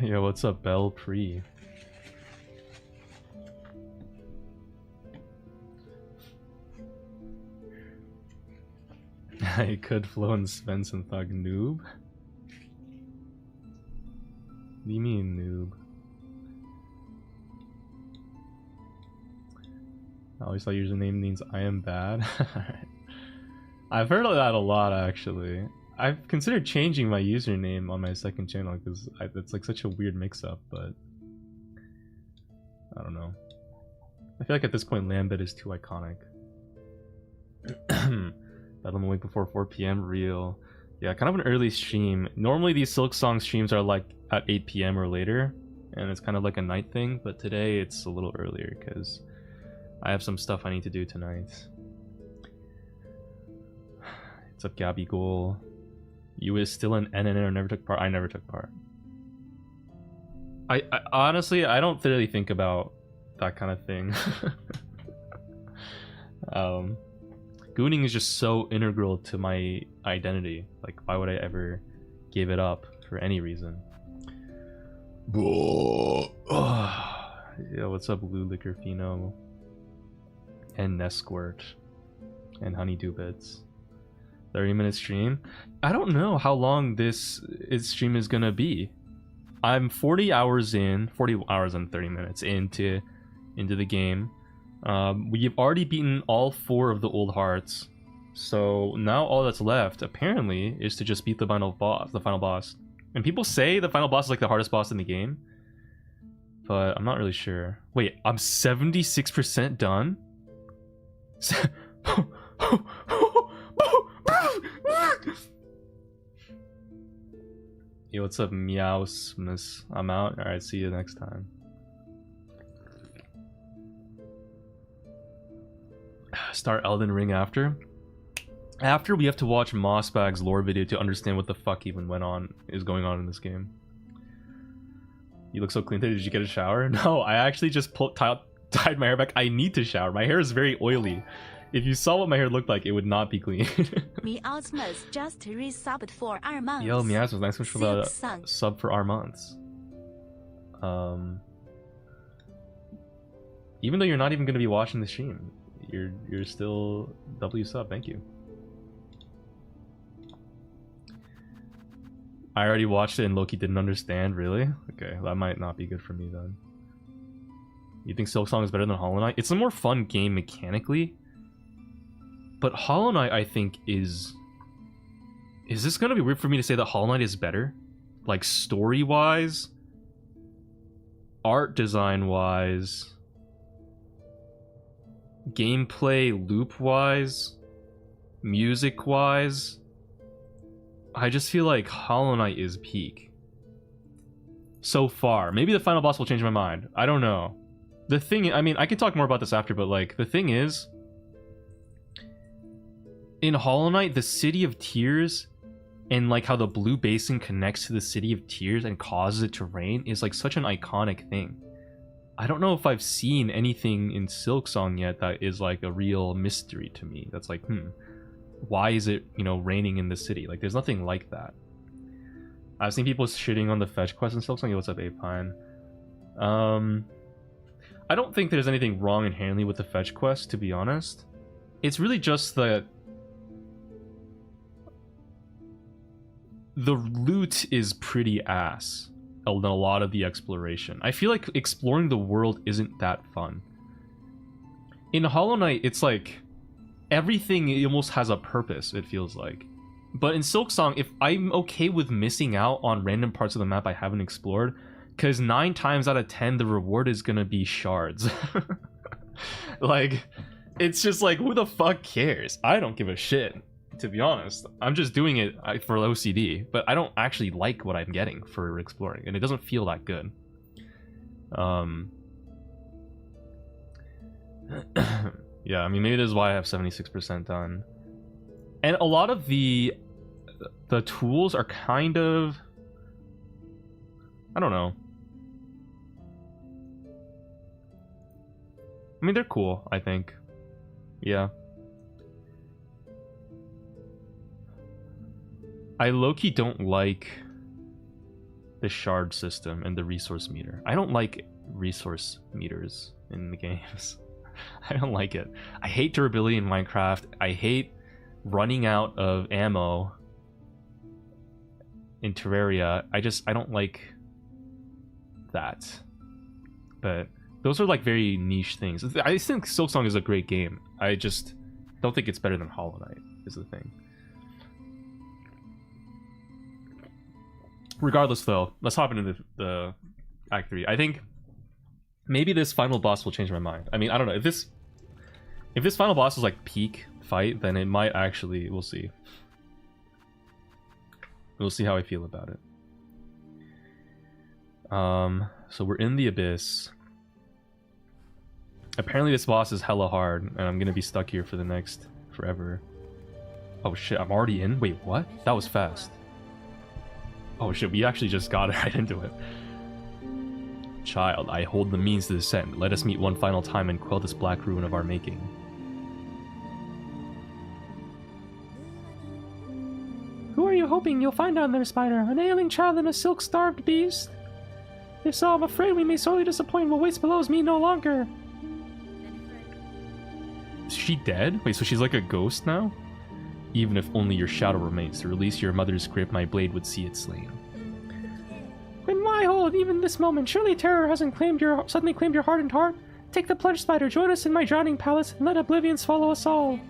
Yo, what's up, Bell Pre? I could flow and Svensson thug noob. What do you mean, noob? I always thought username means I am bad. I've heard of that a lot, actually. I've considered changing my username on my second channel because it's like such a weird mix-up, but I don't know. I feel like at this point, Lambit is too iconic. Battle the week before 4 p.m. Real. Yeah, kind of an early stream. Normally these silksong streams are like at 8 p.m. or later, and it's kind of like a night thing, but today it's a little earlier because I have some stuff I need to do tonight. What's up, Gabby Goal? You was still an NNN or never took part? I never took part. I honestly, I don't really think about that kind of thing. Gooning is just so integral to my identity. Like, why would I ever give it up for any reason? Yeah, what's up, Blue Liquor Fino? And Nesquirt. And Honeydew Bits. 30-minute stream? I don't know how long this stream is gonna be. I'm 40 hours and 30 minutes into the game. We've already beaten all 4 of the old hearts, so now all that's left apparently is to just beat the final boss. And people say the final boss is like the hardest boss in the game, but I'm not really sure. Wait, I'm 76% done? Yo, what's up, Meowsmas? I'm out. Alright, see you next time. Start Elden Ring after? After we have to watch Mossbag's lore video to understand what the fuck even is going on in this game. You look so clean today. Did you get a shower? No, I actually just tied my hair back. I need to shower. My hair is very oily. If you saw what my hair looked like, it would not be clean. Miasmus just resubbed for 2 months. Yo, Miasmus, thanks so much for the sub for our months. Even though you're not even going to be watching the stream, you're still W sub. Thank you. I already watched it and Loki didn't understand. Really? Okay, that might not be good for me then. You think Silksong is better than Hollow Knight? It's a more fun game mechanically. But Hollow Knight, I think, is this gonna be weird for me to say that Hollow Knight is better? Like, story-wise? Art design-wise? Gameplay loop-wise? Music-wise? I just feel like Hollow Knight is peak. So far. Maybe the final boss will change my mind. I don't know. The thing, I mean, I can talk more about this after, but, like, the thing is, in Hollow Knight, the City of Tears and like how the blue basin connects to the City of Tears and causes it to rain is like such an iconic thing. I don't know if I've seen anything in Silksong yet that is like a real mystery to me. That's like, why is it, you know, raining in the city? Like, there's nothing like that. I've seen people shitting on the fetch quest in Silksong. Yo, what's up, Apine? I don't think there's anything wrong inherently with the fetch quest, to be honest. It's really just that the loot is pretty ass than a lot of the exploration. I feel like exploring the world isn't that fun. In Hollow Knight, it's like everything almost has a purpose, it feels like. But in Silksong, if I'm okay with missing out on random parts of the map I haven't explored, because 9 times out of 10 the reward is gonna be shards. Like, it's just like, who the fuck cares? I don't give a shit, to be honest. I'm just doing it for OCD, but I don't actually like what I'm getting for exploring, and it doesn't feel that good. Yeah, I mean, maybe this is why I have 76% done. And a lot of the tools are kind of, I don't know. I mean, they're cool, I think. Yeah. I low-key don't like the shard system and the resource meter. I don't like resource meters in the games. I don't like it. I hate durability in Minecraft. I hate running out of ammo in Terraria. I don't like that. But those are like very niche things. I think Silksong is a great game. I just don't think it's better than Hollow Knight is the thing. Regardless though, let's hop into the Act 3. I think maybe this final boss will change my mind. I mean, I don't know. If this final boss is like peak fight, then it might actually, we'll see. We'll see how I feel about it. So we're in the Abyss. Apparently this boss is hella hard, and I'm gonna be stuck here for the next forever. Oh shit, I'm already in? Wait, what? That was fast. Oh shit, we actually just got right into it. Child, I hold the means to descend. Let us meet one final time and quell this black ruin of our making. Who are you hoping you'll find down there, Spider? An ailing child and a silk-starved beast? If so, I'm afraid we may sorely disappoint. What waits below is me no longer. Is she dead? Wait, so she's like a ghost now? Even if only your shadow remains, to release your mother's grip, my blade would see it slain. Then why hold even this moment? Surely terror hasn't suddenly claimed your hardened heart? Take the plunge, Spider. Join us in my drowning palace, and let oblivion swallow us all.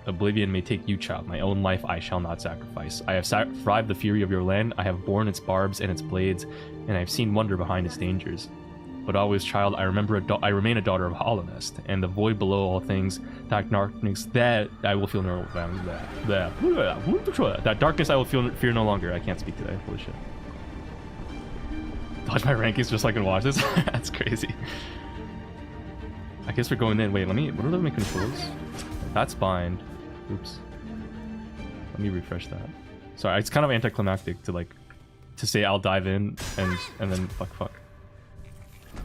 Oblivion may take you, child. My own life I shall not sacrifice. I have survived the fury of your land. I have borne its barbs and its blades, and I have seen wonder behind its dangers. But always, child, I remain a daughter of Hollownest, and the void below all things, that darkness that I will feel no that darkness I will fear no longer. I can't speak today. Holy shit. Dodge my rankings just so I can watch this? That's crazy. I guess we're going in. Wait, what are my controls? That's bind. Oops. Let me refresh that. Sorry, it's kind of anticlimactic to say I'll dive in and then fuck.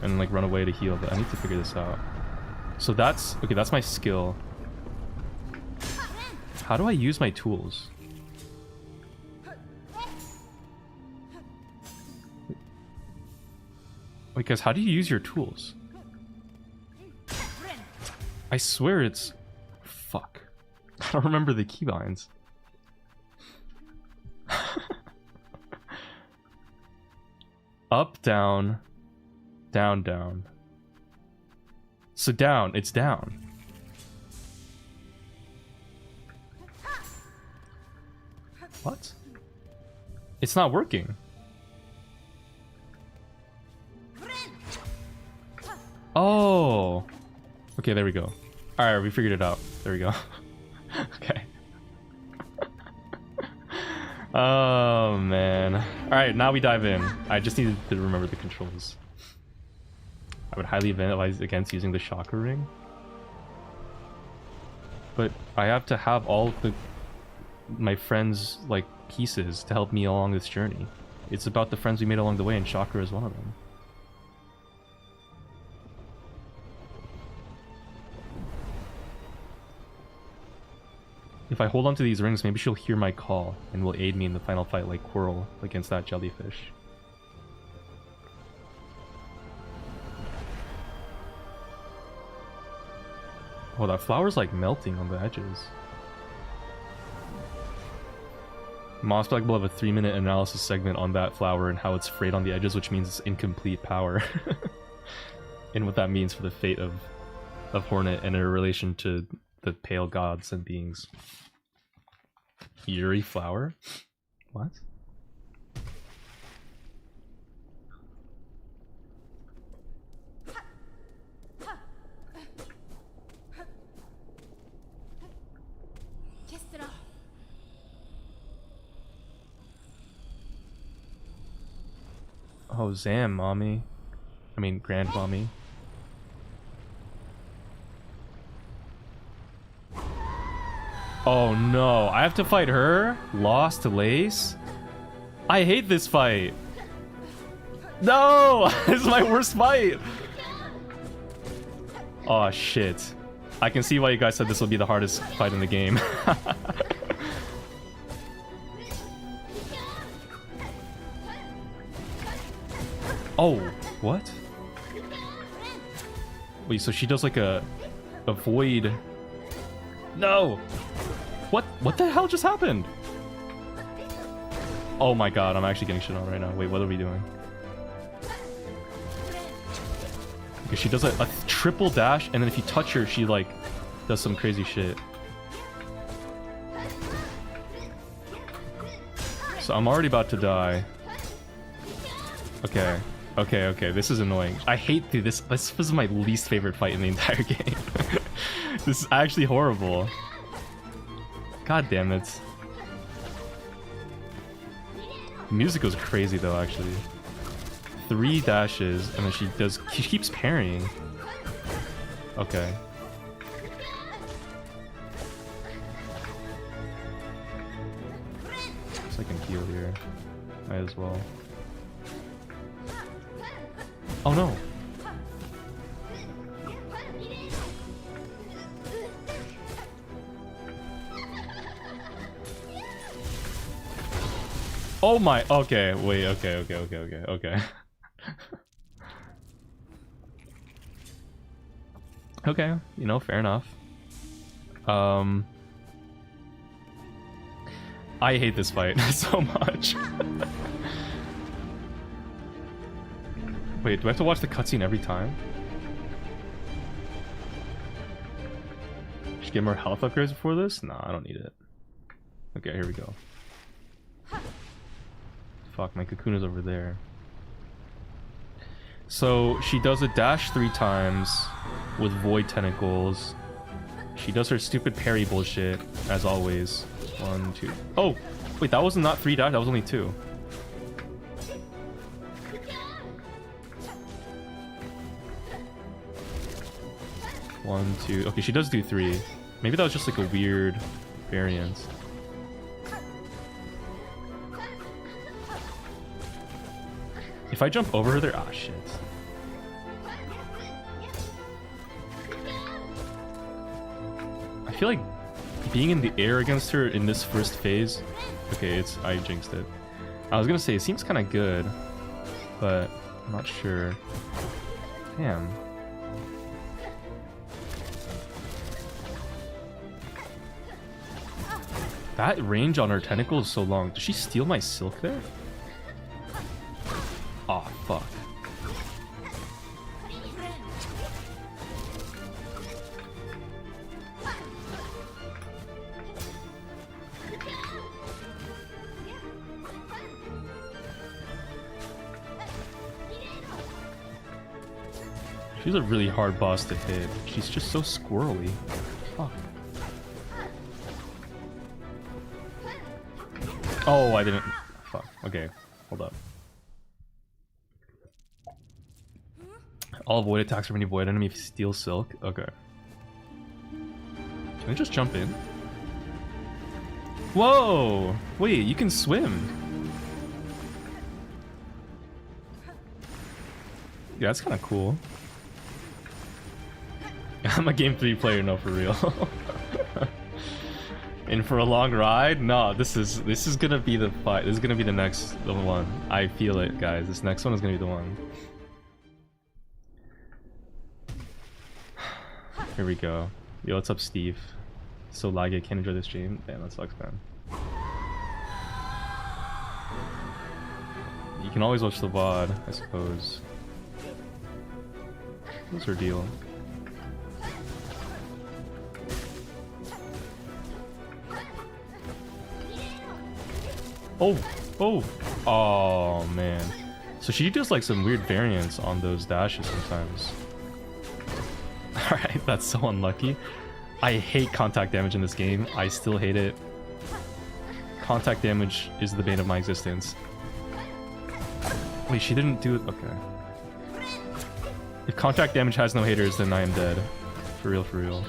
And like run away to heal, but I need to figure this out. So that's okay, that's my skill. How do I use my tools? Wait, guys, how do you use your tools? I swear it's... Fuck. I don't remember the keybinds. Up, down, down, down. So down, it's down. What? It's not working. Oh. Okay, there we go. Alright, we figured it out. There we go. Okay. Oh, man. Alright, now we dive in. I just needed to remember the controls. I would highly advise against using the chakra ring. But I have to have all my friends' like pieces to help me along this journey. It's about the friends we made along the way, and chakra is one of them. If I hold onto these rings, maybe she'll hear my call and will aid me in the final fight like Quirrell against that jellyfish. Oh, that flower's like melting on the edges. Mossbag will have a 3-minute analysis segment on that flower and how it's frayed on the edges, which means it's incomplete power. And what that means for the fate of Hornet and her relation to the pale gods and beings. Yuri flower? What? Oh, Zam, mommy. I mean, grandmommy. Oh no, I have to fight her? Lost to Lace? I hate this fight. No! This is my worst fight! Oh shit. I can see why you guys said this will be the hardest fight in the game. Oh, what? Wait, so she does like a void. No! What the hell just happened? Oh my god, I'm actually getting shit on right now. Wait, what are we doing? Okay, she does a triple dash, and then if you touch her, she like does some crazy shit. So I'm already about to die. Okay. Okay, this is annoying. I hate this. This was my least favorite fight in the entire game. This is actually horrible. God damn it. The music goes crazy though, actually. 3 dashes, and then she keeps parrying. Okay. So I can heal here. Might as well. Oh no! Oh my, okay, wait, okay. Okay, you know, fair enough. I hate this fight so much. Wait, do I have to watch the cutscene every time? Should get more health upgrades before this? Nah, I don't need it. Okay, here we go. Fuck, my cocoon is over there. So she does a dash 3 times with void tentacles. She does her stupid parry bullshit, as always. 1, 2. Oh! Wait, that was not 3 dash, that was only 2. One, 2. Okay, she does do 3. Maybe that was just like a weird variance. If I jump over her there, ah shit. I feel like being in the air against her in this first phase. Okay, I jinxed it. I was gonna say it seems kind of good, but I'm not sure. Damn. That range on her tentacle is so long. Did she steal my silk there? Aw, oh, fuck. She's a really hard boss to hit. She's just so squirrely. Fuck. Oh, I didn't... Fuck. Okay, hold up. All void attacks from any void enemy if you steal silk. Okay. Can I just jump in? Whoa! Wait, you can swim. Yeah, that's kind of cool. I'm a game 3 player, no, for real. In for a long ride? No, this is gonna be the fight. This is gonna be the one. I feel it, guys. This next one is gonna be the one. Here we go. Yo, what's up, Steve? So laggy, I can't enjoy this stream. Damn, that sucks, man. You can always watch the VOD, I suppose. What's her deal? Oh, man. So she does like some weird variants on those dashes sometimes. Alright, that's so unlucky. I hate contact damage in this game. I still hate it. Contact damage is the bane of my existence. Wait, she didn't do it? Okay. If contact damage has no haters, then I am dead. For real, for real.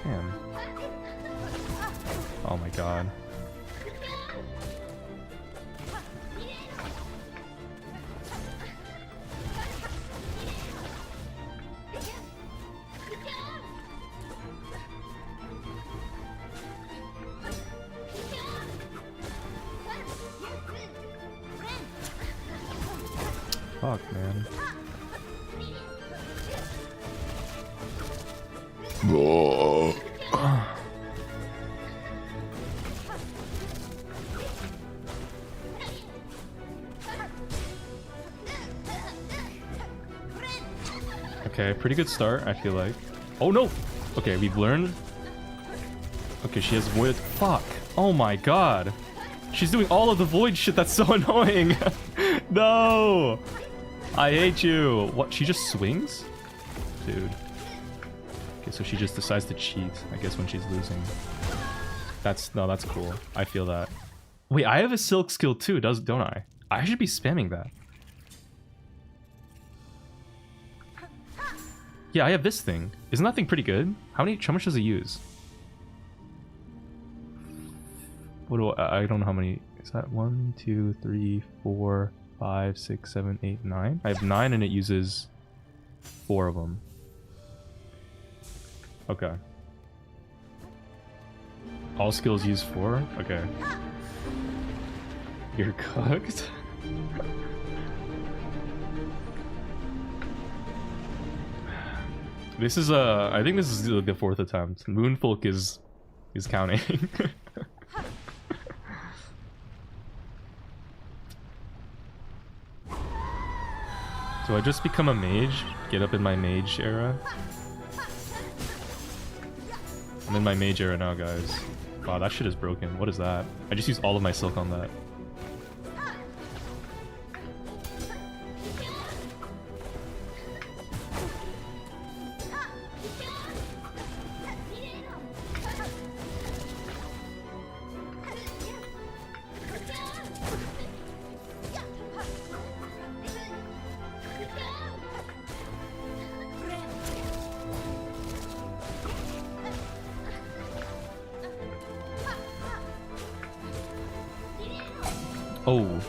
Damn. Oh my god. Fuck, man. Okay, pretty good start, I feel like. Oh no! Okay, we've learned. Okay, she has void. Fuck! Oh my god! She's doing all of the void shit, that's so annoying! No! I hate you! What, she just swings? Dude. Okay, so she just decides to cheat, I guess, when she's losing. That's cool. I feel that. Wait, I have a silk skill too, don't I? I should be spamming that. Yeah, I have this thing. Isn't that thing pretty good? How much does it use? I don't know how many. Is that 1, 2, 3, 4, 5, 6, 7, 8, 9? I have 9 and it uses 4 of them. Okay. All skills use 4? Okay. You're cooked? This is I think this is the 4th attempt. Moonfolk is counting. So I just become a mage, get up in my mage era. I'm in my mage era now, guys. Wow, that shit is broken. What is that? I just used all of my silk on that. Oh.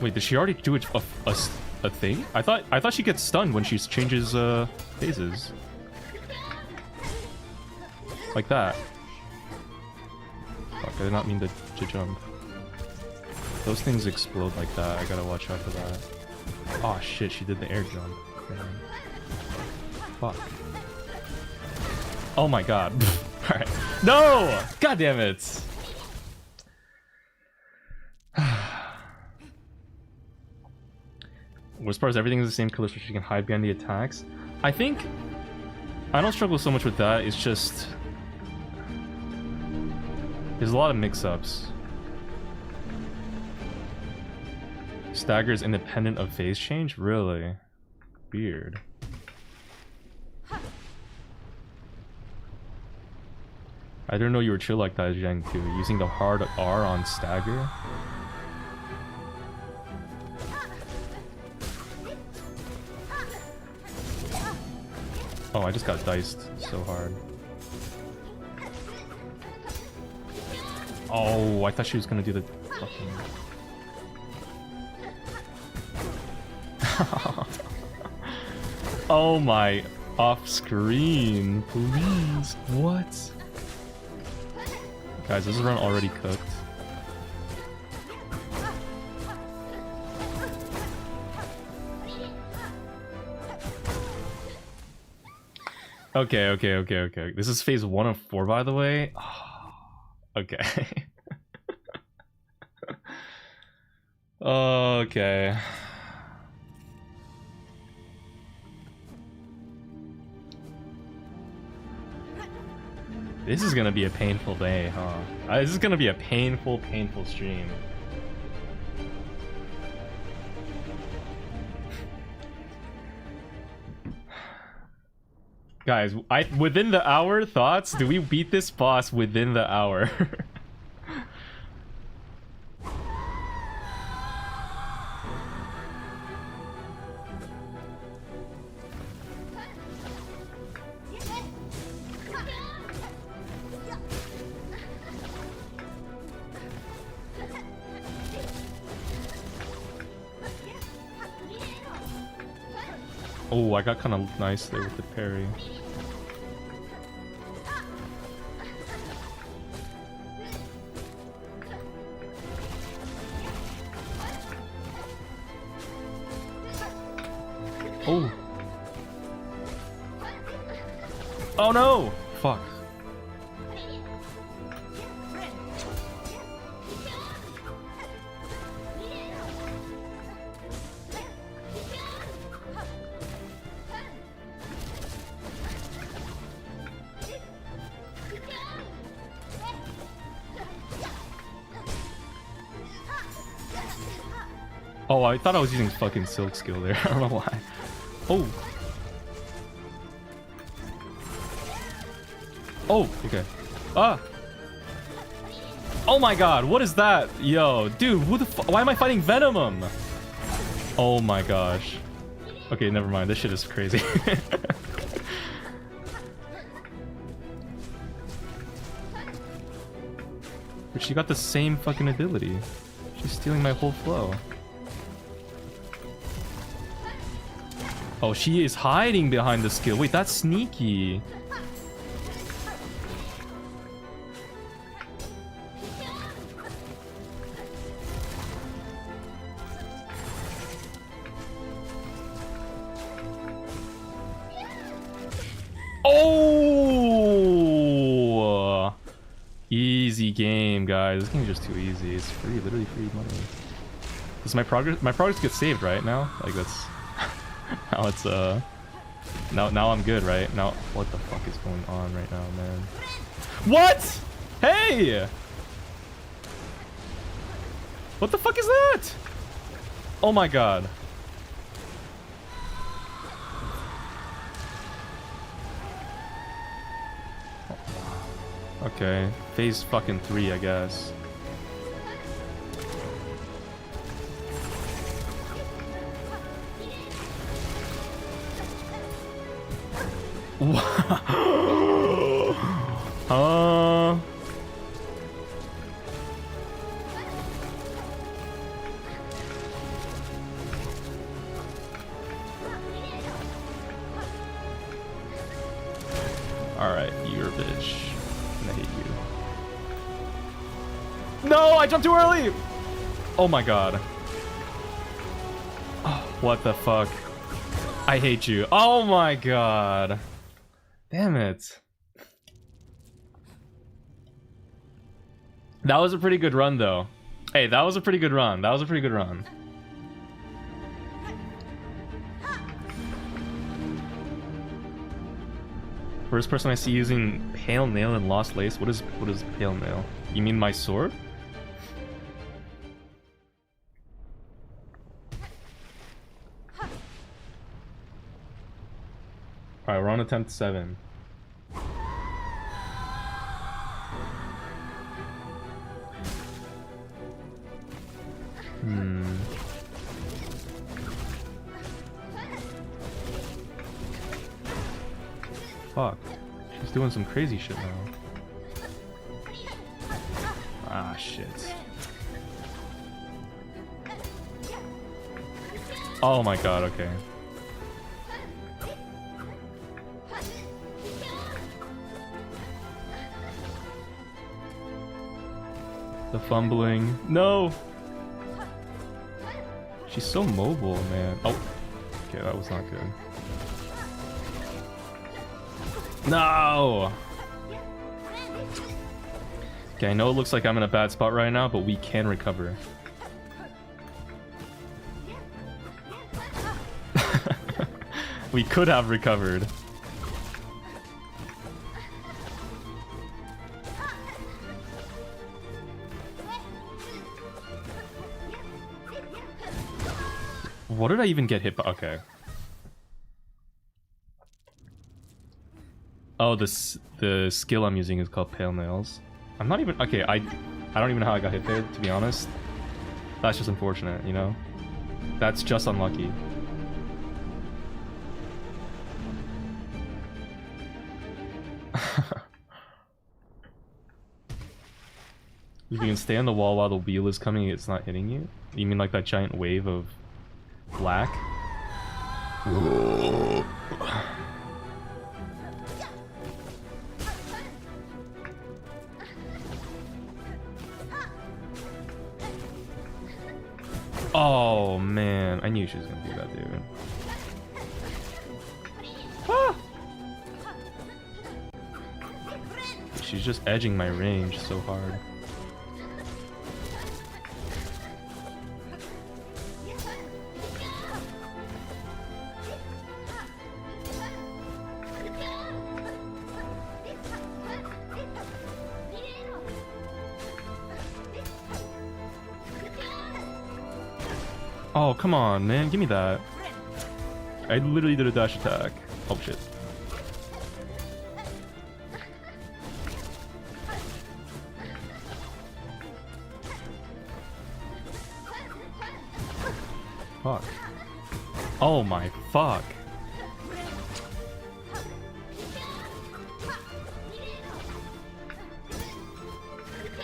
Wait, did she already do it a thing? I thought she gets stunned when she changes phases. Like that. Fuck, I did not mean to jump. Those things explode like that. I gotta watch out for that. Oh shit, she did the air jump. Man. Fuck. Oh my god. Alright. No! God damn it! As far as everything is the same color, so she can hide behind the attacks. I think I don't struggle so much with that. It's just there's a lot of mix-ups. Stagger is independent of phase change? Really? Weird. I didn't know you were chill like that, Zhang, too. Using the hard R on stagger. Oh, I just got diced so hard. Oh, I thought she was gonna do the fucking... Oh my, off screen, please. What? Guys, this run already cooked. Okay. This is phase 1 of 4, by the way. Okay. Okay. This is gonna be a painful day, huh? This is gonna be a painful stream. Guys, within the hour, thoughts? Do we beat this boss within the hour? Oh, I got kind of nice there with the parry. Oh. Oh no! Fuck. Oh, I thought I was using fucking silk skill there. I don't know why. Oh. Oh, okay. Ah. Oh my god, what is that? Yo, dude, who the why am I fighting Venomum? Oh my gosh. Okay, never mind. This shit is crazy. But she got the same fucking ability. She's stealing my whole flow. Oh, she is hiding behind the skill. Wait, that's sneaky. Oh! Easy game, guys. This game's just too easy. It's free, literally free money. Does my progress get saved right now? Like that's now it's now I'm good, right? Now what the fuck is going on right now, man? What? Hey! What the fuck is that? Oh my god. Okay, phase fucking 3, I guess. Alright, you're a bitch. I hate you. No, I jumped too early! Oh my god. Oh, what the fuck? I hate you. Oh my god. Damn it. That was a pretty good run, though. Hey, that was a pretty good run. That was a pretty good run. First person I see using Pale Nail and Lost Lace. What is Pale Nail? You mean my sword? Alright, we're on attempt 7. Fuck. She's doing some crazy shit now. Ah, shit. Oh my god, okay. The fumbling. No! She's so mobile, man. Oh. Okay, that was not good. No! Okay, I know it looks like I'm in a bad spot right now, but we can recover. We could have recovered. What did I even get hit by? Okay. Oh, the skill I'm using is called Pale Nails. I'm not even... Okay, I don't even know how I got hit there, to be honest. That's just unfortunate, you know? That's just unlucky. If you can stay on the wall while the wheel is coming, it's not hitting you? You mean like that giant wave of black? Oh man, I knew she was gonna do that, dude. Ah! She's just edging my range so hard. Oh, come on, man. Give me that. I literally did a dash attack. Oh, shit. Fuck. Oh my fuck.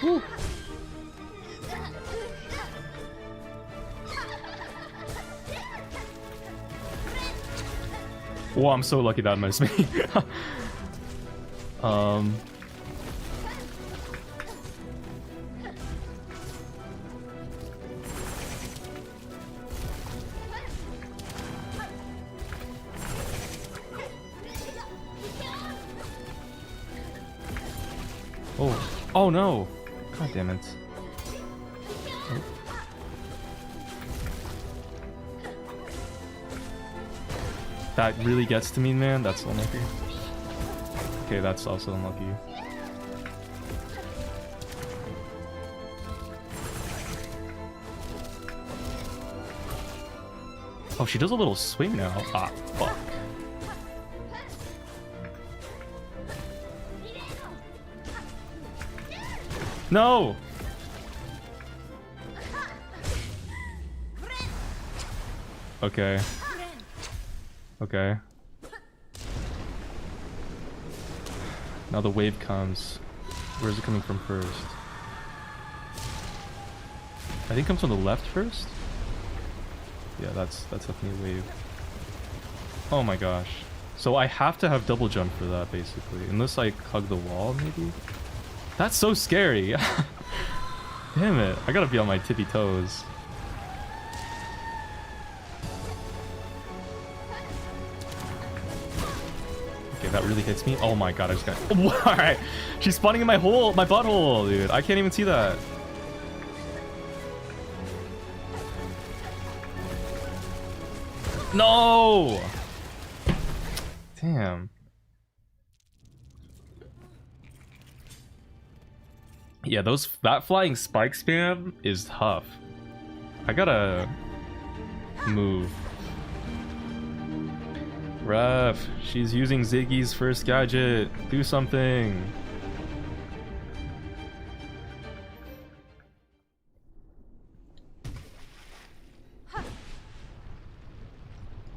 Woo. Whoa, I'm so lucky that missed me. Oh. Oh no! God damn it. Oh. That really gets to me, man. That's unlucky. Okay, that's also unlucky. Oh, she does a little swing now. Ah, fuck. No! Okay. Okay. Now the wave comes. Where's it coming from first? I think it comes from the left first? Yeah, that's definitely a wave. Oh my gosh. So I have to have double jump for that, basically. Unless I hug the wall, maybe? That's so scary! Damn it, I gotta be on my tippy toes. Okay, that really hits me. Oh my god, I just got... Alright! She's spawning in my hole, my butthole, dude. I can't even see that. No! Damn. Yeah, that flying spike spam is tough. I gotta move. Ref, she's using Ziggy's first gadget. Do something.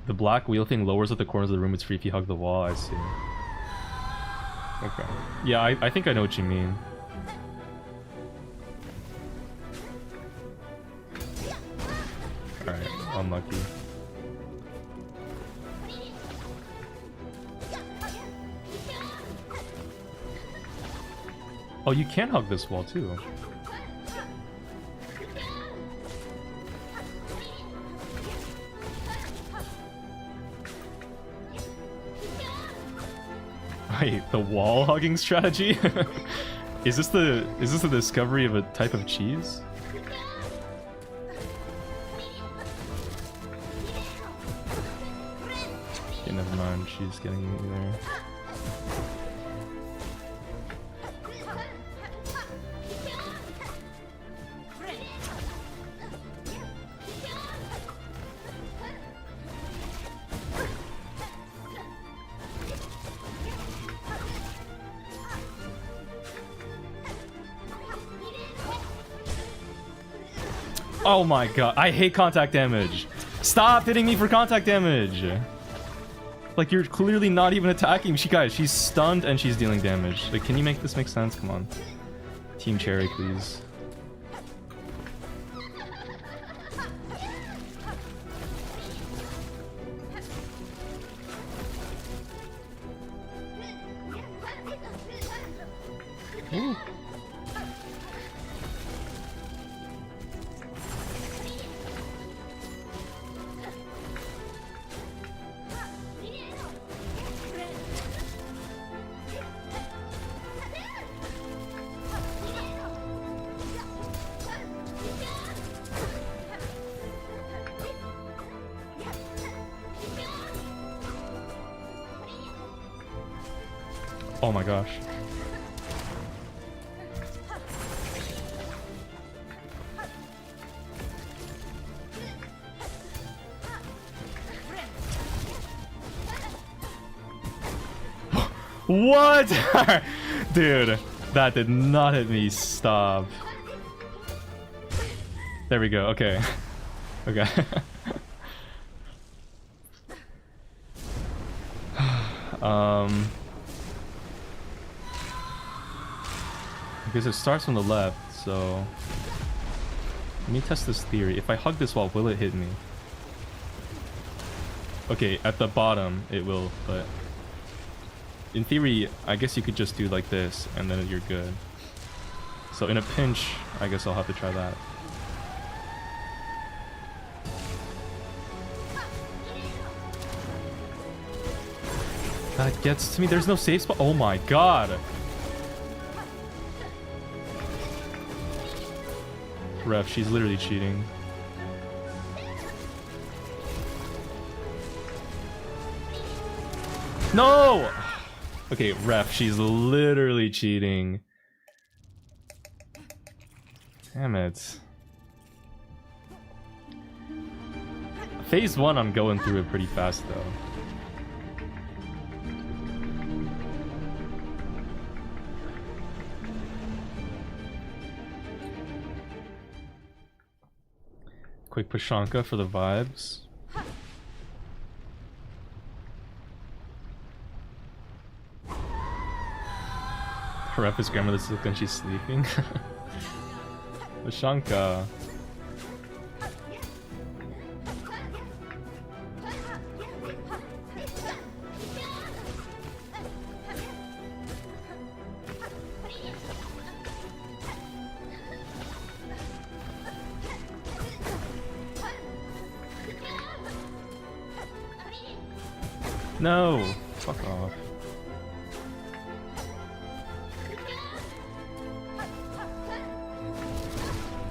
The black wheel thing lowers at the corners of the room. It's free if you hug the wall. I see. Okay. Yeah, I think I know what you mean. Alright, unlucky. Oh, you can hug this wall too. Wait, the wall hugging strategy? Is this the discovery of a type of cheese? Okay, never mind. She's getting me there. Oh my god, I hate contact damage. Stop hitting me for contact damage. Like, you're clearly not even attacking me. Guys, she's stunned and she's dealing damage. Like, can you make this make sense? Come on. Team Cherry, please. Ooh. Oh my gosh. What? Dude, that did not hit me. Stop. There we go. Okay. Okay. Because it starts on the left, so let me test this theory. If I hug this wall, will it hit me? Okay, at the bottom it will, but in theory, I guess you could just do like this and then you're good. So in a pinch, I guess I'll have to try that. That gets to me. There's no safe spot. Oh my god. Ref, she's literally cheating. No! Okay, ref, she's literally cheating. Damn it. Phase 1, I'm going through it pretty fast though. Quick Pashanka for the vibes. Her ref is grandmother's silk and she's sleeping. Pashanka. No! Fuck off.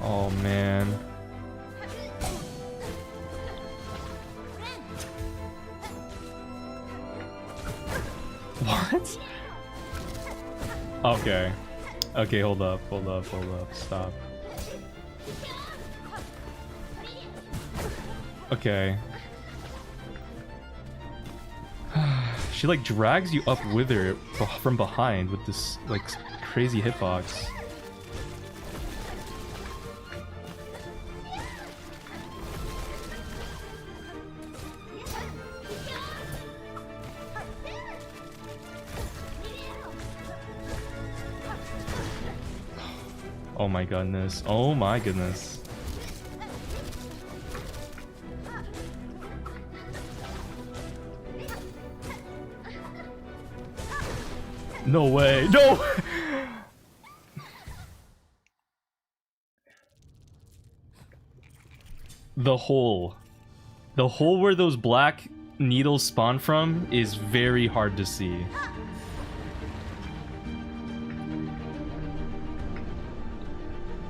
Oh man. What? Okay. Okay, hold up, stop. Okay. She like drags you up with her from behind with this like crazy hitbox. Oh my goodness. Oh my goodness. No way. No! The hole. The hole where those black needles spawn from is very hard to see.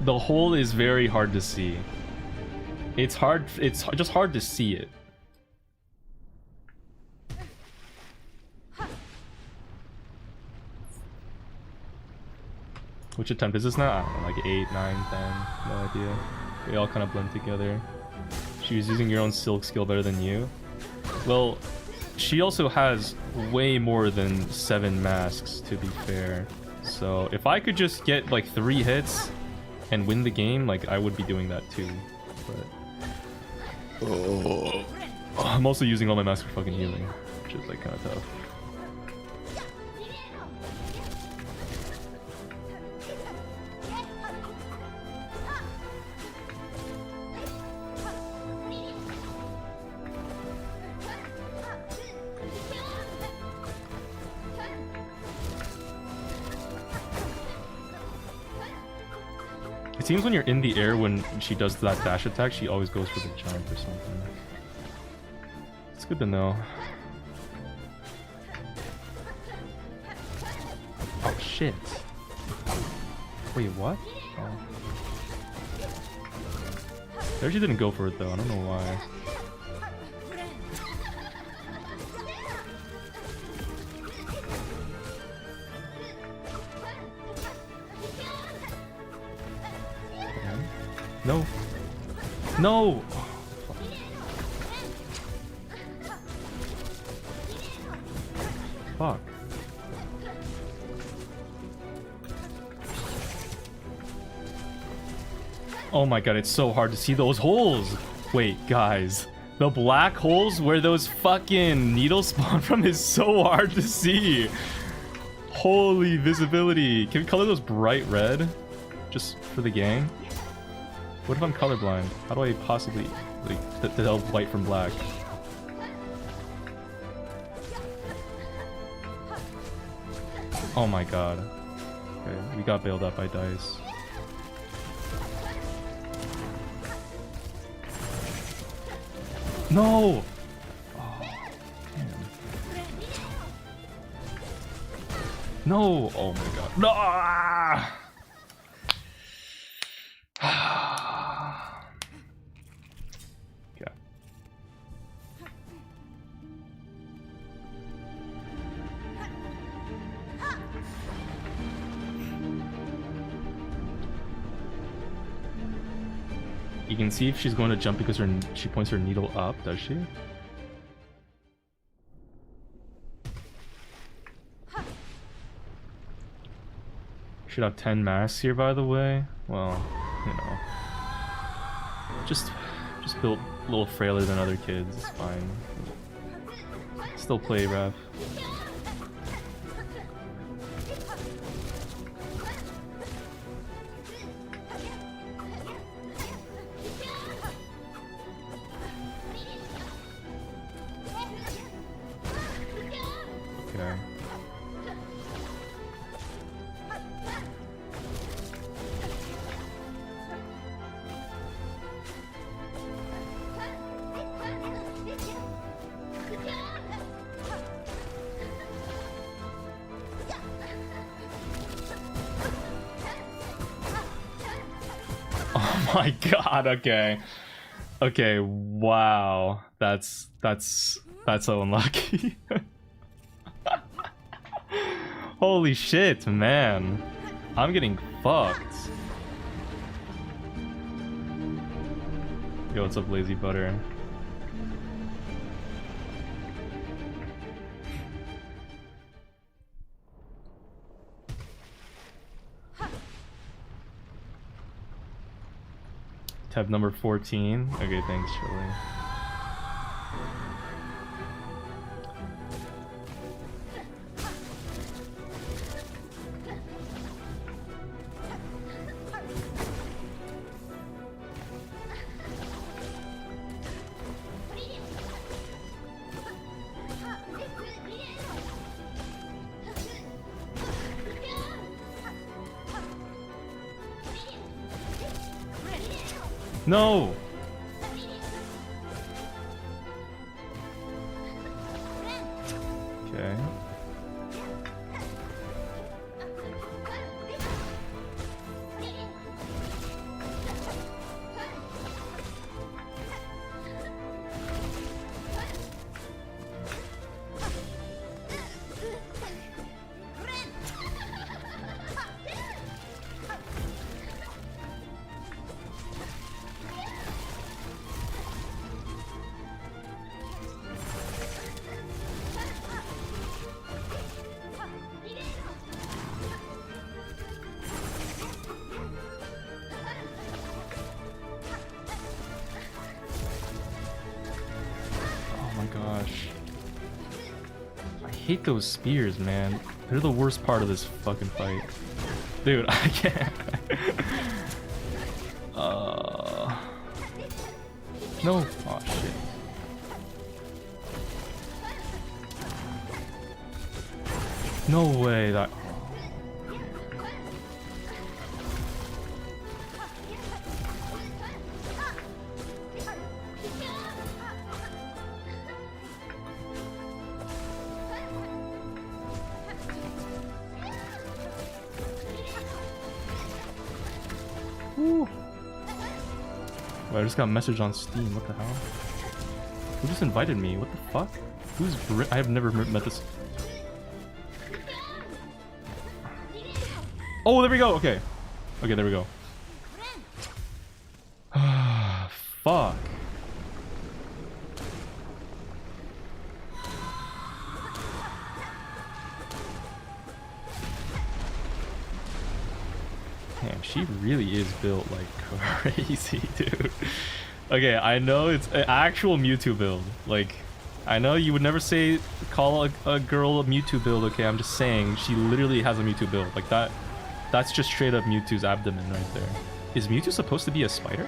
The hole is very hard to see. It's just hard to see it. Which attempt is this now? I don't know, like 8, 9, 10, no idea. They all kind of blend together. She was using your own silk skill better than you. Well, she also has way more than 7 masks, to be fair. So if I could just get like 3 hits and win the game, like I would be doing that too. But I'm also using all my masks for fucking healing, which is like kind of tough. It seems when you're in the air, when she does that dash attack, she always goes for the jump or something. It's good to know. Oh shit. Wait, what? Oh. There she didn't go for it though, I don't know why. No. No! Fuck. Oh my god, it's so hard to see those holes! Wait, guys. The black holes where those fucking needles spawn from is so hard to see! Holy visibility! Can we color those bright red? Just for the gang? What if I'm colorblind? How do I possibly, like, tell white from black? Oh my god. Okay, we got bailed out by dice. No! Oh, damn. No! Oh my god. No! Okay. You can see if she's going to jump because she points her needle up, does she? Should have 10 masks here, by the way. Well, you know. Just built a little frailer than other kids, it's fine. Still play, ref. Okay. Oh my god, okay. Okay, wow. That's so unlucky. Holy shit, man. I'm getting fucked. Yo, what's up, Lazy Butter? Tab number 14. Okay, thanks, Chili. No! Okay. I hate those spears, man. They're the worst part of this fucking fight. Dude, I can't. No. Oh, shit. No way that... I just got a message on Steam. What the hell? Who just invited me? What the fuck? Who's I have never met this. Oh, there we go. Okay. Okay, there we go. fuck? Damn, she really is built like crazy, dude. Okay, I know it's an actual Mewtwo build. Like, I know you would never say call a girl a Mewtwo build. Okay, I'm just saying she literally has a Mewtwo build. Like that. That's just straight up Mewtwo's abdomen right there. Is Mewtwo supposed to be a spider?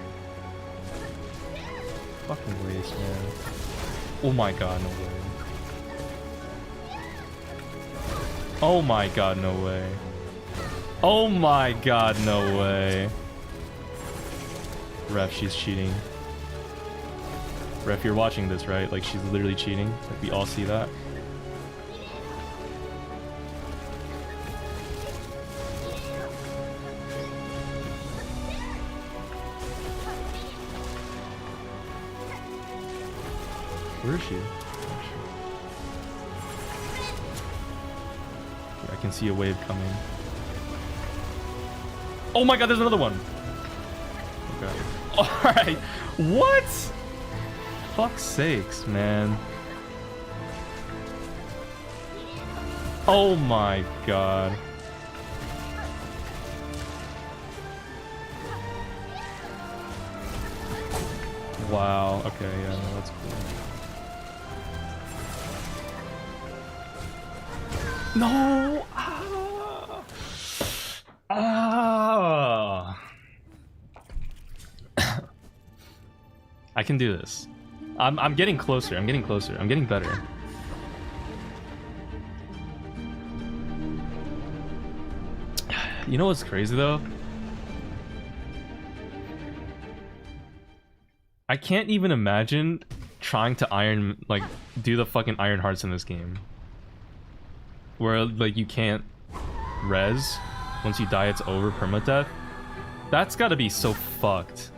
Fucking waste, man. Oh my god, no way. Oh my god, no way. Oh my god, no way. Ref, she's cheating. Ref, you're watching this, right? Like, she's literally cheating. Like, we all see that. Where is she? I can see a wave coming. Oh my god, there's another one! Okay. Alright! What? Fuck's sakes, man. Oh my god. Wow, okay, yeah, no, that's cool. No! Ah! Ah! I can do this. I'm getting closer. I'm getting closer. I'm getting better. You know what's crazy though? I can't even imagine trying to do the fucking iron hearts in this game. Where like you can't res. Once you die it's over permadeath. That's gotta be so fucked.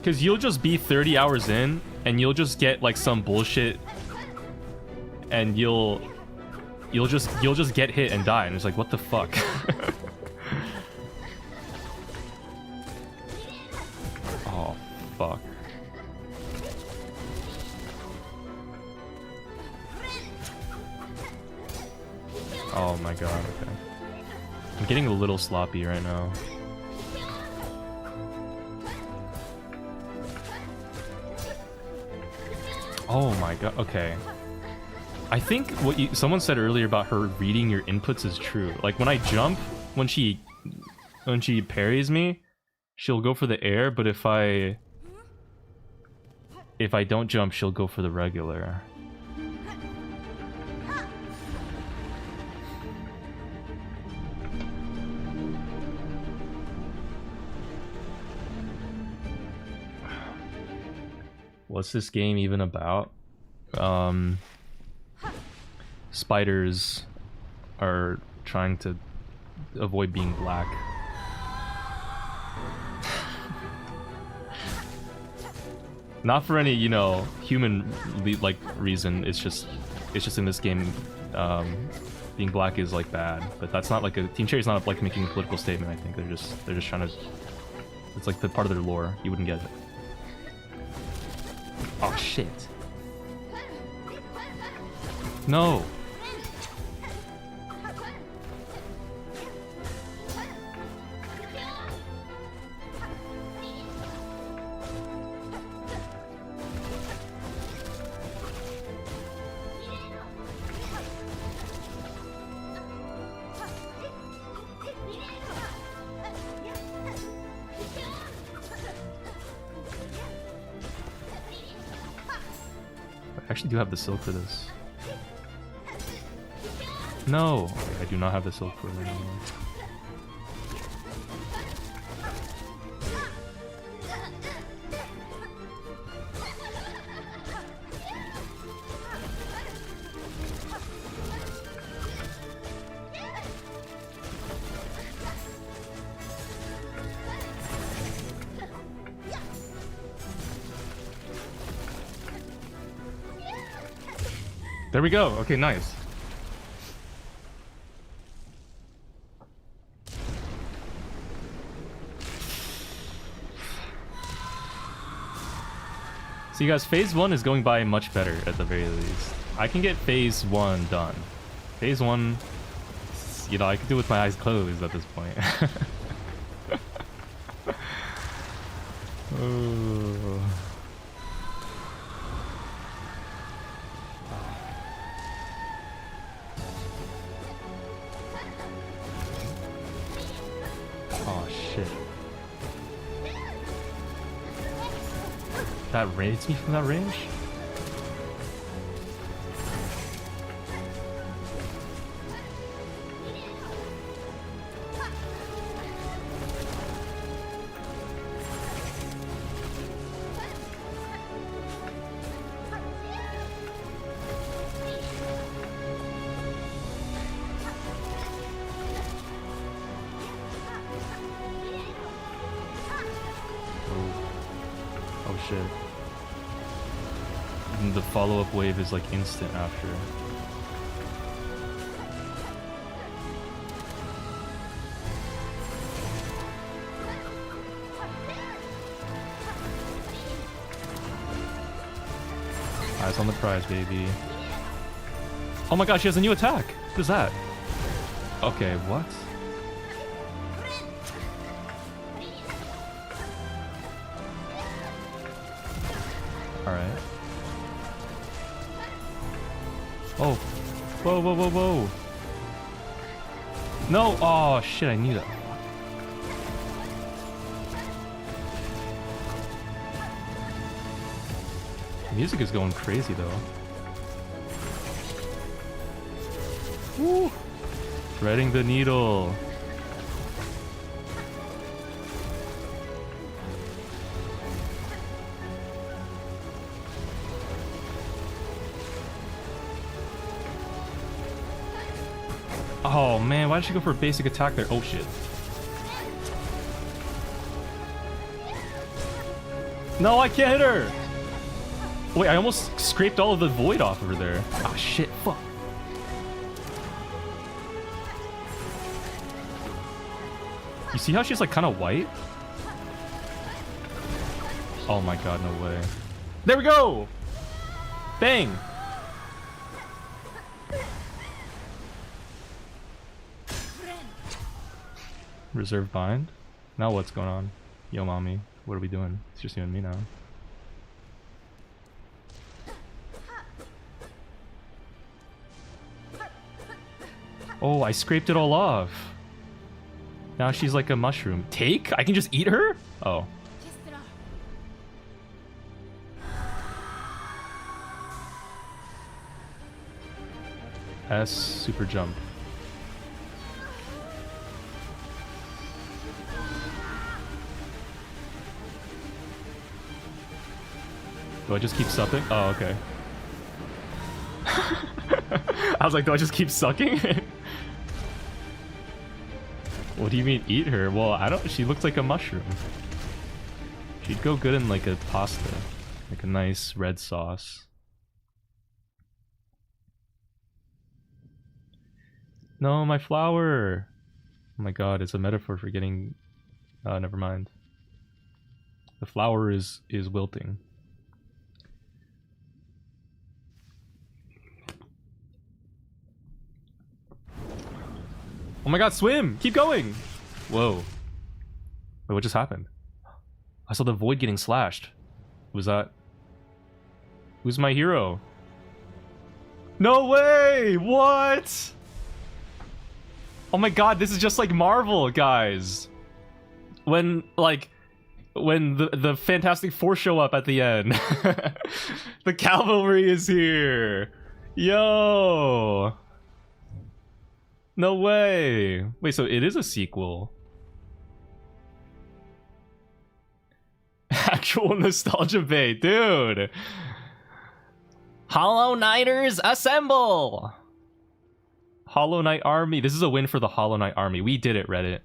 Cause you'll just be 30 hours in and you'll just get like some bullshit and you'll just get hit and die and it's like what the fuck. Oh fuck. Oh my god, okay. I'm getting a little sloppy right now. Oh my god, okay. I think what someone said earlier about her reading your inputs is true. Like when I jump, when she parries me, she'll go for the air, but if I don't jump, she'll go for the regular. What's this game even about? Spiders are trying to avoid being black. Not for any, you know, human like reason. It's just in this game, being black is like bad. But that's not like Team Cherry's not like making a political statement. I think they're just trying to. It's like the part of their lore. You wouldn't get it. Oh shit. No. I actually do have the silk for this. No! Okay, I do not have the silk for it anymore. There we go. Okay, nice. So you guys, phase 1 is going by much better at the very least. I can get phase 1 done. Phase 1, you know, I can do with my eyes closed at this point. Oh. Oh shit. That hits me from that range? Oh shit. And the follow-up wave is like instant after. Eyes on the prize, baby. Oh my gosh, she has a new attack! What is that? Okay, what? Alright. Oh. Whoa, whoa, whoa, whoa. No! Oh, shit, I knew that. The music is going crazy, though. Woo! Threading the needle. Oh man, why did she go for a basic attack there? Oh shit. No, I can't hit her! Wait, I almost scraped all of the void off of her there. Ah shit, fuck. You see how she's like kind of white? Oh my god, no way. There we go! Bang! Reserve bind? Now what's going on? Yo, mommy, what are we doing? It's just you and me now. Oh, I scraped it all off. Now she's like a mushroom. Take? I can just eat her? Oh. S super jump. Do I just keep supping? Oh, okay. I was like, do I just keep sucking? What do you mean eat her? Well, I don't. She looks like a mushroom. She'd go good in like a pasta. Like a nice red sauce. No, my flower! Oh my god, it's a metaphor for getting... never mind. The flower is wilting. Oh my god, swim! Keep going! Whoa. Wait, what just happened? I saw the void getting slashed. Was that... Who's my hero? No way! What? Oh my god, this is just like Marvel, guys. When, like... When the Fantastic Four show up at the end. The cavalry is here! Yo! No way! Wait, so it is a sequel. Actual nostalgia bait, dude! Hollow Knighters assemble! Hollow Knight army. This is a win for the Hollow Knight army. We did it, Reddit.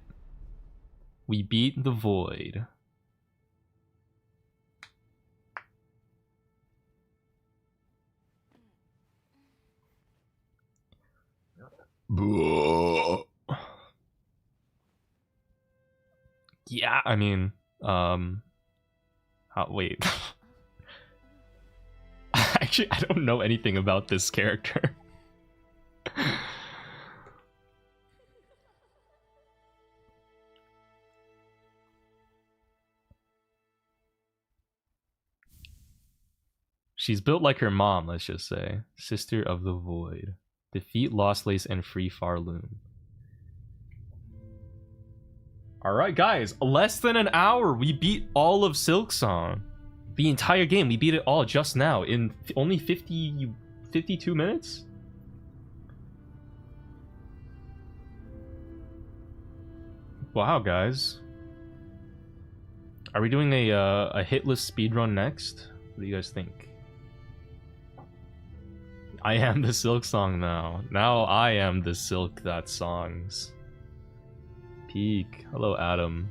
We beat the void. Yeah, I mean, wait. Actually, I don't know anything about this character. She's built like her mom, let's just say. Sister of the Void. Defeat Lost Lace and free Farloom. Alright guys, less than an hour, we beat all of Silksong. The entire game, we beat it all just now in only 52 minutes? Wow, guys. Are we doing a hitless speedrun next? What do you guys think? I am the Silksong now. Now I am the Silk that songs. Peak. Hello, Adam.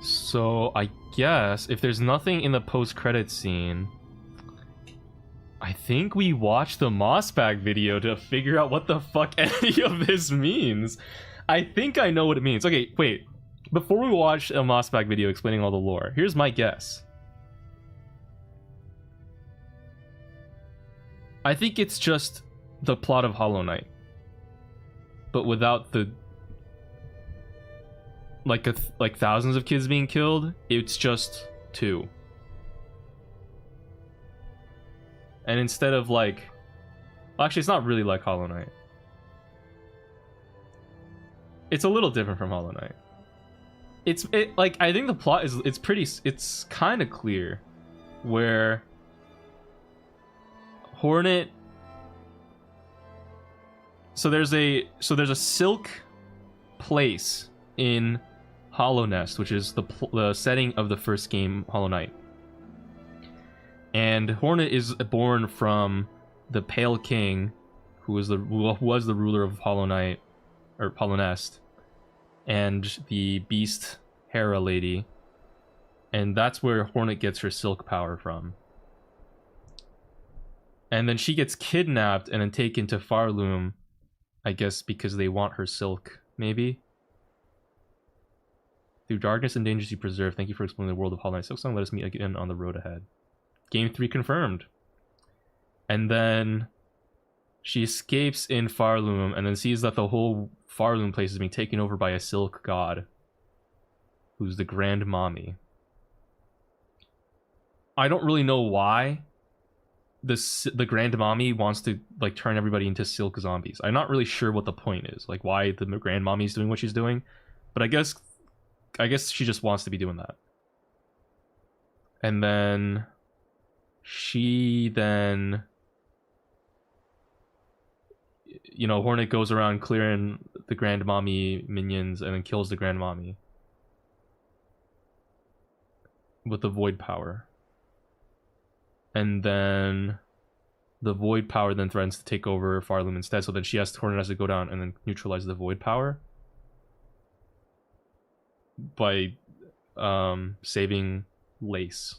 So I guess if there's nothing in the post-credit scene, I think we watched the Mossbag video to figure out what the fuck any of this means. I think I know what it means. Okay, wait. Before we watch a Mossbag video explaining all the lore, here's my guess. I think it's just the plot of Hollow Knight, but without the like thousands of kids being killed. It's just 2, and instead of like, well, actually, it's not really like Hollow Knight. It's a little different from Hollow Knight. Like, I think the plot is it's kind of clear, where Hornet. So there's a silk place in Hollow Nest, which is the setting of the first game, Hollow Knight. And Hornet is born from the Pale King, who was the ruler of Hollow Knight, or Hollow Nest, and the Beast Hera lady, and that's where Hornet gets her silk power from. And then she gets kidnapped and then taken to Farloom, I guess because they want her silk, maybe. Through darkness and dangers you preserve, thank you for exploring the world of Hollow Knight Silksong. Let us meet again on the road ahead. Game 3 confirmed. And then she escapes in Farloom and then sees that the whole Farloom place is being taken over by a silk god, who's the Grand Mommy. I don't really know why the Grand Mommy wants to like turn everybody into silk zombies. I'm not really sure what the point is, like why the Grand Mommy is doing what she's doing, but I guess she just wants to be doing that. And then you know, Hornet goes around clearing the Grand Mommy minions and then kills the Grand Mommy with the Void Power. And then the Void Power then threatens to take over Farloom instead, so then Hornet has to go down and then neutralize the Void Power by saving Lace,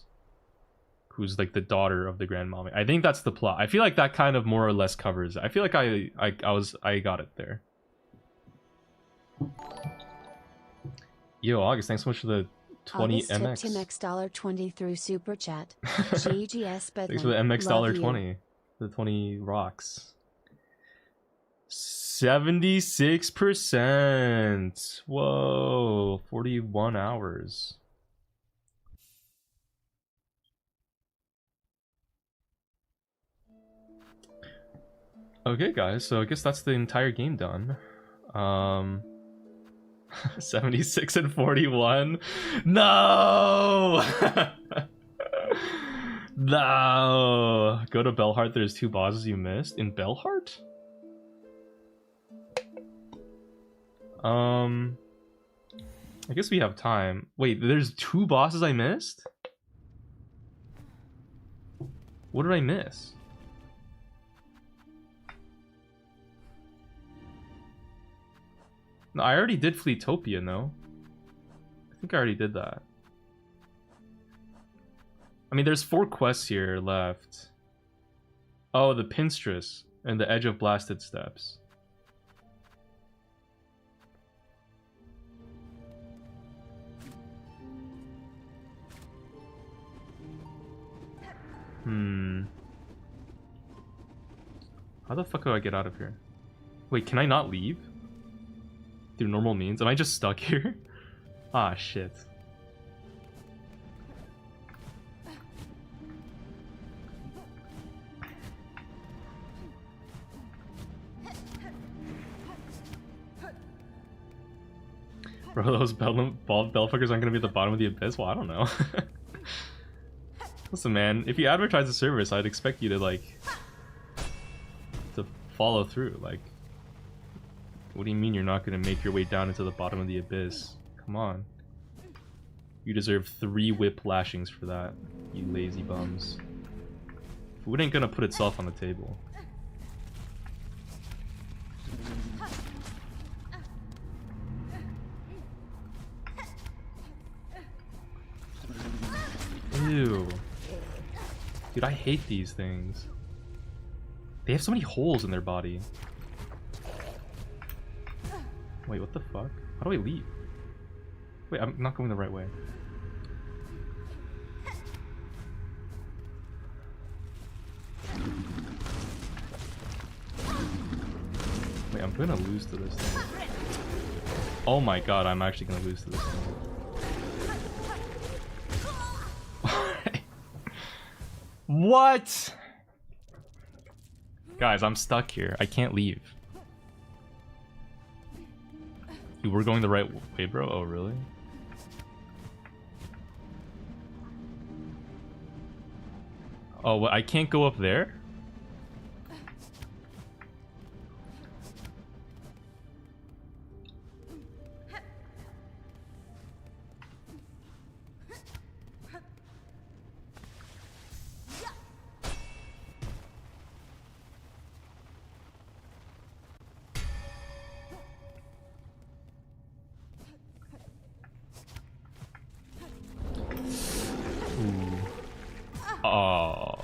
who's like the daughter of the Grand Mommy. I think that's the plot. I feel like that kind of more or less covers it. I feel like I got it there. Yo, August, thanks so much for the 20 August MX. tipped him $20 through Super Chat. GGS Bedlam. Thanks for the MX $20. The 20 rocks. 76%. Whoa, 41 hours. Okay, guys, so I guess that's the entire game done. 76 and 41. No. No. Go to Bellheart. There's 2 bosses you missed in Bellheart. I guess we have time. Wait, there's 2 bosses I missed? What did I miss? No, I already did Fleetopia, no? I think I already did that. I mean, there's 4 quests here left. Oh, the Pinstress and the Edge of Blasted Steps. How the fuck do I get out of here? Wait, can I not leave? Through normal means? Am I just stuck here? Ah, shit. Bro, those bell fuckers aren't gonna be at the bottom of the abyss? Well, I don't know. Listen, man, if you advertise a service, I'd expect you to, like, to follow through. Like, what do you mean you're not gonna make your way down into the bottom of the abyss? Come on. You deserve 3 whip lashings for that, you lazy bums. Food ain't gonna put itself on the table. Ew. Dude, I hate these things. They have so many holes in their body. Wait, what the fuck? How do I leave? Wait, I'm not going the right way. Wait, I'm gonna lose to this thing. Oh my god, I'm actually gonna lose to this thing. What? Guys, I'm stuck here. I can't leave. You were going the right way, bro? Oh, really? Oh, what? I can't go up there? Oh.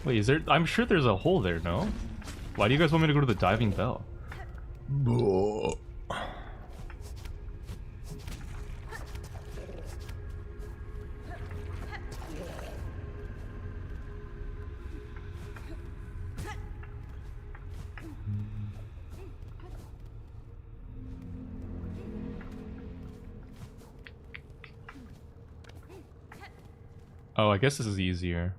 Wait, is there? I'm sure there's a hole there, no? Why do you guys want me to go to the diving bell? Oh, I guess this is easier.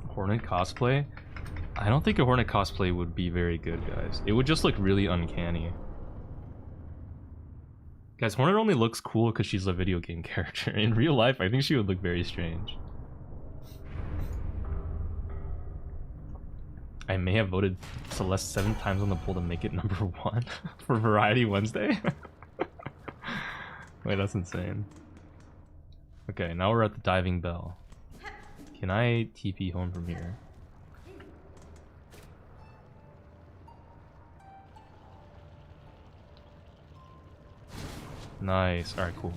Hornet cosplay? I don't think a Hornet cosplay would be very good, guys. It would just look really uncanny. Guys, Hornet only looks cool because she's a video game character. In real life, I think she would look very strange. I may have voted Celeste 7 times on the poll to make it number 1 for Variety Wednesday. Wait, that's insane. Okay, now we're at the diving bell. Can I TP home from here? Nice. Alright, cool.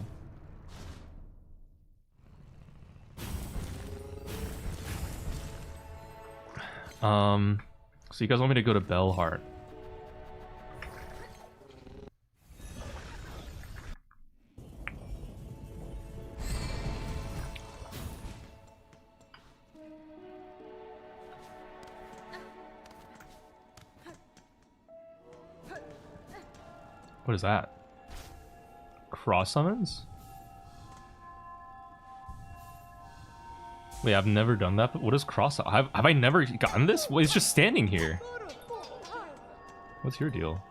So you guys want me to go to Bellheart? What is that? Cross summons? Wait, I've never done that. But what is cross? Have I never gotten this? Well, it's just standing here. What's your deal?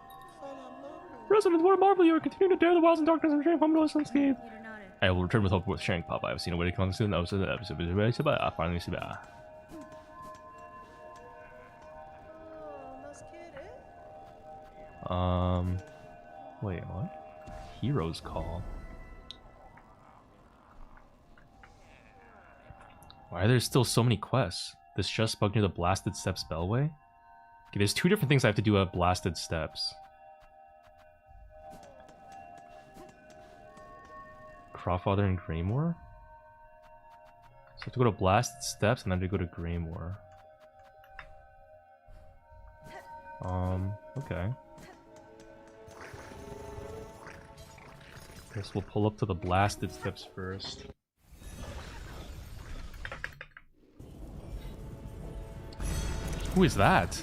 Residents, what a marvel you are! Continuing to dare the wilds and darkness of sharing humble landscape. I will return with hope with sharing Papa. I've seen a way to come soon. I finally see that. Wait, what? Hero's Call. Why are there still so many quests? This just bug near the Blasted Steps Bellway? Okay, there's 2 different things I have to do at Blasted Steps. Crawfather and Greymore? have to go to Blasted Steps and then to go to Greymoor. Okay. Guess we'll pull up to the Blasted Steps first. Who is that?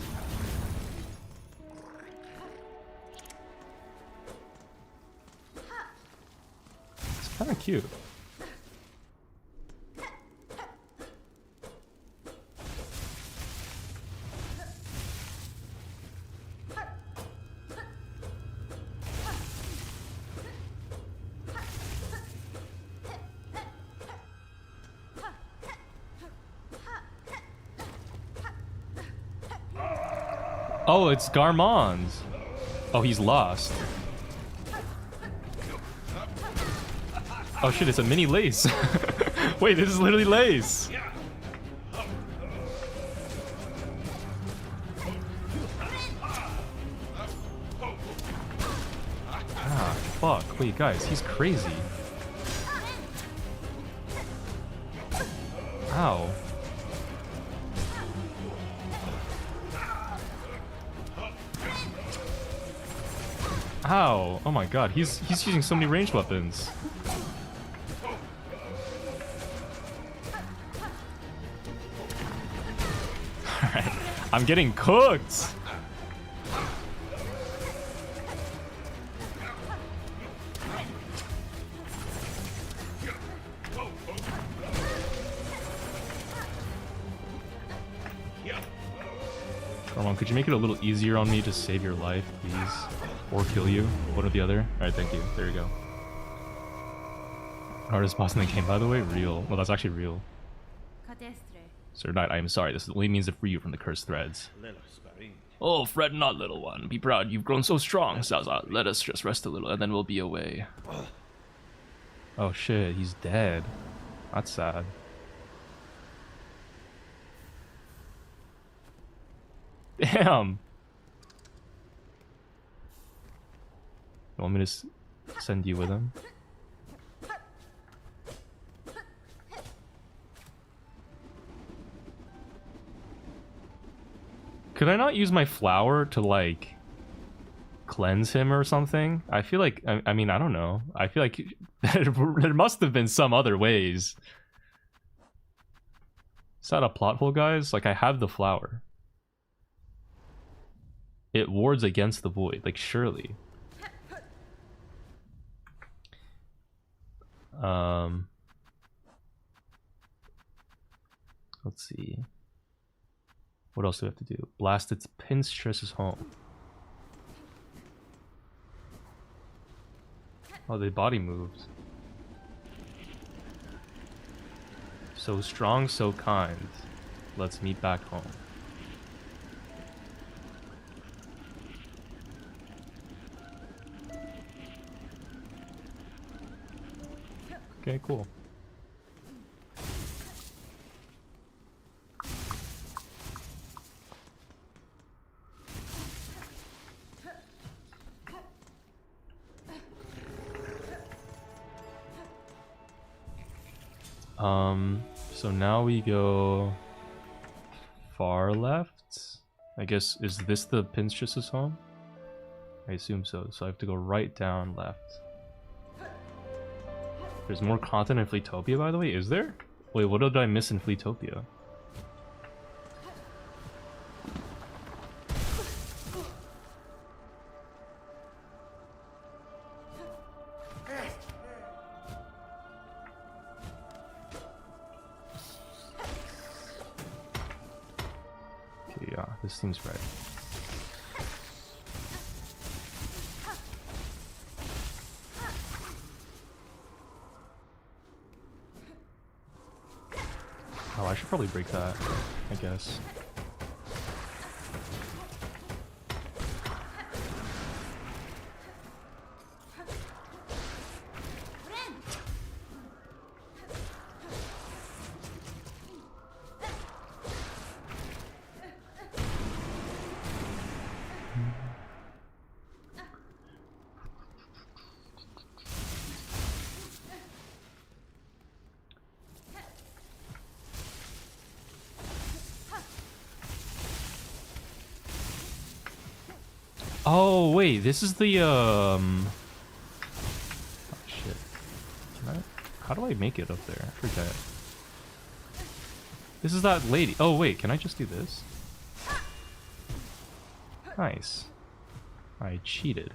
It's kind of cute. Oh, it's Garmond. Oh, he's lost. Oh shit, it's a mini Lace. Wait, this is literally Lace. Ah, fuck. Wait, guys, he's crazy. Ow. Ow. Oh my god, he's using so many ranged weapons. Alright, I'm getting cooked! Come on, could you make it a little easier on me to save your life, please? Or kill you? One or the other? Alright, thank you. There you go. Hardest boss in the game, by the way? Real. Well, that's actually real. Sir Knight, I am sorry. This only means to free you from the cursed threads. Oh, fret not, little one. Be proud. You've grown so strong, Zaza. Let us just rest a little, and then we'll be away. Oh shit, he's dead. That's sad. Damn! You want me to send you with him? Could I not use my flower to, like, cleanse him or something? I feel like, I mean, I don't know. I feel like there must have been some other ways. Is that a plot hole, guys? Like, I have the flower. It wards against the void, like, surely. Let's see. What else do we have to do? Blast its Pinstress' home. Oh, the body moves. So strong, so kind. Let's meet back home. Okay, cool. So now we go far left. I guess, is this the Pinstress' home? I assume so. So I have to go right down left. There's more content in Fleetopia, by the way? Is there? Wait, what did I miss in Fleetopia? Okay, yeah, this seems right. Oh, I should probably break that, I guess. Oh wait, this is the Oh shit. How do I make it up there? I forget. This is that lady. Oh wait, can I just do this? Nice. I cheated.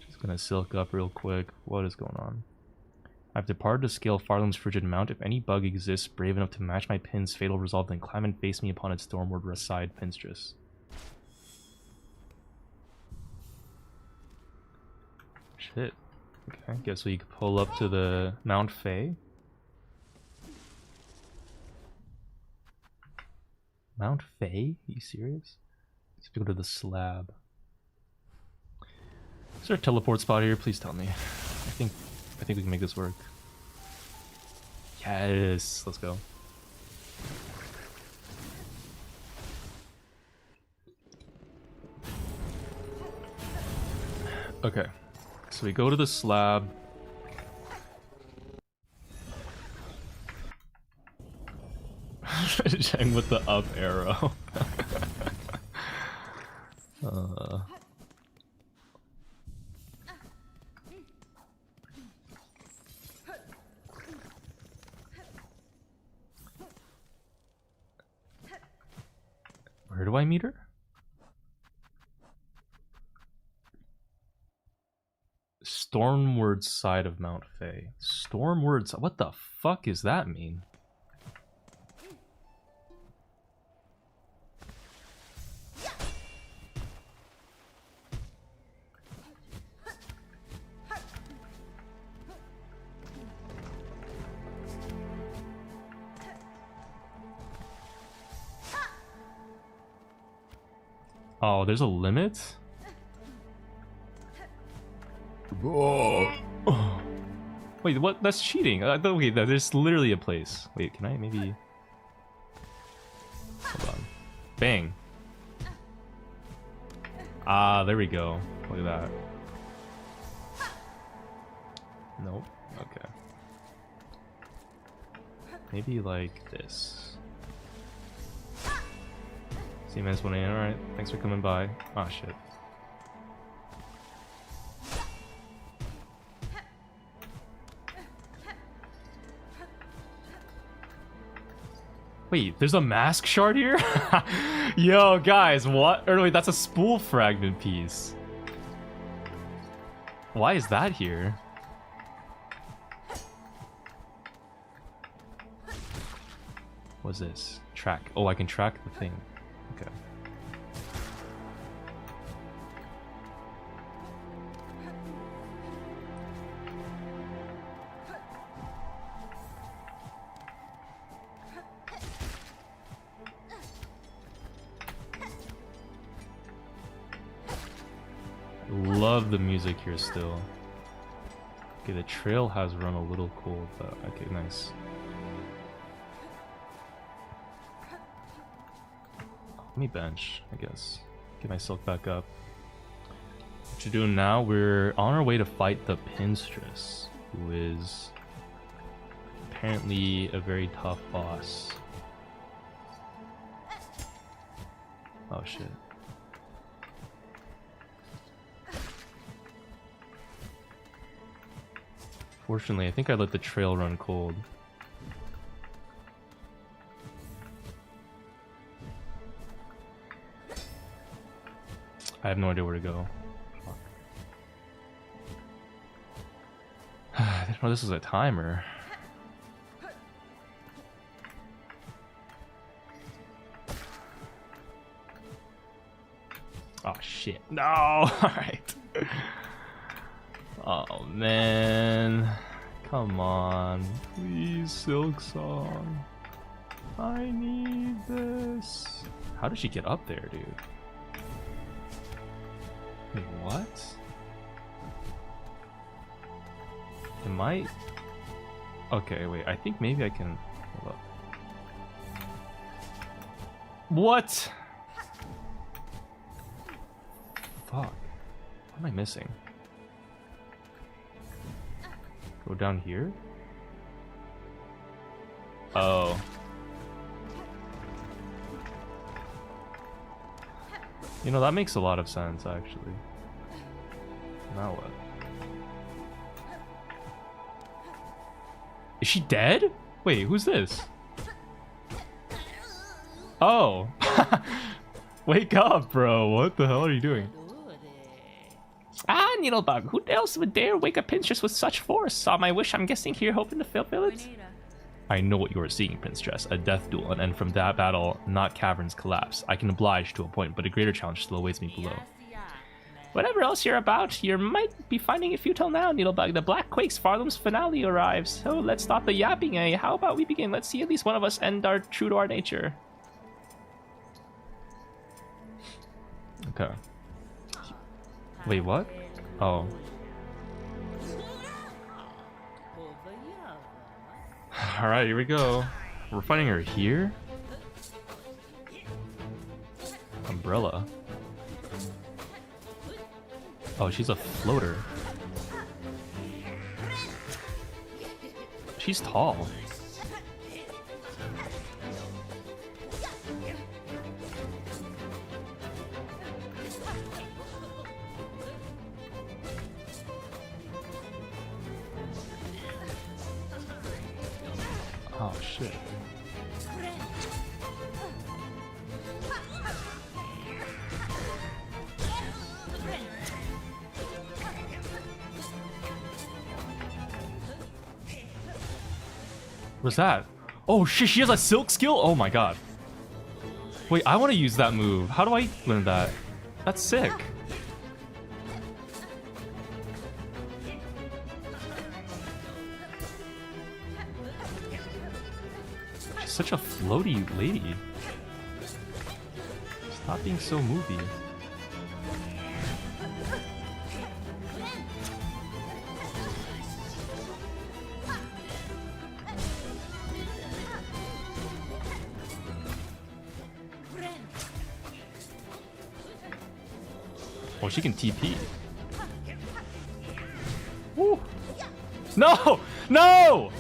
Just gonna silk up real quick. What is going on? I've departed to scale Farlam's frigid mount. If any bug exists brave enough to match my pin's fatal resolve, then climb and face me upon its stormward side, Pinstress. Shit. Okay, guess we could pull up to the Mount Fae. Mount Fae? Are you serious? Let's go to the slab. Is there a teleport spot here? Please tell me. I think we can make this work. Yes, let's go. Okay, so we go to the slab. Chang with the up arrow. Where do I meet her? Stormward side of Mount Fae. Stormward. What the fuck does that mean? Oh, there's a limit? Whoa. Oh. Wait, what? That's cheating. Okay, there's literally a place. Wait, can I maybe... Hold on. Bang. Ah, there we go. Look at that. Nope. Okay. Maybe like this. See, minus 1 AM. Alright, thanks for coming by. Ah, shit. Wait, there's a mask shard here? Yo, guys, what? Or wait, that's a spool fragment piece. Why is that here? What's this? Track. Oh, I can track the thing. Okay. Love the music here still. Okay, the trail has run a little cold, but okay, nice. Let me bench, I guess. Get my silk back up. What you're doing now, we're on our way to fight the Pinstress, who is apparently a very tough boss. Oh shit. Fortunately, I think I let the trail run cold. I have no idea where to go. Fuck. I didn't know this was a timer. Oh shit. No! Alright. Oh man. Come on. Please, Silksong. I need this. How did she get up there, dude? Wait, what? Am I... Okay, wait, I think maybe I can... Hold up. What? Fuck. What am I missing? Go down here? Oh. You know, that makes a lot of sense, actually. Now what? Is she dead? Wait, who's this? Oh. Wake up, bro. What the hell are you doing? Ah, Needlebug, who else would dare wake up Pinstress with such force? Saw my wish, I'm guessing here, hoping to fulfill it? I know what you are seeking, Pinstress. A death duel, and from that battle, not caverns collapse. I can oblige to a point, but a greater challenge still awaits me below. Whatever else you're about, you might be finding it futile now, Needlebug. The Black Quake's Farlam's finale arrives. So let's stop the yapping, eh? How about we begin? Let's see at least one of us end our true to our nature. Okay. Wait, what? Oh. Alright, here we go. We're fighting her here? Umbrella. Oh, she's a floater. She's tall. Oh shit. What's that? Oh shit, she has a silk skill? Oh my god. Wait, I want to use that move. How do I learn that? That's sick. She's such a floaty lady. Stop being so movie. Oh, she can TP. Woo. No! No!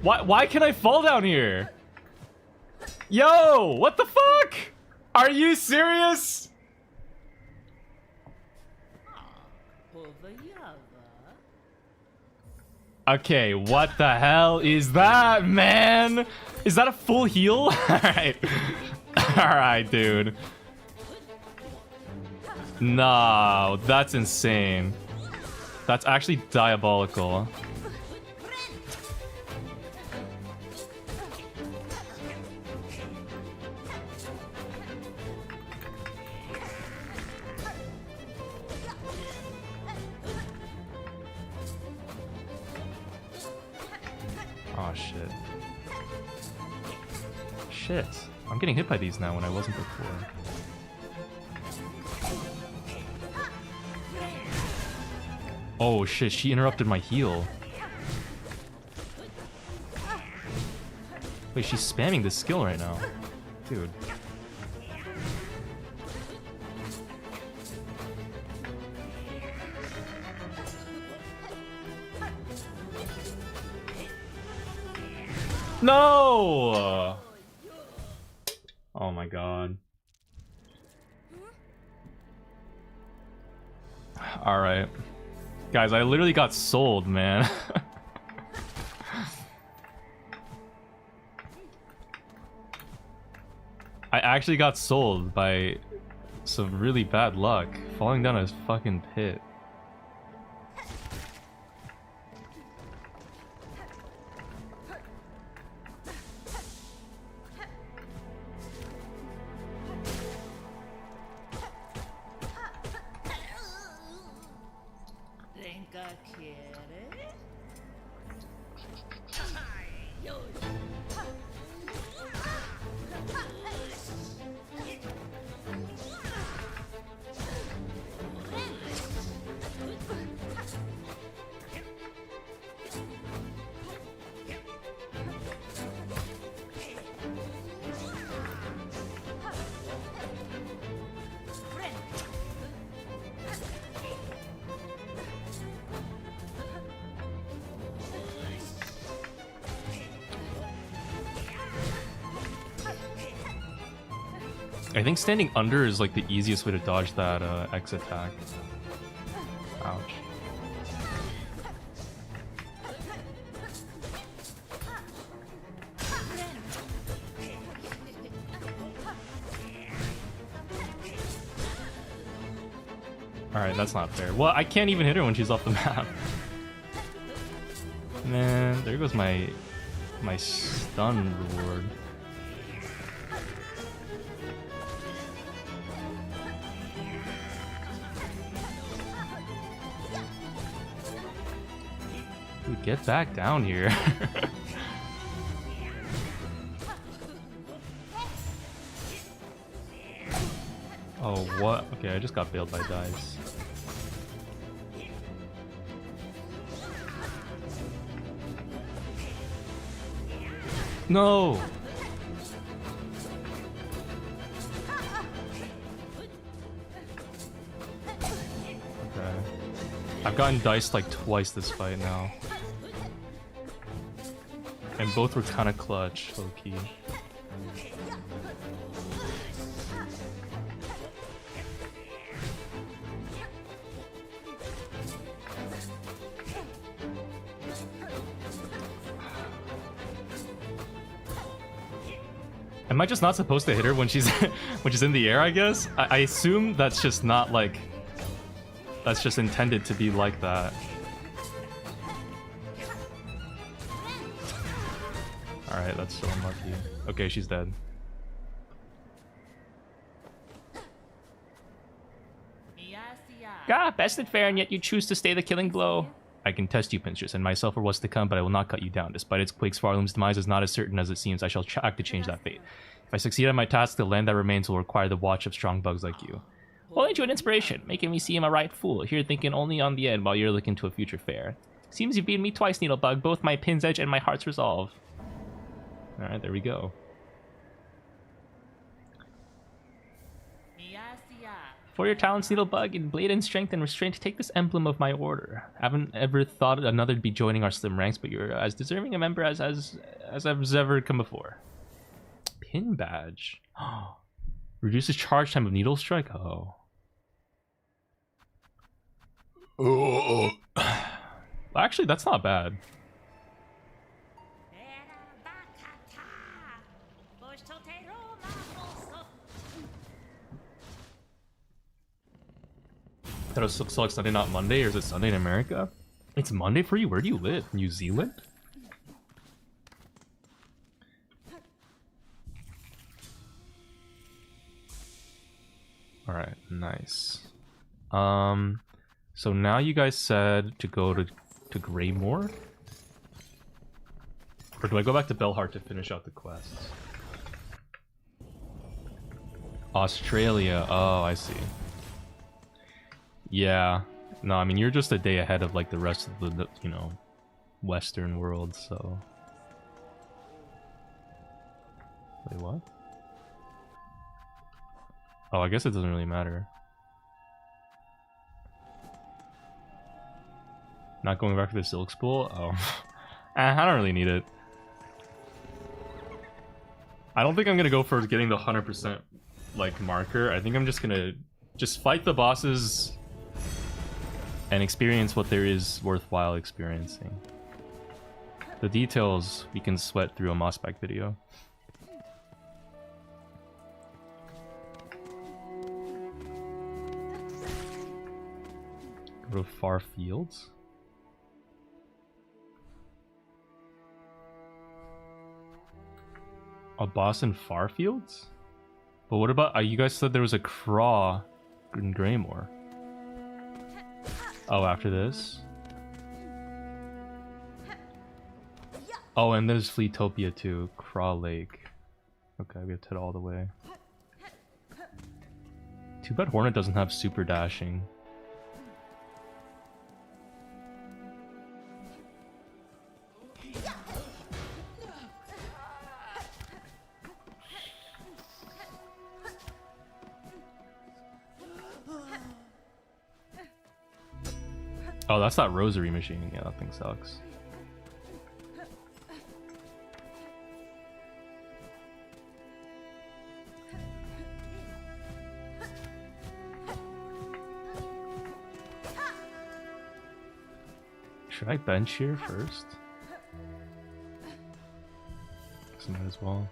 Why can I fall down here? Yo! What the fuck? Are you serious? Okay, what the hell is that, man? Is that a full heal? Alright. Alright, dude. No, that's insane. That's actually diabolical. Oh shit. Shit. I'm getting hit by these now when I wasn't before. Oh shit, she interrupted my heal. Wait, she's spamming this skill right now. Dude. No! Oh my god. Alright. Guys, I literally got sold, man. I actually got sold by some really bad luck. Falling down a fucking pit. I think standing under is like the easiest way to dodge that X attack. Ouch. Alright, that's not fair. Well, I can't even hit her when she's off the map. Man, there goes my stun reward. Dude, get back down here. Oh, what? Okay, I just got bailed by dice. No! Okay. I've gotten diced like twice this fight now. And both were kind of clutch, low key. Am I just not supposed to hit her when she's when she's in the air, I guess? I assume that's just not like... That's just intended to be like that. Alright, that's so unlucky. Okay, she's dead. Ah, best and fair, and yet you choose to stay the killing blow. I can test you, Pinstress, and myself for what's to come, but I will not cut you down. Despite its Quake's Farlum's demise is not as certain as it seems, I shall act to change that fate. If I succeed at my task, the land that remains will require the watch of strong bugs like you. Well, ain't you an inspiration, making me seem a right fool, here thinking only on the end while you're looking to a future fair. Seems you've beaten me twice, Needlebug, both my pin's edge and my heart's resolve. Alright, there we go. For your talents, Needlebug, in blade and strength and restraint, take this emblem of my order. I haven't ever thought another'd be joining our slim ranks, but you're as deserving a member as I've ever come before. Pin badge. Reduces charge time of needle strike. Oh. Oh. Actually, that's not bad. That was like Sunday, not Monday, or is it Sunday in America? It's Monday for you? Where do you live? New Zealand? Alright, nice. So now you guys said to go to Greymoor? Or do I go back to Belhart to finish out the quests? Australia, oh, I see. Yeah. No, I mean, you're just a day ahead of, like, the rest of the, you know, Western world, so... Wait, what? Oh, I guess it doesn't really matter. Not going back to the Silk Spool? Oh. I don't really need it. I don't think I'm gonna go for getting the 100%, like, marker. I think I'm just gonna just fight the bosses and experience what there is worthwhile experiencing. The details we can sweat through a Mossbag video. Go to Far Fields? A boss in Far Fields? But what about... you guys said there was a Craw in Greymoor. Oh, after this? Oh, and there's Fleetopia too. Craw Lake. Okay, we have to hit all the way. Too bad Hornet doesn't have super dashing. Oh, that's that rosary machine. Yeah, that thing sucks. Should I bench here first? Guess I might as well.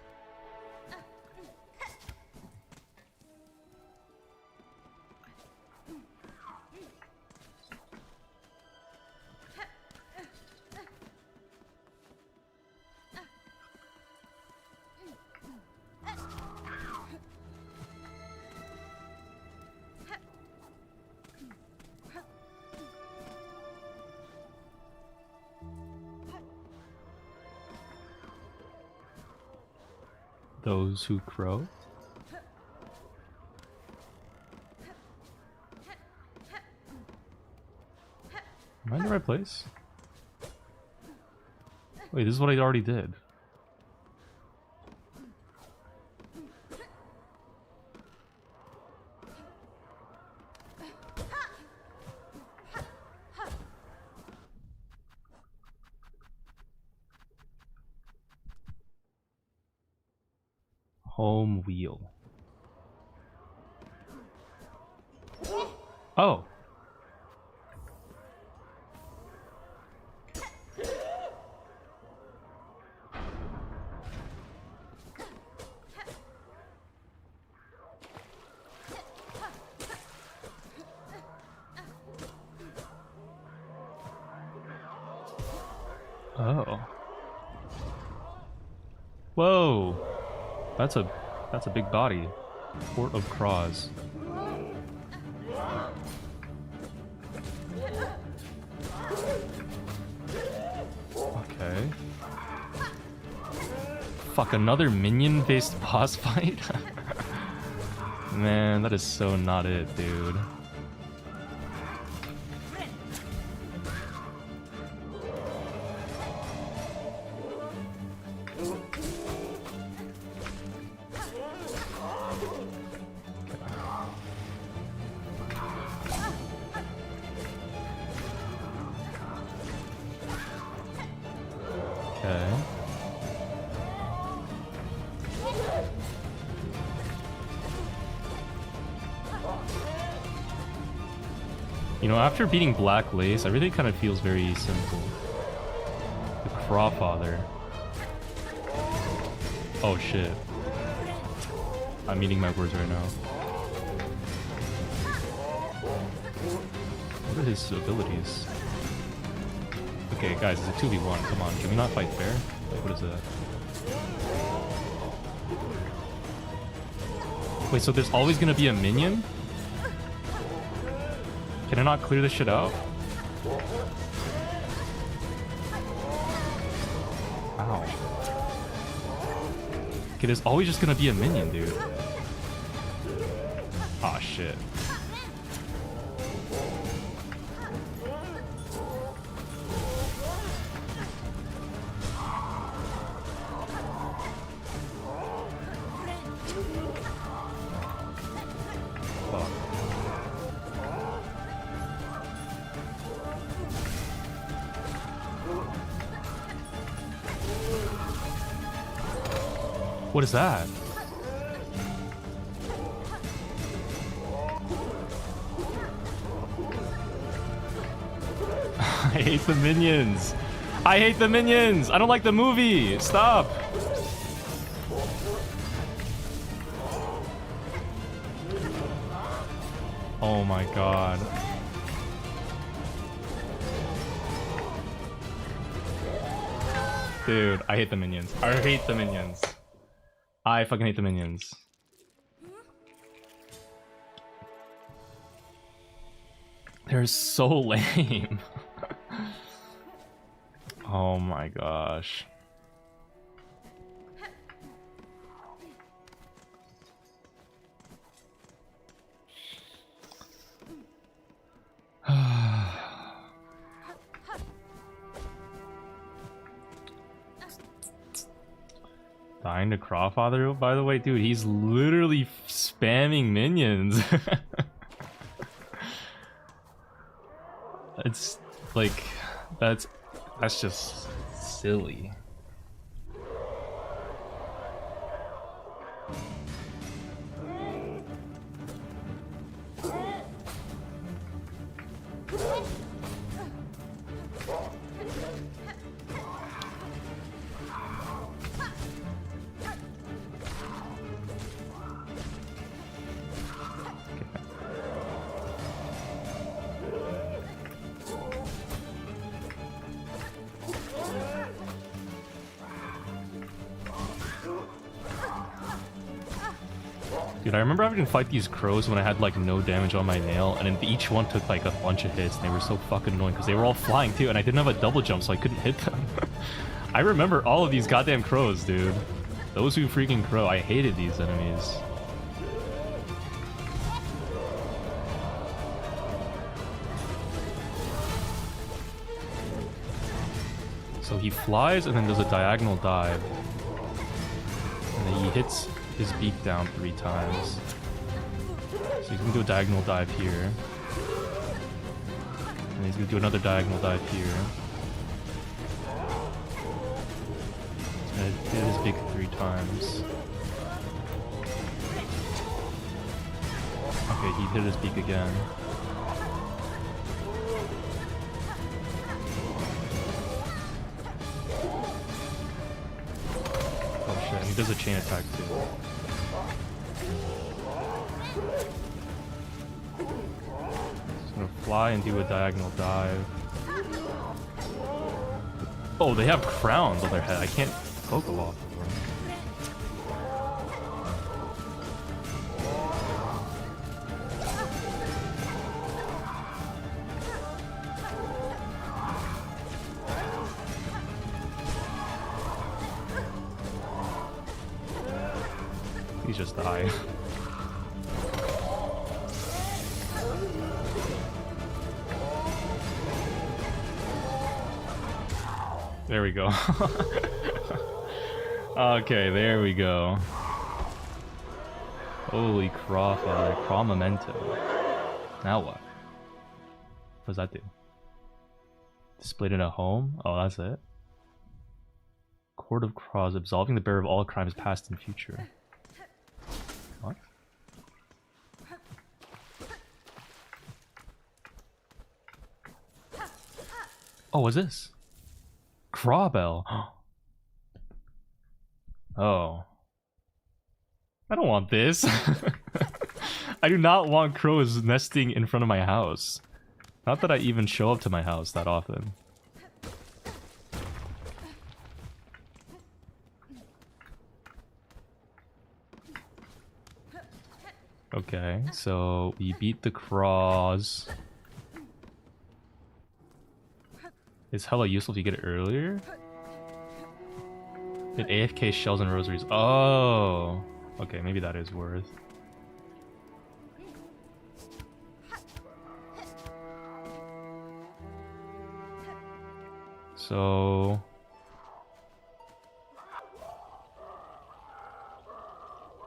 Those who crow? Am I in the right place? Wait, this is what I already did. Home wheel. Oh. Oh. Whoa. That's a big body. Port of Craws. Okay. Fuck, another minion-based boss fight? Man, that is so not it, dude. Okay. You know, after beating Black Lace, everything kind of feels very simple. The Crawfather. Oh shit. I'm eating my words right now. What are his abilities? Okay, guys, it's a 2v1. Come on, can we not fight fair? Like, what is that? Wait, so there's always gonna be a minion? Can I not clear this shit out? Ow. Okay, there's always just gonna be a minion, dude. Aw, shit. What is that? I hate the minions. I hate the minions. I don't like the movie. Stop. Oh my god. Dude, I hate the minions. I hate the minions. I fucking hate the minions. They're so lame. Oh my gosh. Dying to Crawfather, by the way, dude, he's literally spamming minions. It's like, that's just silly. Dude, I remember having to fight these crows when I had like no damage on my nail, and then each one took like a bunch of hits, and they were so fucking annoying because they were all flying too, and I didn't have a double jump, so I couldn't hit them. I remember all of these goddamn crows, dude. Those who freaking crow. I hated these enemies. So he flies and then does a diagonal dive. And then he hits his beak down 3 times. So he's gonna do a diagonal dive here. And he's gonna do another diagonal dive here. He's gonna hit his beak 3 times. Okay, he hit his beak again. He does a chain attack too. He's gonna fly and do a diagonal dive. Oh, they have crowns on their head. I can't poke off of them. Please just die. There we go. Okay, there we go. Holy Crawfather, Crawmamento. Now what? What does that do? Displayed in a home? Oh, that's it? Court of Craws, absolving the bearer of all crimes past and future. What? Oh, what's this? Crawbell. Oh. I don't want this. I do not want crows nesting in front of my house. Not that I even show up to my house that often. Okay, so we beat the craws. It's hella useful if you get it earlier. It AFK shells and rosaries. Oh, okay, maybe that is worth. So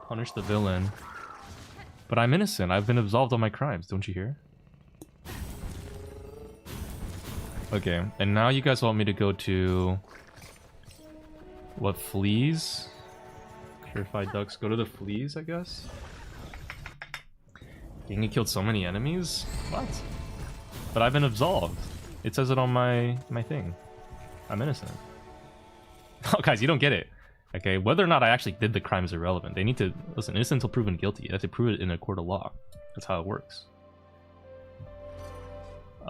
punish the villain. But I'm innocent. I've been absolved of my crimes. Don't you hear? Okay, and now you guys want me to go to... what, Fleas? Purified ducks. Go to the Fleas, I guess? Dang, you killed so many enemies? What? But I've been absolved. It says it on my thing. I'm innocent. Oh, guys, you don't get it. Okay, whether or not I actually did the crime is irrelevant. They need to... listen, innocent until proven guilty. They have to prove it in a court of law. That's how it works.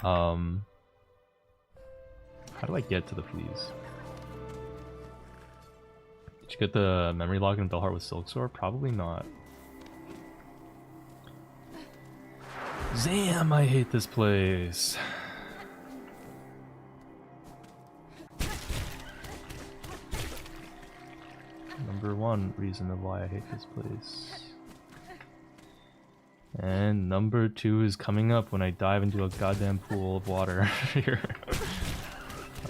How do I get to the Fleas? Did you get the memory log in Bellheart with silksong? Probably not. Damn, I hate this place. Number 1 reason of why I hate this place. And number 2 is coming up when I dive into a goddamn pool of water here.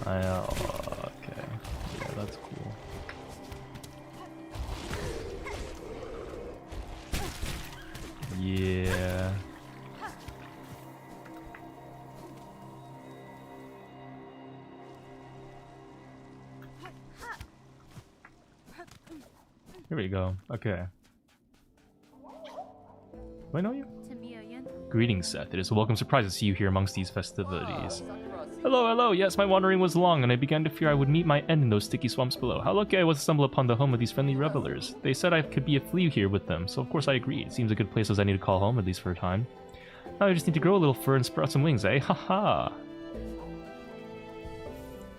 Okay. Yeah, that's cool. Yeah. Here we go. Okay. Do I know you? Greetings, Seth. It is a welcome surprise to see you here amongst these festivities. Hello, hello. Yes, my wandering was long, and I began to fear I would meet my end in those sticky swamps below. How lucky I was to stumble upon the home of these friendly revelers. They said I could be a flea here with them, so of course I agreed. It seems a good place as I need to call home, at least for a time. Now I just need to grow a little fur and sprout some wings, eh? Haha!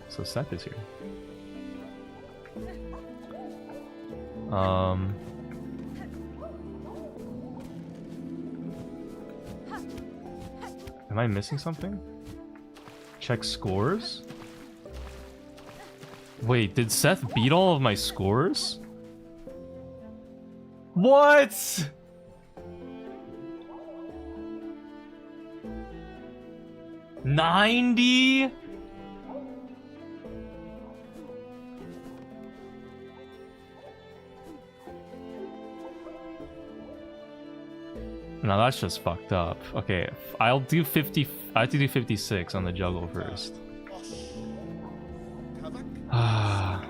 So Seth is here. Am I missing something? Check scores? Wait, did Seth beat all of my scores? What? $90? No, that's just fucked up. Okay, I'll do 50. I have to do 56 on the juggle first. Ah.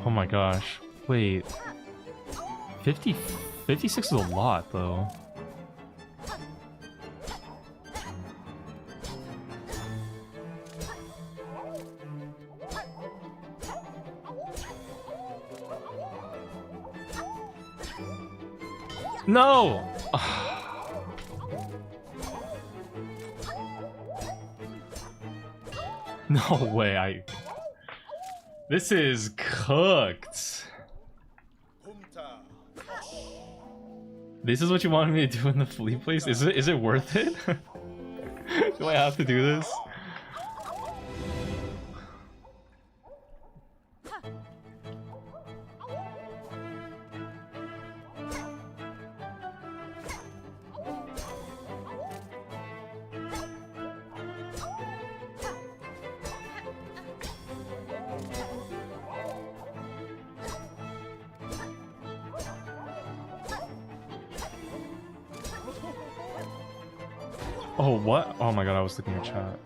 Oh my gosh. Wait. 56 is a lot, though. No! No way, This is cooked. This is what you wanted me to do in the Flea place? Is it worth it? Do I have to do this? Oh, what? Oh my god, I was looking at chat.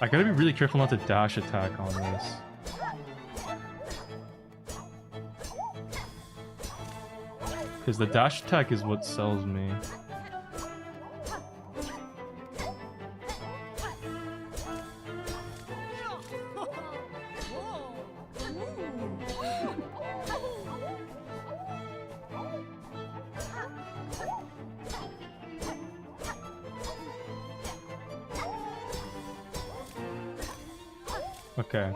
I gotta be really careful not to dash attack on this. Because the dash attack is what sells me. Okay.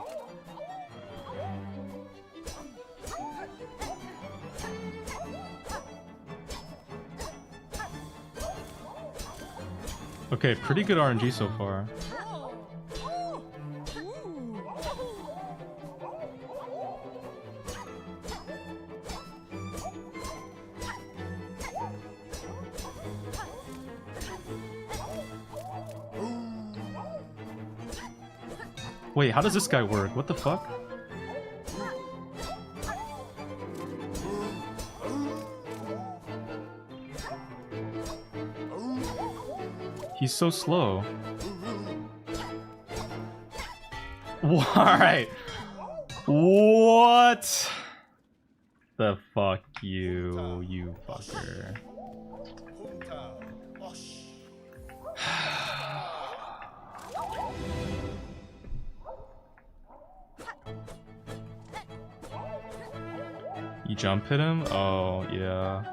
Okay, pretty good RNG so far. Wait, how does this guy work? What the fuck? He's so slow. Alright. What? The fuck you fucker. You jump hit him? Oh, yeah.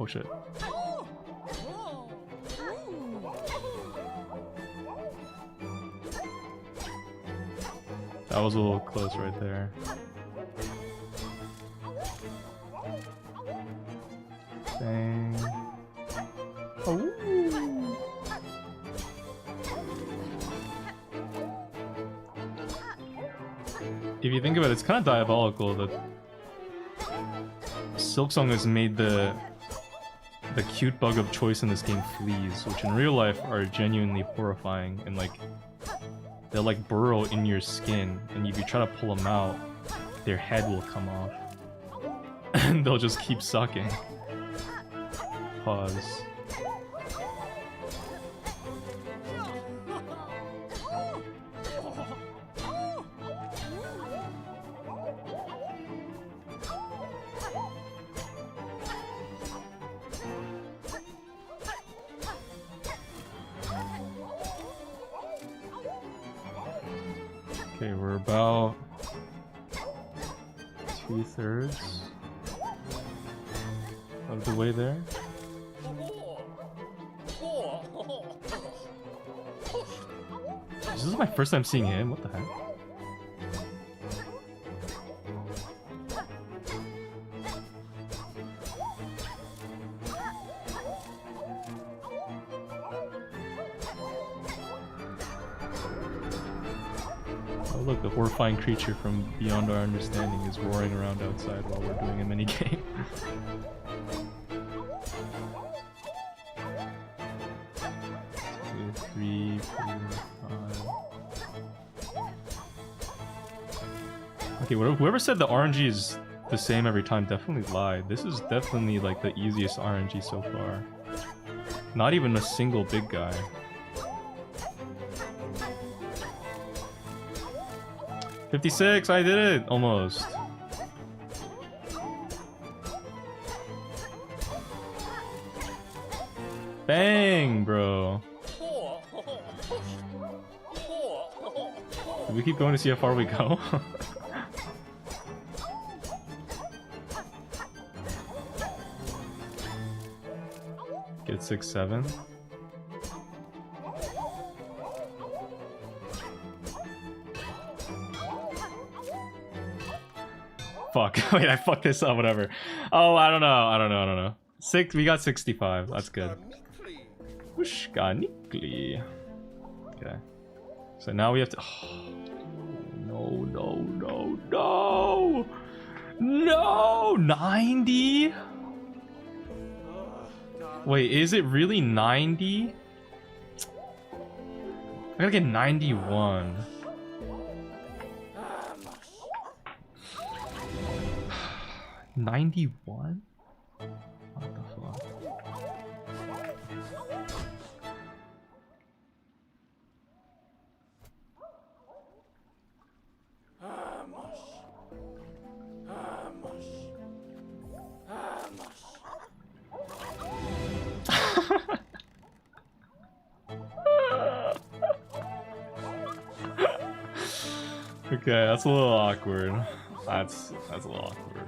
Oh shit. That was a little close right there. Bang. Oh. If you think about it, it's kind of diabolical that Silksong has made the cute bug of choice in this game fleas, which in real life are genuinely horrifying, and like they'll like burrow in your skin, and if you try to pull them out, their head will come off, and they'll just keep sucking. Pause. Okay, we're about 2/3 of the way there. This is my first time seeing him. What the heck? Oh look, the horrifying creature from beyond our understanding is roaring around outside while we're doing a minigame. 3, 4, 5. Okay, whoever said the RNG is the same every time definitely lied. This is definitely like the easiest RNG so far. Not even a single big guy. $56, I did it! Almost. Bang, bro. Do we keep going to see how far we go? Get 6, 7. Fuck. Wait, I fucked this up, whatever. Oh, I don't know. 6, we got 65. That's good. Ushkanikli. Okay. So now we have to... Oh, no! 90? Wait, is it really 90? I gotta get 91. $91? What the fuck? Okay, that's a little awkward. That's a little awkward.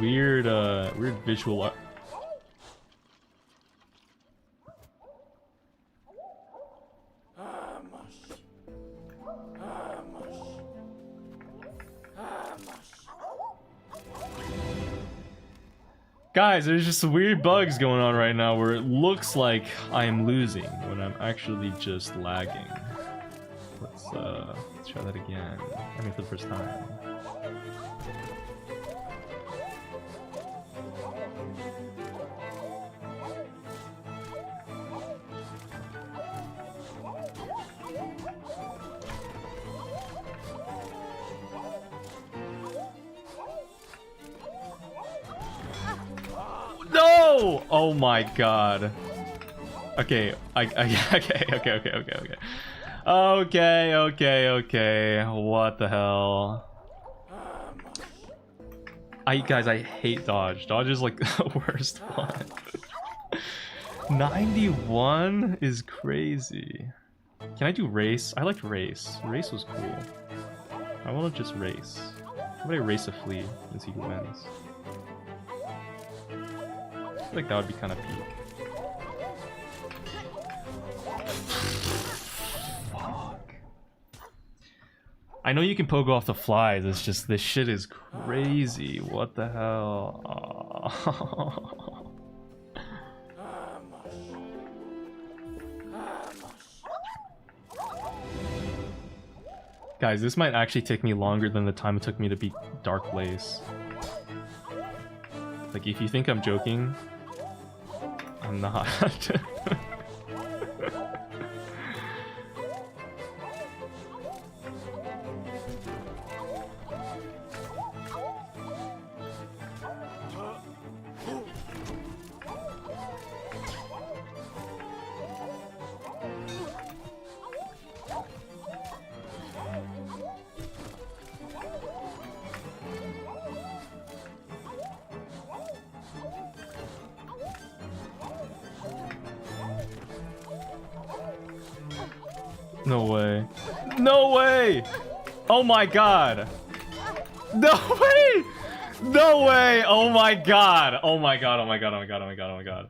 Weird visual art. Guys, there's just some weird bugs going on right now where it looks like I'm losing when I'm actually just lagging. Let's try that again. I mean, for the first time. No! Oh my god. Okay, okay. What the hell? Guys, I hate dodge. Dodge is like the worst one. 91 is crazy. Can I do race? I liked race. Race was cool. I want to just race. How about I race a flea and see who wins? feel like that would be kind of peak. Fuck. I know you can pogo off the flies, it's just this shit is crazy. What the hell? Aw. Guys, this might actually take me longer than the time it took me to beat Dark Lace. Like, if you think I'm joking, I'm not. No way. No way! Oh my god! No way! No way! Oh my god! Oh my god, oh my god, oh my god, oh my god, oh my god.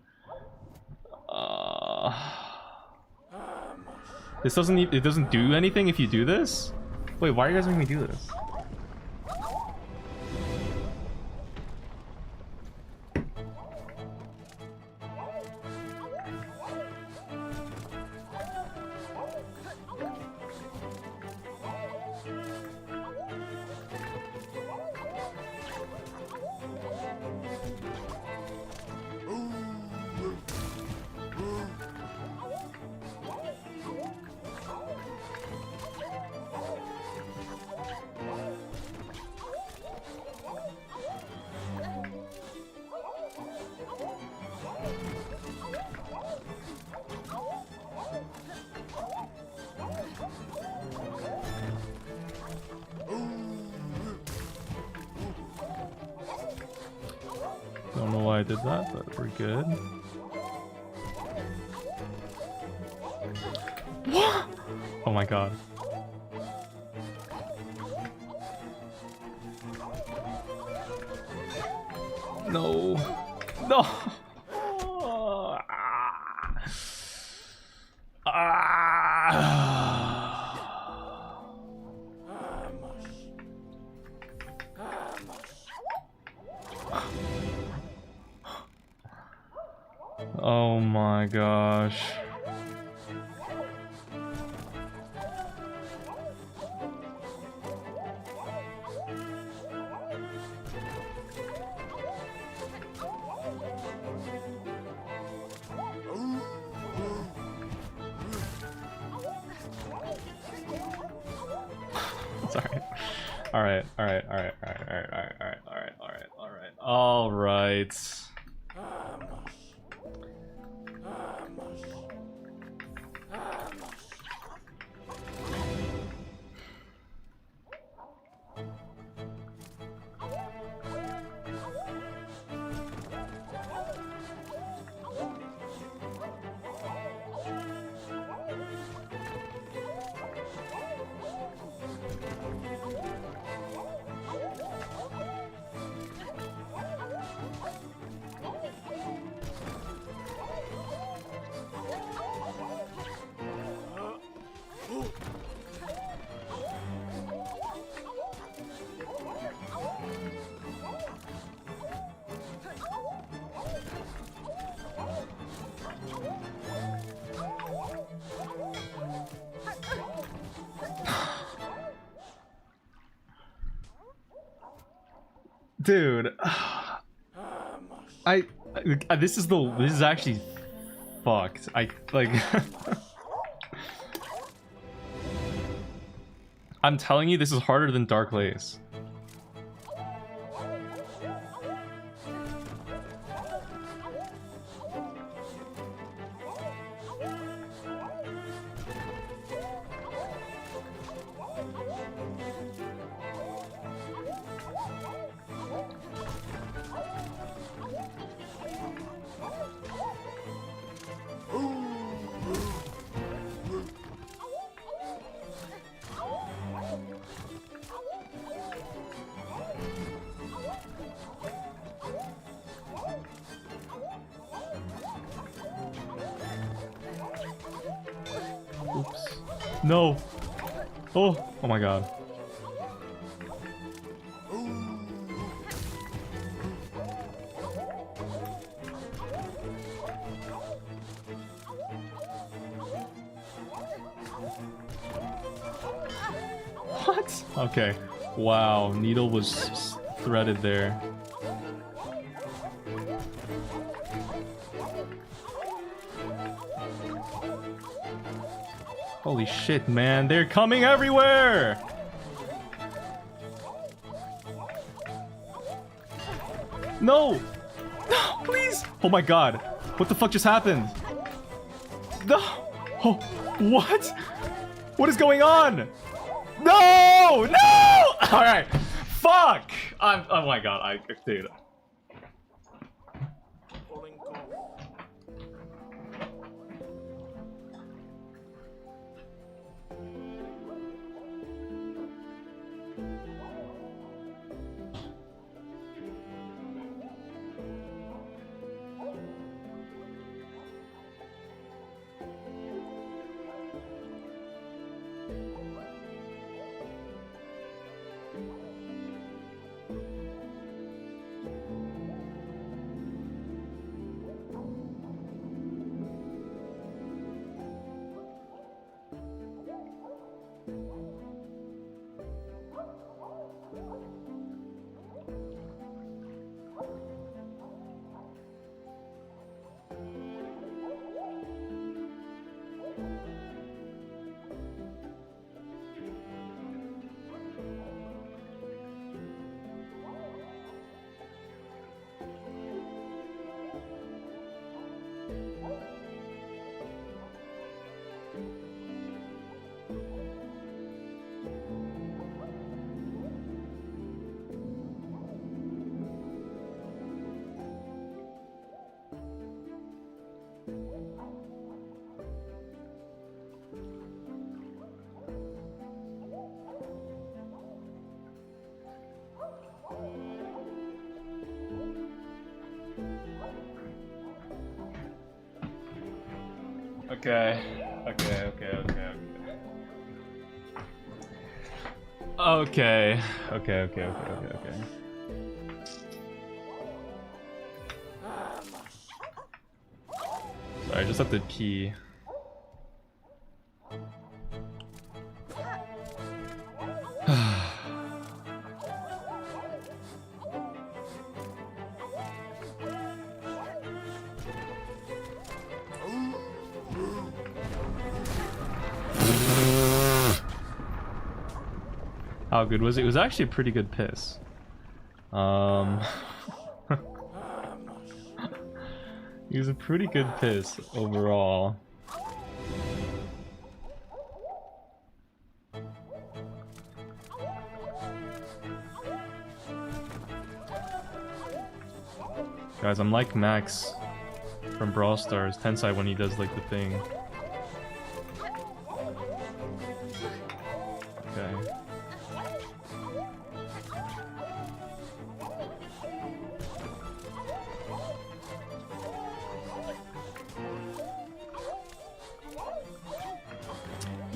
This doesn't even, it doesn't do anything if you do this? Wait, why are you guys making me do this? Don't know why I did that, but we're good. What? Oh my god. No. No. Oh my gosh. Sorry. Alright. Dude, this is actually fucked. I'm telling you, this is harder than Dark Lace. No. Oh. Oh my god. What? Okay. Wow. Needle was threaded there. Holy shit, man. They're coming everywhere! No! No, please! Oh my god. What the fuck just happened? No! Oh, what? What is going on? No! No! Alright. Fuck! Oh my god, dude. Okay. Sorry, I just have to pee. How good was it? It was actually a pretty good piss. It was a pretty good piss overall. Guys, I'm like Max from Brawl Stars, Tensai, when he does like the thing. Okay.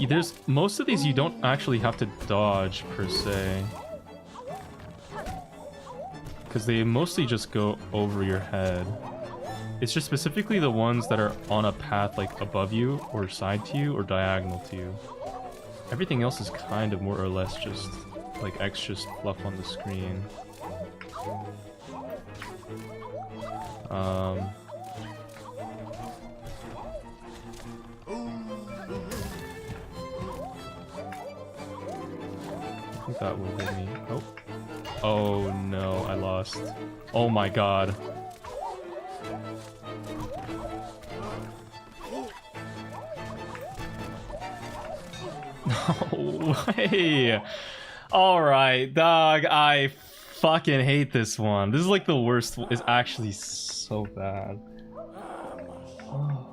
There's most of these you don't actually have to dodge per se, because they mostly just go over your head. It's just specifically the ones that are on a path like above you or side to you or diagonal to you. Everything else is kind of more or less just like extra fluff on the screen. I think that will hit me. Oh. Oh no, I lost. Oh my god. No way. Alright, dog. I fucking hate this one. This is like the worst. It's actually so bad. Oh.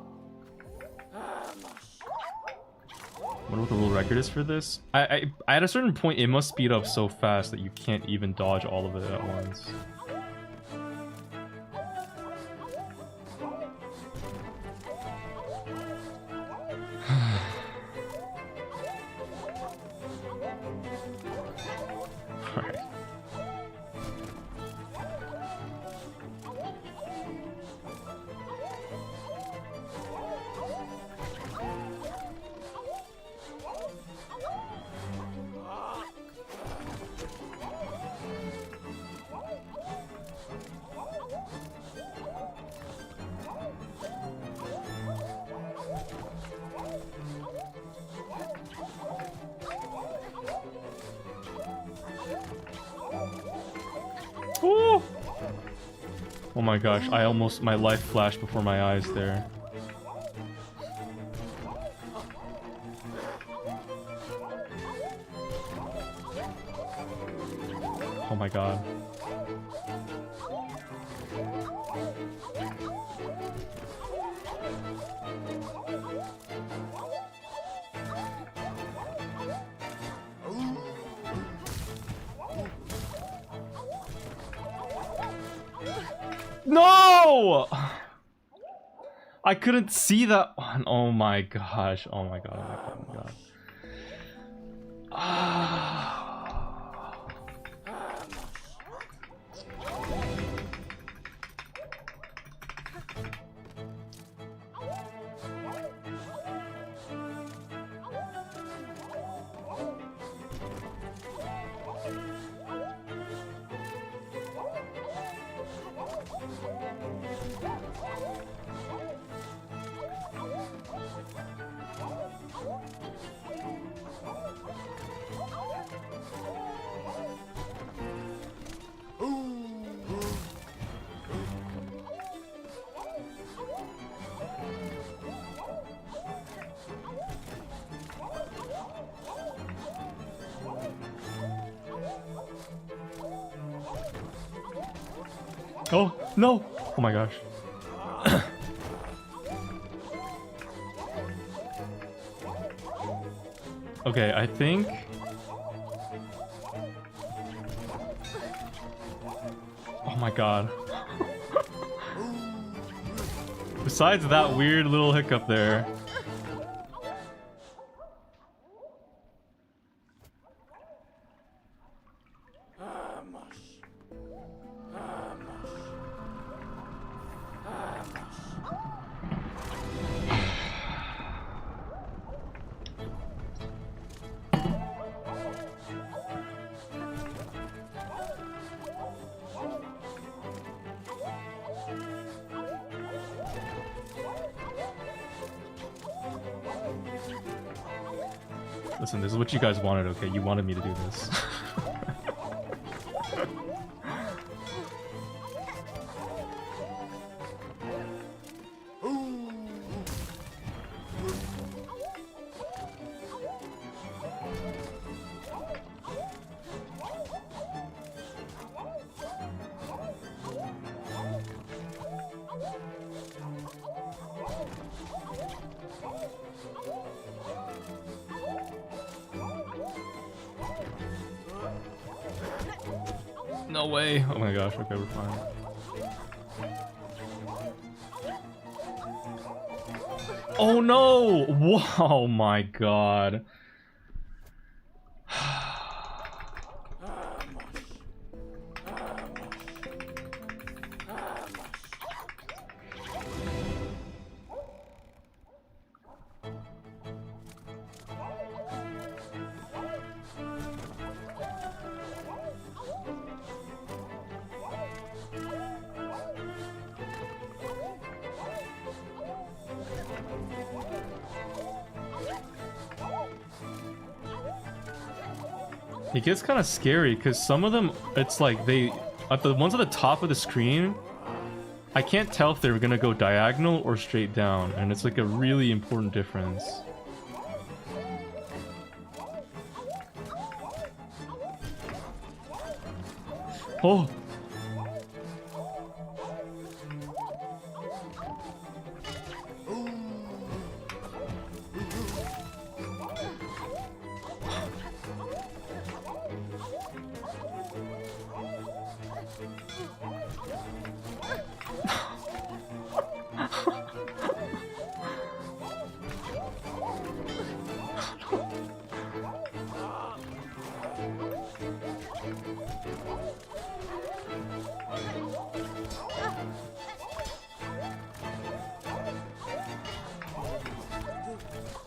I wonder what the world record is for this. At a certain point, it must speed up so fast that you can't even dodge all of it at once. Oh my gosh, my life flashed before my eyes there. Oh my god. No! I couldn't see that one. Oh my gosh. Oh my god. Oh my god. Oh my god. Ah. Oh, no! Oh my gosh. Okay, I think... Oh my god. Besides that weird little hiccup there... Listen, this is what you guys wanted, okay? You wanted me to do this. No way. Oh my gosh, okay, we're fine. Oh no! Whoa, oh my god. It gets kind of scary because some of them, it's like the ones at the top of the screen, I can't tell if they're gonna go diagonal or straight down, and it's like a really important difference. Oh!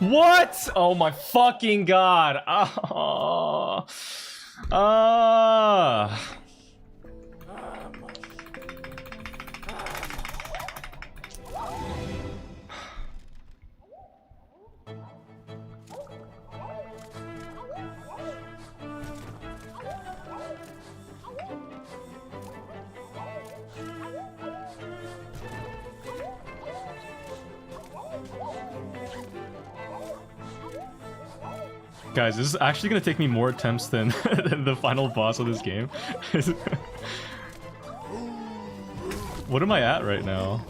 What? Oh my fucking god. Oh. Guys, this is actually gonna take me more attempts than, than the final boss of this game. What am I at right now?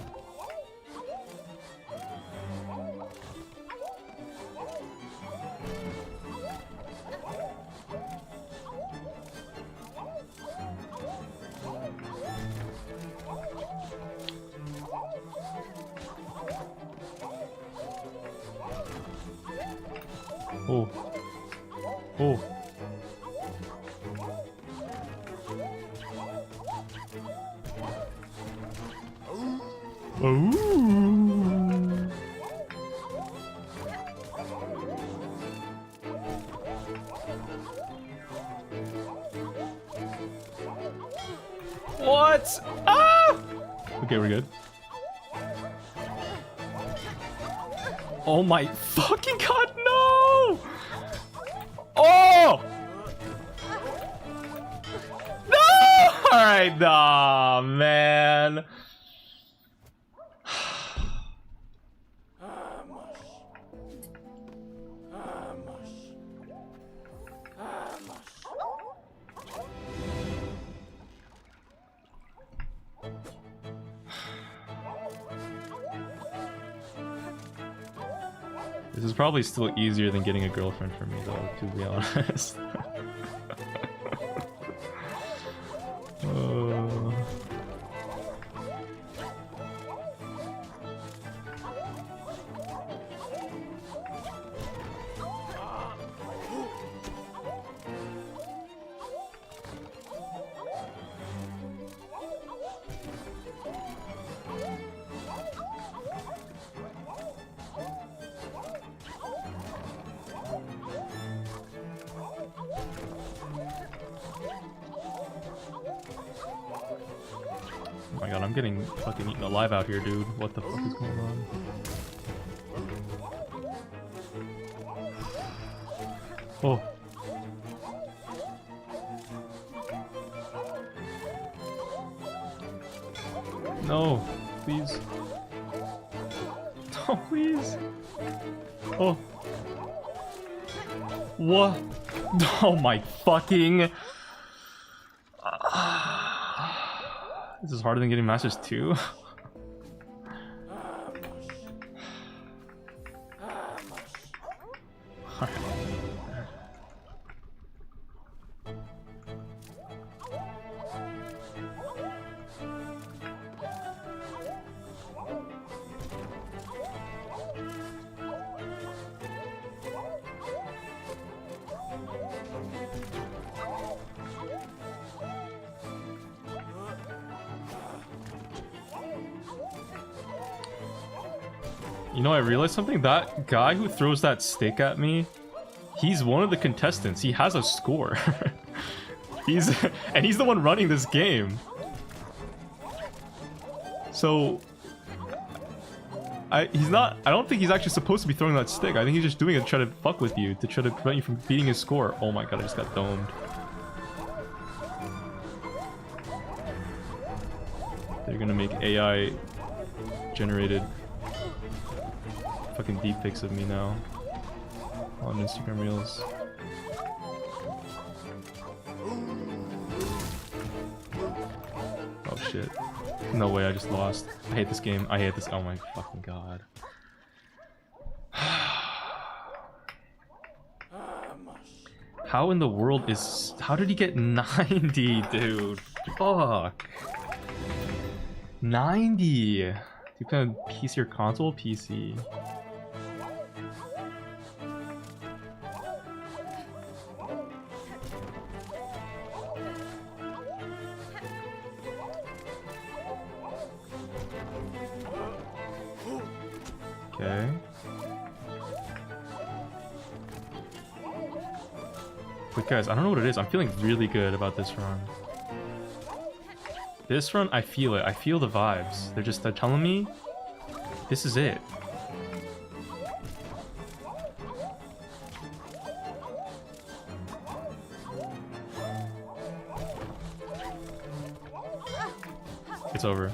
Oh. Oh. Oh. What? Ah! Okay, we're good. Oh my fucking god, no! Oh! No! Alright, nah, man. This is probably still easier than getting a girlfriend for me, though, to be honest. Oh my god, I'm getting fucking eaten alive out here, dude. What the fuck is going on? Oh. No, please. No, please. Oh. What? Oh my fucking... This is harder than getting Masters 2. You know, I realized something. That guy who throws that stick at me, he's one of the contestants. He has a score. he's the one running this game. So I don't think he's actually supposed to be throwing that stick. I think he's just doing it to try to fuck with you, to try to prevent you from beating his score. Oh my god, I just got domed. They're gonna make AI generated fucking deepfakes of me now on Instagram Reels. Oh shit. No way, I just lost. I hate this game. I hate this. Oh my fucking god. How in the world is... How did he get 90, dude? Fuck. 90! Do you play on PC or console? PC. Okay. But guys, I don't know what it is. I'm feeling really good about this run. This run, I feel it. I feel the vibes. They're telling me this is it. It's over.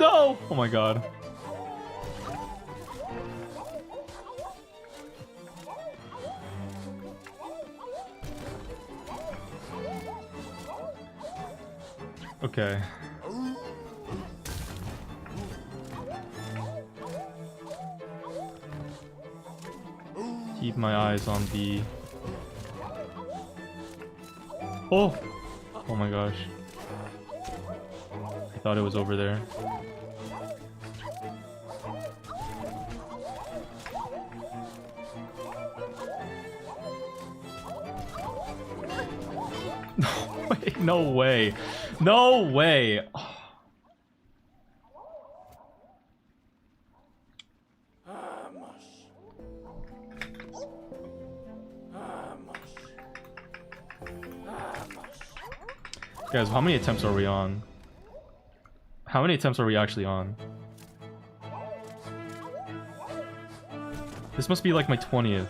No! Oh my god. Okay. Keep my eyes on the... Oh! Oh my gosh. I thought it was over there. No way. No way. Guys, how many attempts are we on? How many attempts are we actually on? This must be like my 20th.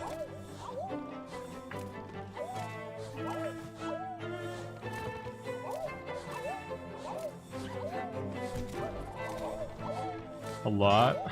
A lot.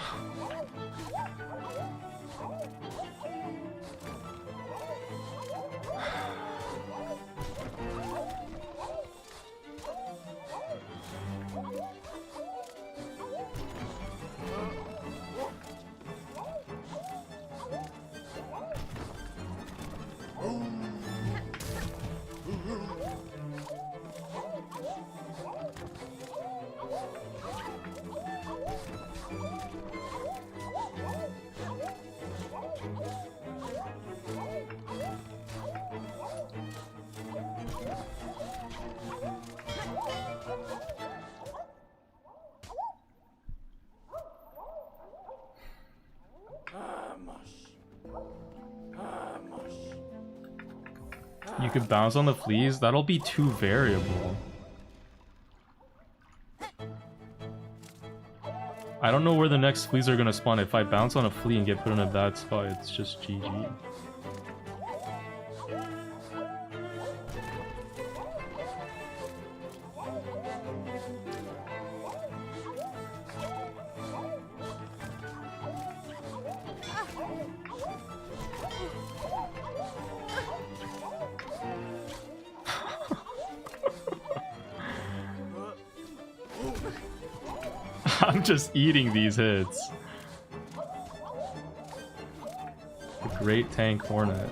You could bounce on the fleas? That'll be too variable. I don't know where the next fleas are gonna spawn. If I bounce on a flea and get put in a bad spot, it's just GG. I'm just eating these hits. The Great Tank Hornet.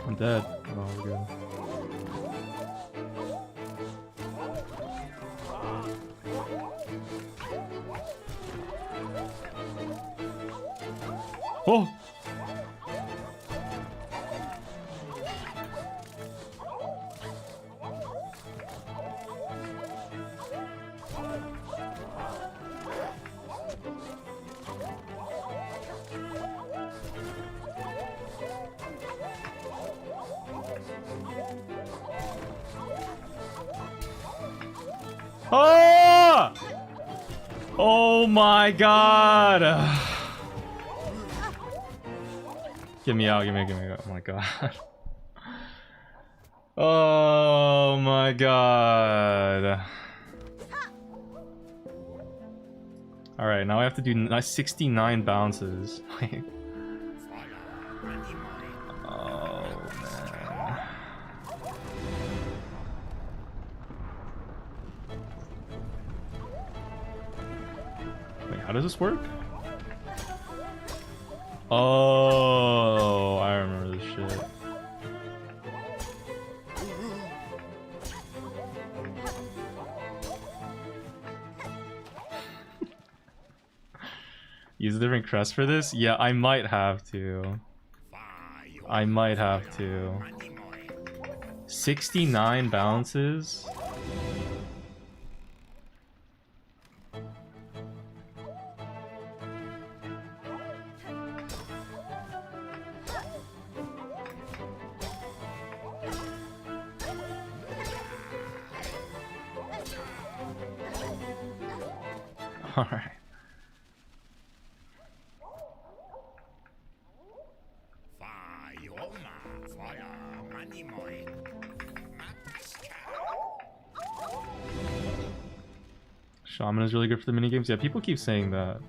I'm dead. Oh, we're good. Oh! Oh! Oh my god! Get me out, get me out. Oh my god. Oh my god. Alright, now I have to do 69 bounces. Oh man. Wait, how does this work? Oh, I remember this shit. Use a different crest for this? Yeah, I might have to. I might have to. 69 bounces? Alright. Shaman is really good for the minigames. Yeah, people keep saying that.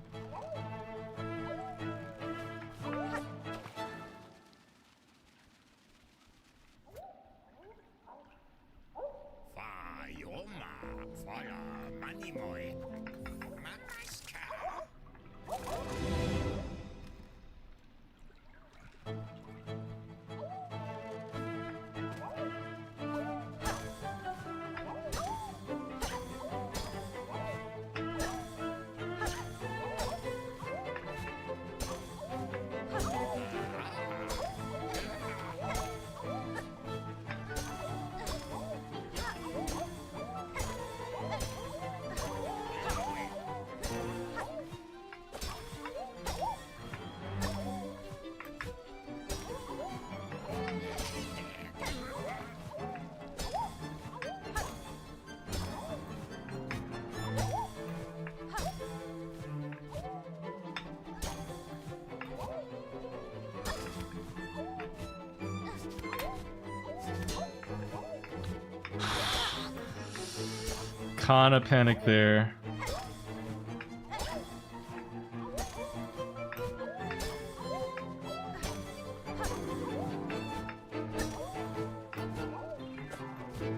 Kinda panic there.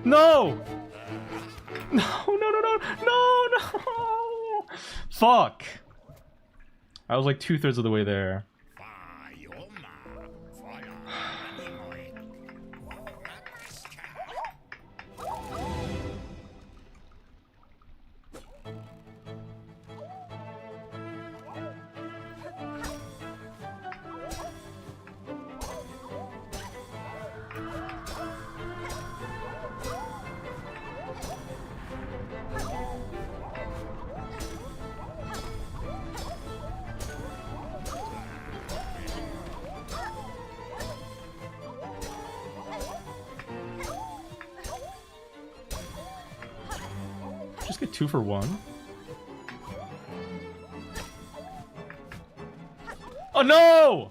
No! No, no, no, no, no, no! Fuck! I was like 2/3 of the way there. Just get 2 for 1. Oh no!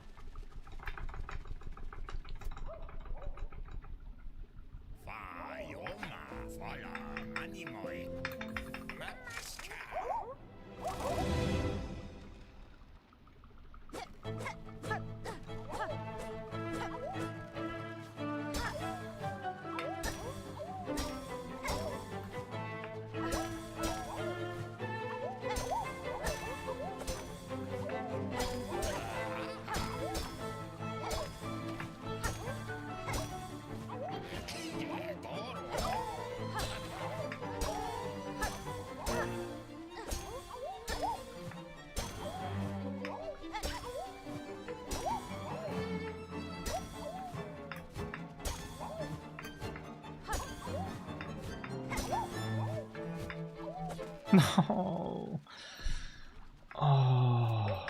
No. Oh.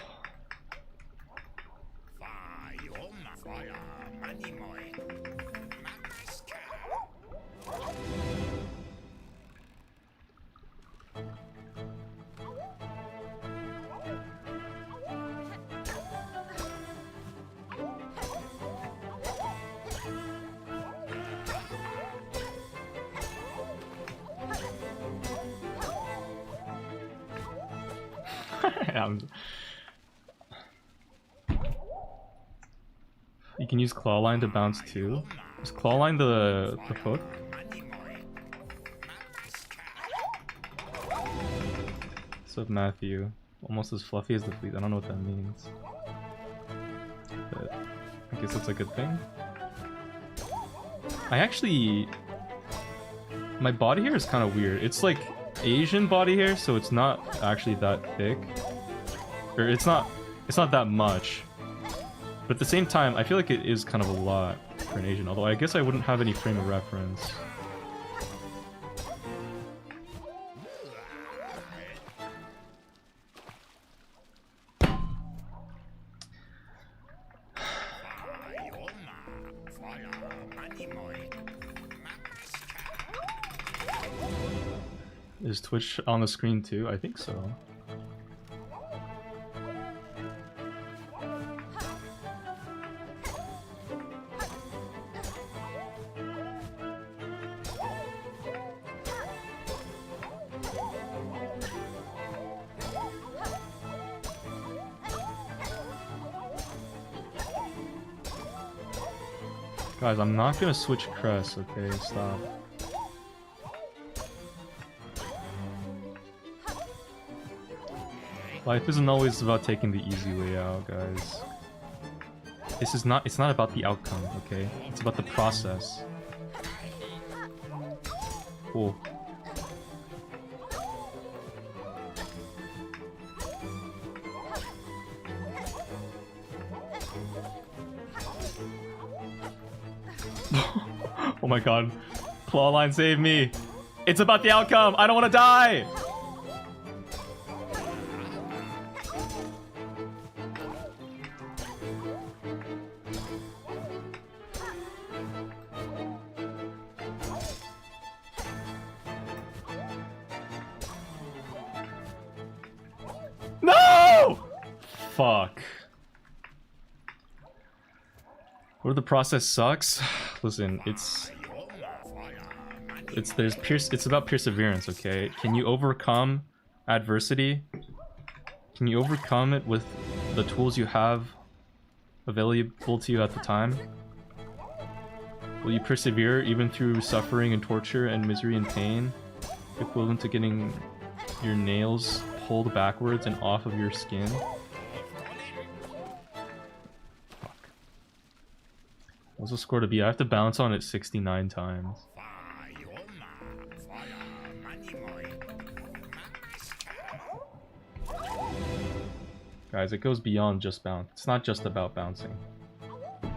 You can use claw line to bounce too. Is claw line the hook? What's up, Matthew? Almost as fluffy as the Flea. I don't know what that means. but I guess it's a good thing. I actually... My body hair is kind of weird. It's like Asian body hair, so it's not actually that thick. Or it's not that much. But at the same time, I feel like it is kind of a lot for an Asian, although I guess I wouldn't have any frame of reference. Is Twitch on the screen too? I think so. Guys, I'm not gonna switch crests, okay? Stop. Life isn't always about taking the easy way out, guys. It's not about the outcome, okay? It's about the process. Cool. Oh my god. Clawline, save me. It's about the outcome. I don't want to die. No! Fuck. What if the process sucks? Listen, it's about perseverance, okay? Can you overcome adversity? Can you overcome it with the tools you have available to you at the time? Will you persevere even through suffering and torture and misery and pain, equivalent to getting your nails pulled backwards and off of your skin? What's the score to be? I have to bounce on it 69 times. Guys, it goes beyond just bounce. It's not just about bouncing.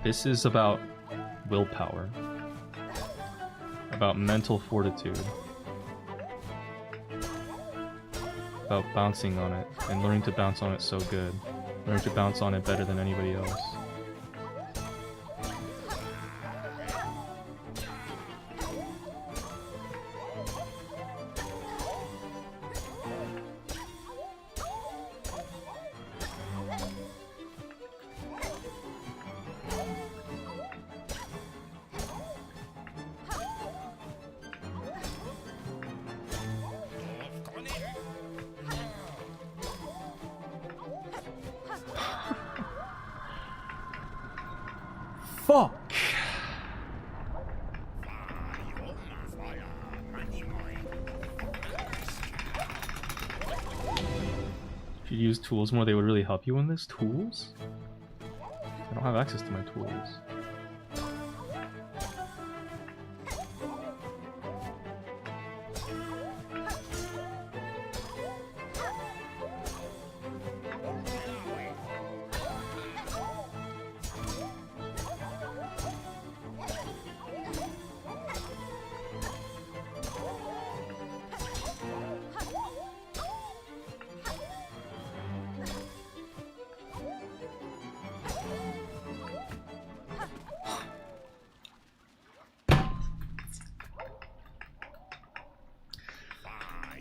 This is about willpower. About mental fortitude. About bouncing on it and learning to bounce on it so good. Learning to bounce on it better than anybody else. Fuck! If you use tools more, they would really help you in this? Tools? I don't have access to my tools.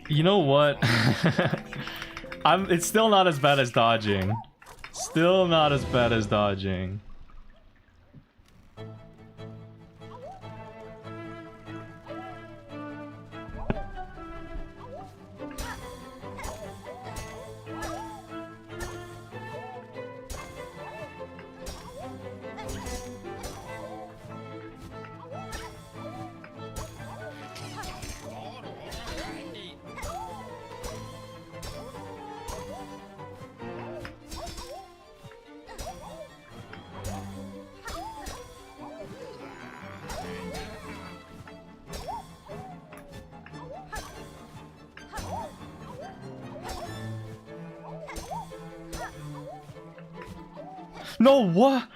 You know what? It's still not as bad as dodging. Still not as bad as dodging. No, what?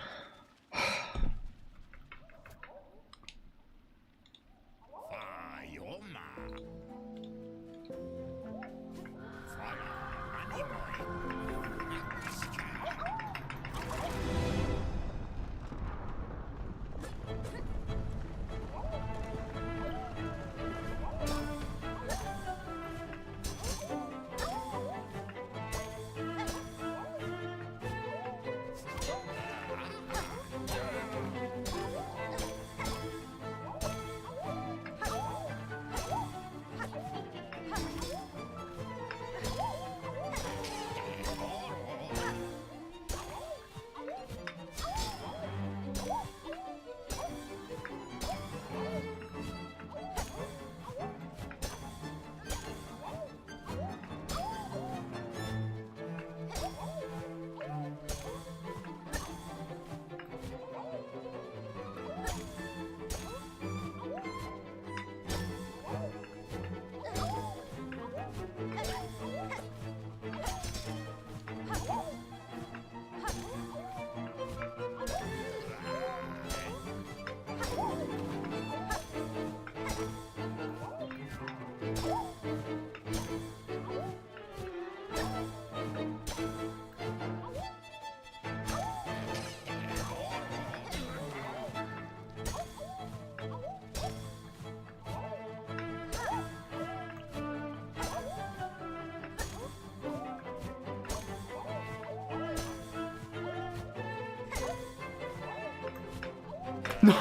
No.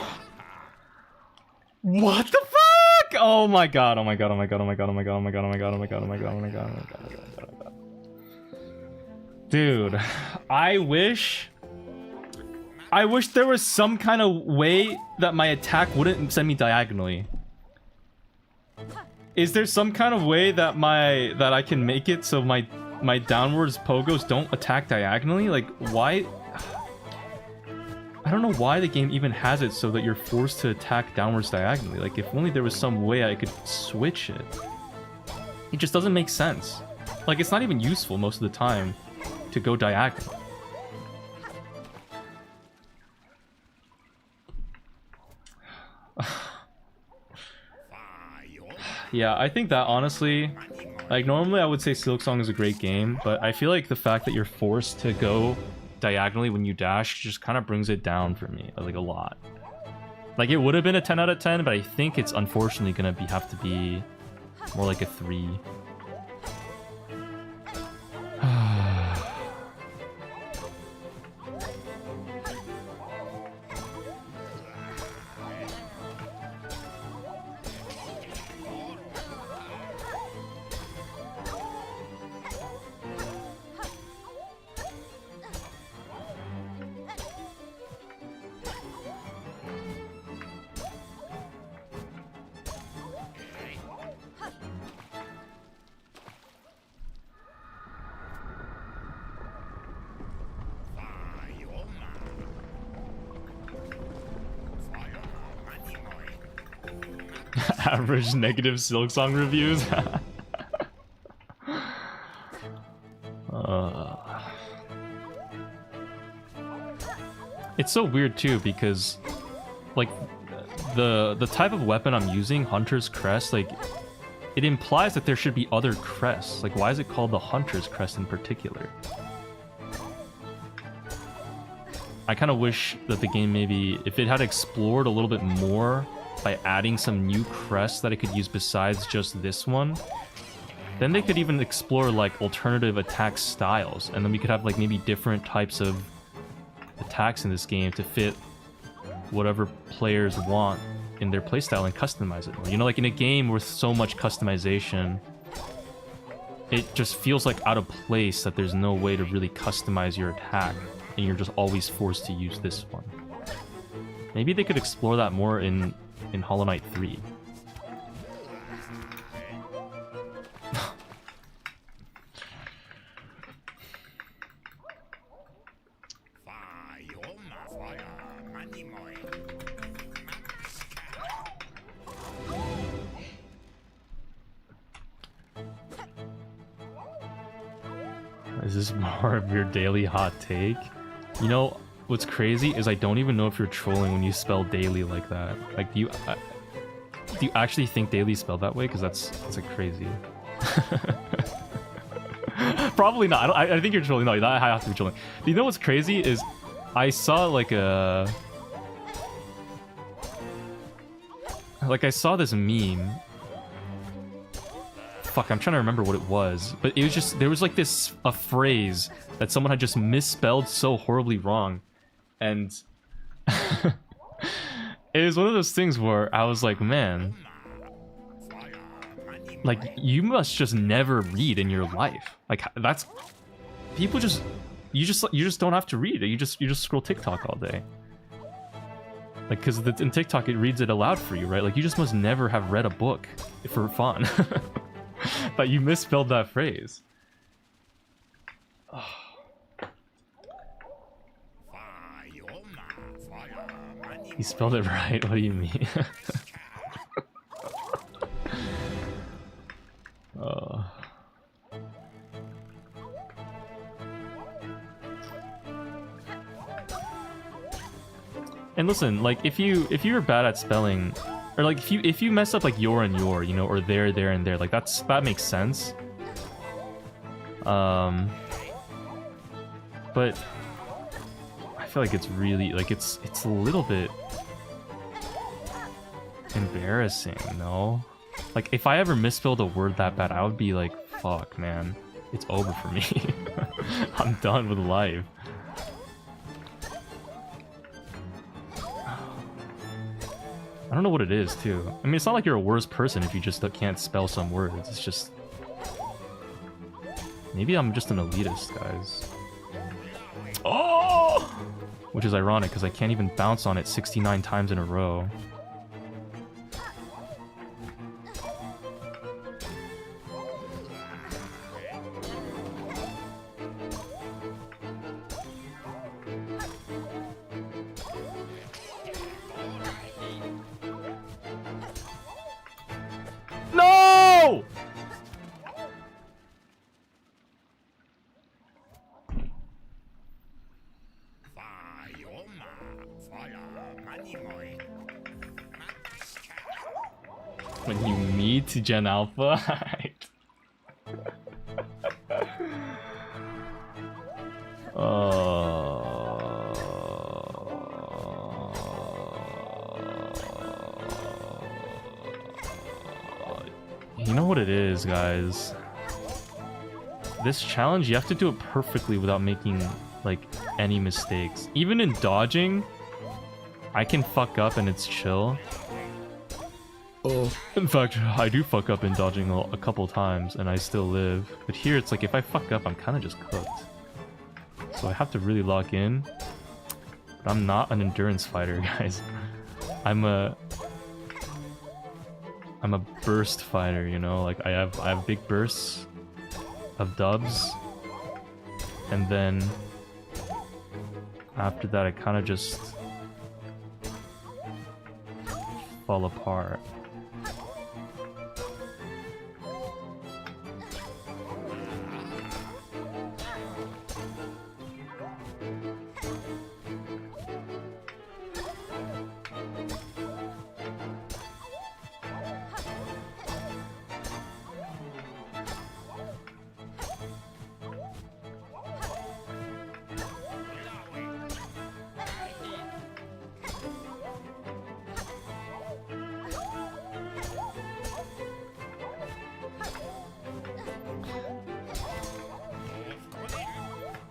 What the fuck? Oh my god, oh my god, oh my god, oh my god, oh my god, oh my god, oh my god, oh my god, oh my god, oh my god, oh my god, oh my god, oh my god. Dude, I wish there was some kind of way that my attack wouldn't send me diagonally. Is there some kind of way that I can make it so my downwards pogos don't attack diagonally? Like, why? I don't know why the game even has it so that you're forced to attack downwards diagonally. Like, if only there was some way I could switch it. It just doesn't make sense. Like, it's not even useful most of the time to go diagonal. Yeah, I think that honestly, like, normally I would say Silksong is a great game, but I feel like the fact that you're forced to go diagonally when you dash just kind of brings it down for me, like, a lot. Like, it would have been a 10 out of 10, but I think it's unfortunately gonna have to be more like a 3. Average negative Silksong reviews. It's so weird too because, like, the type of weapon I'm using, Hunter's Crest, like, it implies that there should be other crests. Like, why is it called the Hunter's Crest in particular? I kind of wish that the game maybe, if it had explored a little bit more by adding some new crests that I could use besides just this one, then they could even explore like alternative attack styles, and then we could have like maybe different types of attacks in this game to fit whatever players want in their playstyle and customize it more. You know, like in a game with so much customization, it just feels like out of place that there's no way to really customize your attack, and you're just always forced to use this one. Maybe they could explore that more in Hollow Knight 3. Is this more of your daily hot take? You know, what's crazy is I don't even know if you're trolling when you spell daily like that. Like, do you actually think daily spelled that way? Because that's like crazy. Probably not. I think you're trolling. No, I have to be trolling. You know what's crazy is I saw like a I saw this meme. Fuck, I'm trying to remember what it was, but it was just there was like a phrase that someone had just misspelled so horribly wrong, and it was one of those things where I was like, man, like you must just never read in your life. Like that's people just you just don't have to read. You just scroll TikTok all day. Like, because in TikTok it reads it aloud for you, right? Like you just must never have read a book for fun. But you misspelled that phrase. Oh. You spelled it right. What do you mean? Oh. And listen, like if you're bad at spelling, or like if you mess up like your and your, you know, or there and there, like that makes sense. But I feel like it's really like it's a little bit embarrassing, no? Like if I ever misspelled a word that bad, I would be like, fuck, man, it's over for me. I'm done with life. I don't know what it is, too. I mean, it's not like you're a worse person if you just can't spell some words. It's just... Maybe I'm just an elitist, guys. Oh! Which is ironic, because I can't even bounce on it 69 times in a row. No! When you meet Gen Alpha. You know what it is, guys? This challenge, you have to do it perfectly without making, like, any mistakes. Even in dodging, I can fuck up and it's chill. Oh. In fact, I do fuck up in dodging a couple times and I still live. But here, it's like, if I fuck up, I'm kind of just cooked. So I have to really lock in. But I'm not an endurance fighter, guys. I'm a burst fighter, you know? Like, I have big bursts of dubs. And then after that, I kind of just fall apart.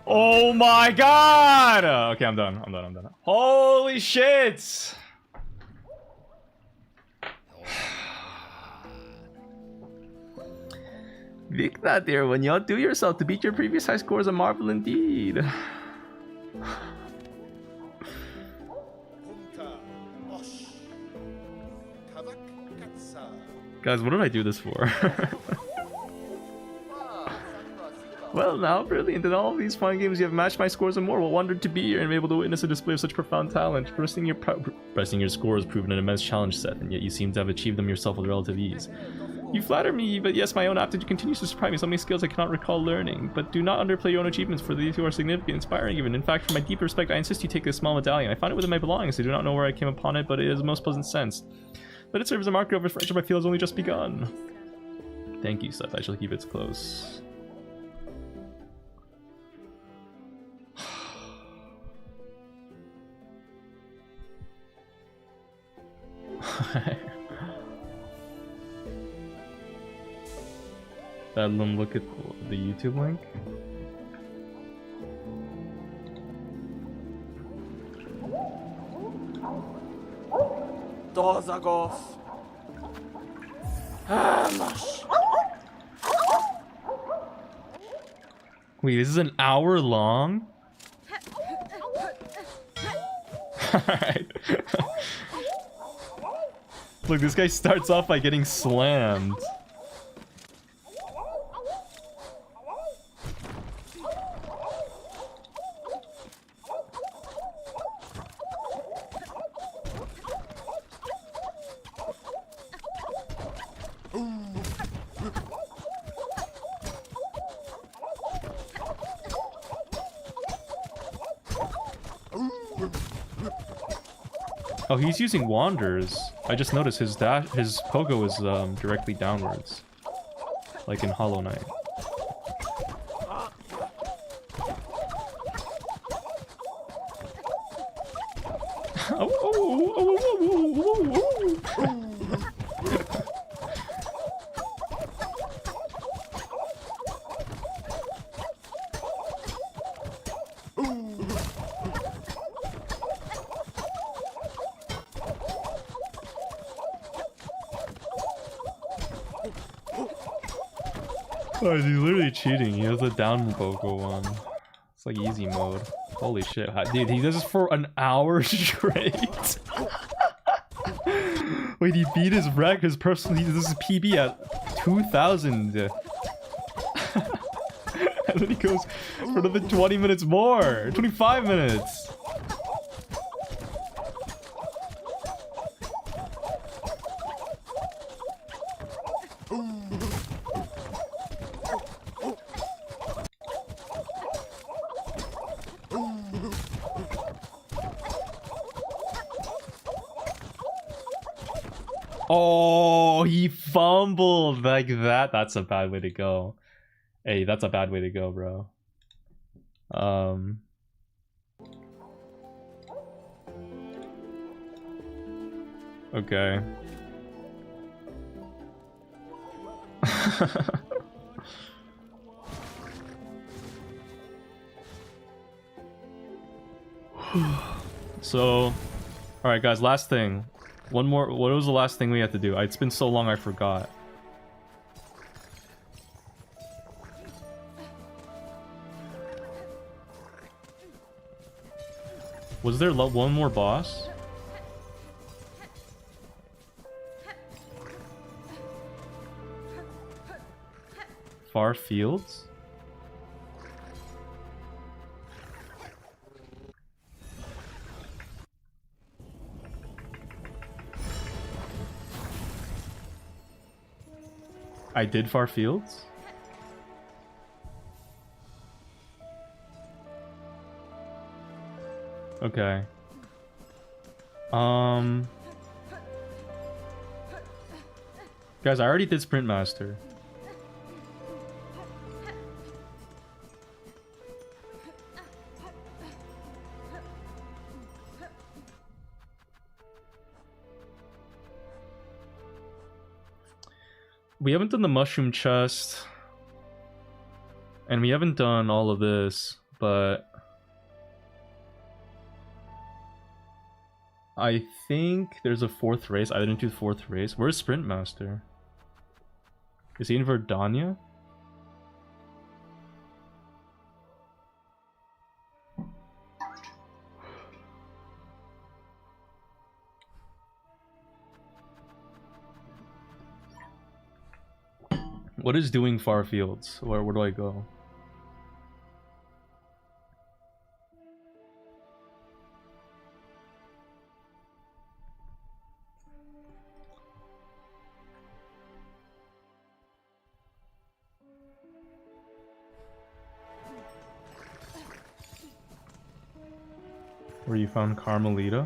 Oh my god! Okay, I'm done. Holy shit! Vikna, dear one, you outdo yourself. To beat your previous high score is a marvel indeed. Guys, what did I do this for? Well now, brilliant. In all of these fun games you have matched my scores and more. Well wondered to be here and be able to witness a display of such profound talent. Pressing your score has proven an immense challenge set, and yet you seem to have achieved them yourself with relative ease. You flatter me, but yes, my own aptitude continues to surprise me. So many skills I cannot recall learning. But do not underplay your own achievements, for these who are significant, inspiring even. In fact, for my deep respect, I insist you take this small medallion. I found it within my belongings. I do not know where I came upon it, but it is a most pleasant sense. Let it serve as a marker of a friendship I feel has only just begun. Thank you, Seth. I shall keep it close. Bedlam, look at the YouTube link. Dozagos. Wait, this is an hour long? Alright. Look, this guy starts off by getting slammed. Oh, he's using wanders. I just noticed his pogo is directly downwards, like in Hollow Knight. Oh, he's literally cheating. He has the down pogo one. It's like easy mode. Holy shit. Dude, he does this for an hour straight. Wait, he beat his rec, his personal. This is PB at 2,000. And then he goes for another 20 minutes more. 25 minutes. Oh, he fumbled like that. That's a bad way to go. Hey, that's a bad way to go, bro. Okay. So, all right, guys, last thing. One more. What was the last thing we had to do? It's been so long I forgot. Was there one more boss? Far Fields? I did Far Fields? Okay. Guys, I already did Sprint Master. We haven't done the mushroom chest, and we haven't done all of this, but I think there's a fourth race. I didn't do the fourth race. Where's Sprint Master? Is he in Verdania? What is doing Far Fields? Where do I go? Where you found Carmelita?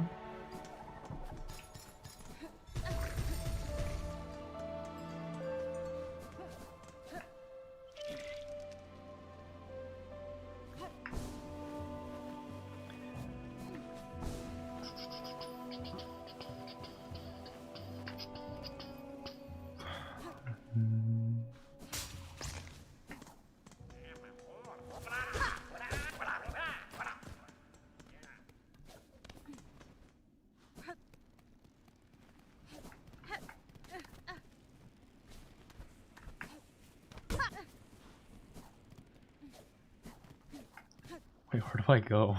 Wait, where do I go?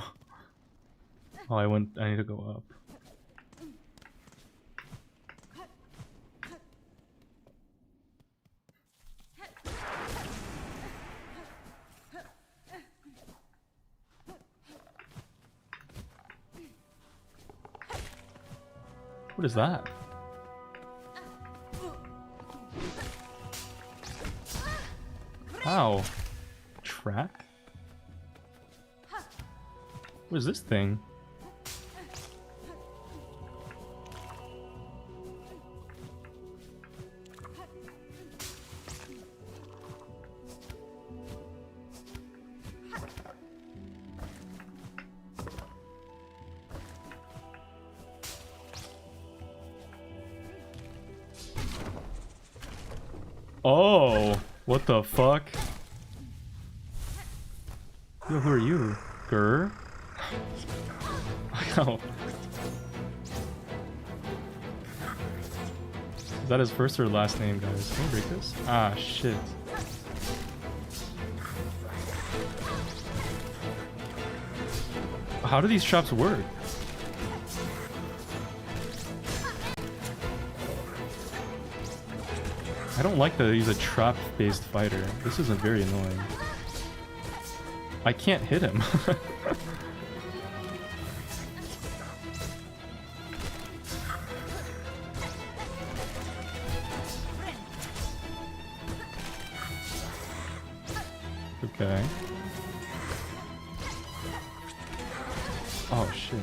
Oh, I need to go up. What is that? Ow. Track? What is this thing? Oh, what the fuck? Yo, who are you? Grr? Oh. Is that his first or last name, guys? Can I break this? Ah, shit. How do these traps work? I don't like that he's a trap-based fighter. This isn't very annoying. I can't hit him. Okay. Oh shit.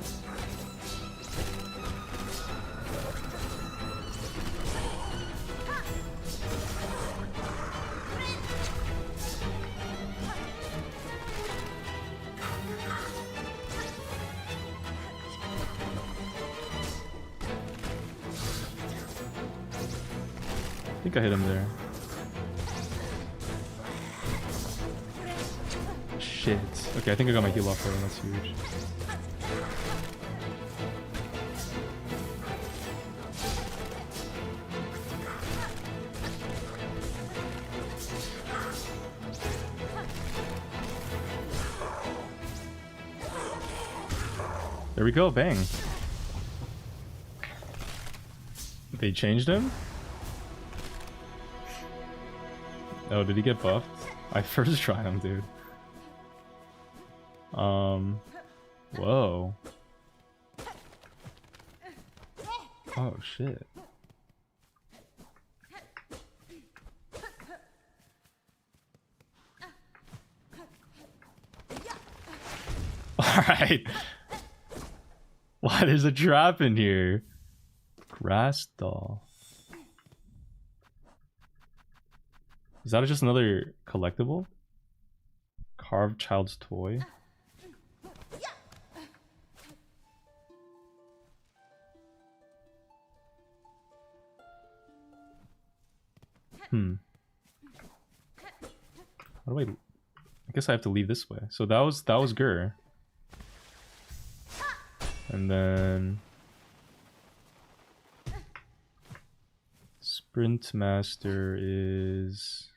I think I hit him there. Shit. Okay, I think I got my heal off there, and that's huge. There we go, bang. They changed him? Oh, did he get buffed? I first try him, dude. Whoa. Oh, shit. Alright. Why, there's a trap in here. Grass doll. Is that just another collectible? Carved child's toy? How do I guess I have to leave this way. So that was Gur. And then Sprint Master is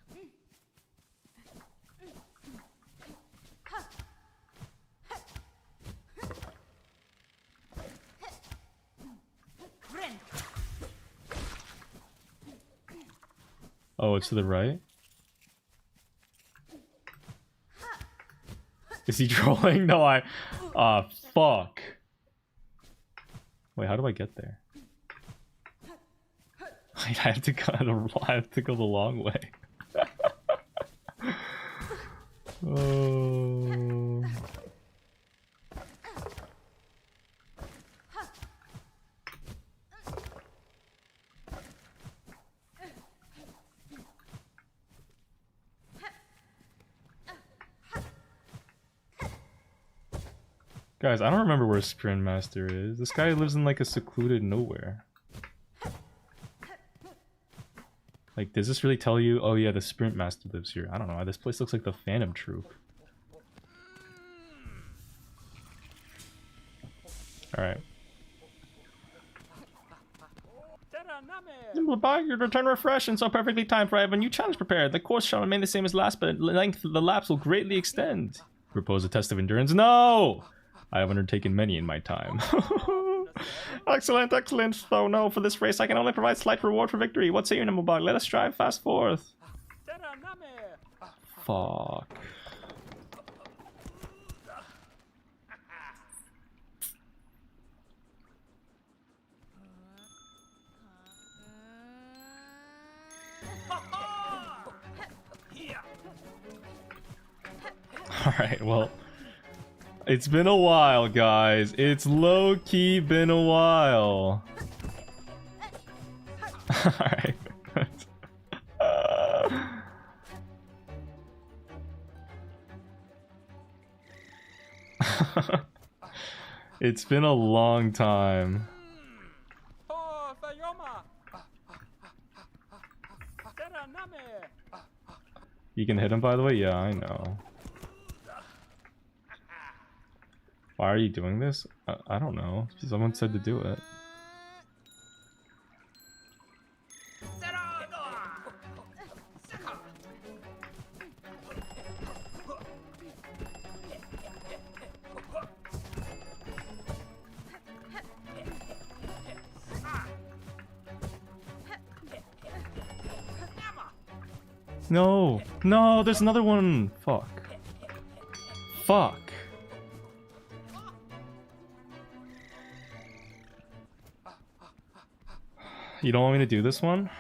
oh, it's to the right? Is he trolling? No, fuck. Wait, how do I get there? I have to go the long way. Oh. Guys, I don't remember where Sprint Master is. This guy lives in like a secluded nowhere. Like, does this really tell you? Oh yeah, the Sprint Master lives here. I don't know. This place looks like the Phantom Troop. Alright. Mossbag, your return refreshed and so perfectly timed, for I have a new challenge prepared. The course shall remain the same as last, but length of the laps will greatly extend. Propose a test of endurance? No! I have undertaken many in my time. Excellent, excellent. Though no, for this race I can only provide slight reward for victory. What say you, Mossbag? Let us strive fast forth. Fuck. Alright, well, it's been a while, guys. It's low-key been a while. Alright. It's been a long time. You can hit him, by the way? Yeah, I know. Why are you doing this? I don't know. Someone said to do it. No! No, there's another one! Fuck. Fuck. You don't want me to do this one?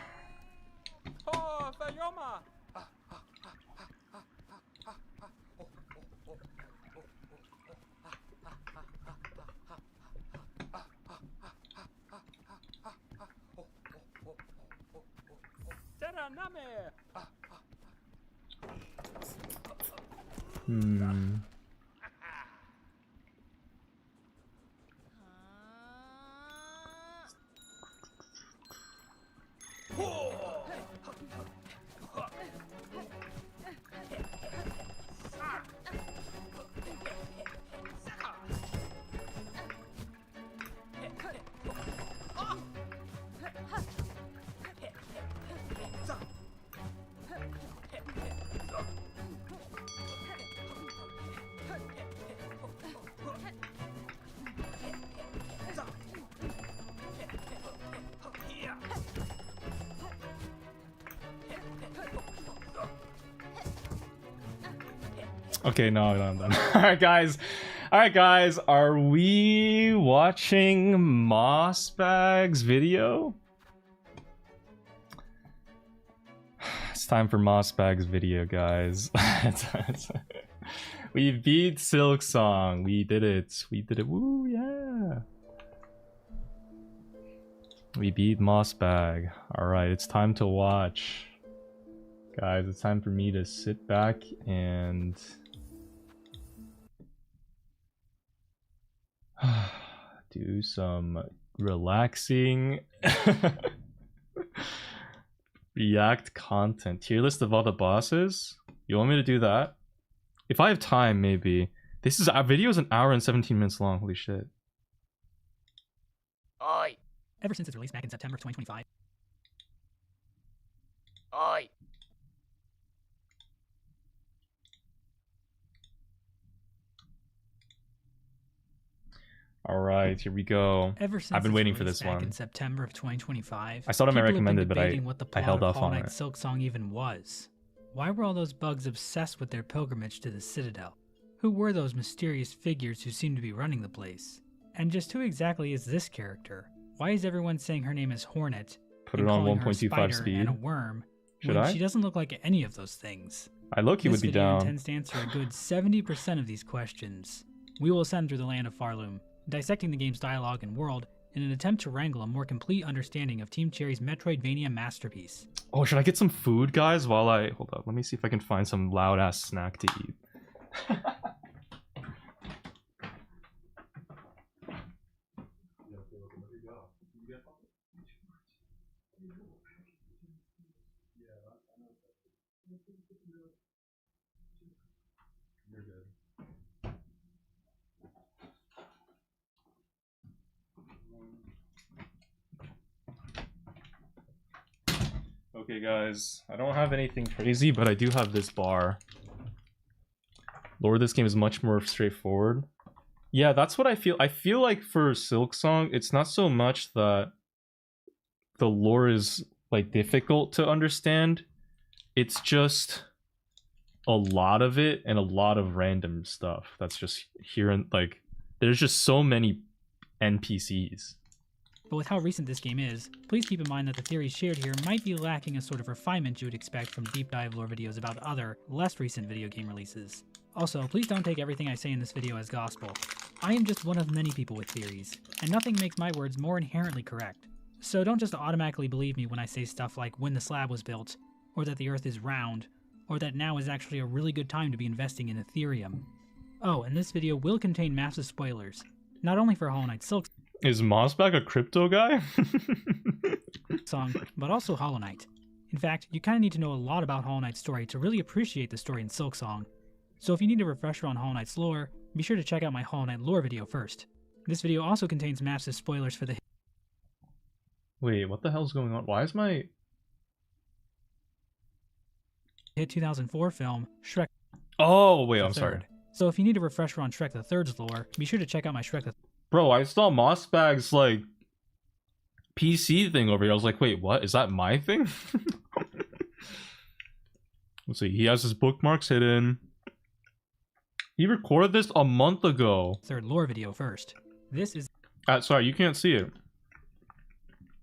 Okay, no, I'm done. Alright, guys. Alright, guys. Are we watching Mossbag's video? It's time for Mossbag's video, guys. We beat Silksong. We did it. We did it. Woo, yeah. We beat Mossbag. Alright, it's time to watch. Guys, it's time for me to sit back and do some relaxing react content. Tier list of all the bosses? You want me to do that? If I have time, maybe. This is our video is an hour and 17 minutes long. Holy shit. Oi. Ever since its release back in September of 2025. Oi. All right, here we go. Ever since I've been its waiting for release this back one. In September of 2025, I saw it on my people have been recommended, but debating what the I plot held of off Hollow on Knight it. Silksong even was. Why were all those bugs obsessed with their pilgrimage to the Citadel? Who were those mysterious figures who seemed to be running the place? And just who exactly is this character? Why is everyone saying her name is Hornet? Put and it on calling her a 1.25 spider speed. and a worm, Should when I? she doesn't look like any of those things? I low-key would This be video down. intends to answer a good 70% of these questions. We will ascend through the land of Farloom, dissecting the game's dialogue and world in an attempt to wrangle a more complete understanding of Team Cherry's Metroidvania masterpiece. Oh, should I get some food, guys? While I hold up, let me see if I can find some loud-ass snack to eat. You're good. Okay, guys, I don't have anything crazy, but I do have this bar. Lore of this game is much more straightforward. Yeah, that's what I feel. I feel like for Silksong, it's not so much that the lore is like difficult to understand. It's just a lot of it and a lot of random stuff that's just here, and like there's just so many NPCs. But with how recent this game is, please keep in mind that the theories shared here might be lacking a sort of refinement you would expect from deep dive lore videos about other, less recent video game releases. Also, please don't take everything I say in this video as gospel. I am just one of many people with theories, and nothing makes my words more inherently correct. So don't just automatically believe me when I say stuff like when the slab was built, or that the earth is round, or that now is actually a really good time to be investing in Ethereum. Oh, and this video will contain massive spoilers, not only for Hollow Knight Silksong, Is Mossbag a crypto guy? but also Hollow Knight. In fact, you kinda need to know a lot about Hollow Knight's story to really appreciate the story in Silksong. So if you need a refresher on Hollow Knight's lore, be sure to check out my Hollow Knight lore video first. This video also contains massive spoilers for the Wait, what the hell's going on? Why is my... hit 2004 film, Shrek Oh, wait, the I'm sorry. Third. So if you need a refresher on Shrek the Third's lore, be sure to check out my Shrek the Bro, I saw Mossbag's, like, PC thing over here. I was like, wait, what? Is that my thing? Let's see. He has his bookmarks hidden. He recorded this a month ago. Third lore video first. This is... Sorry, you can't see it.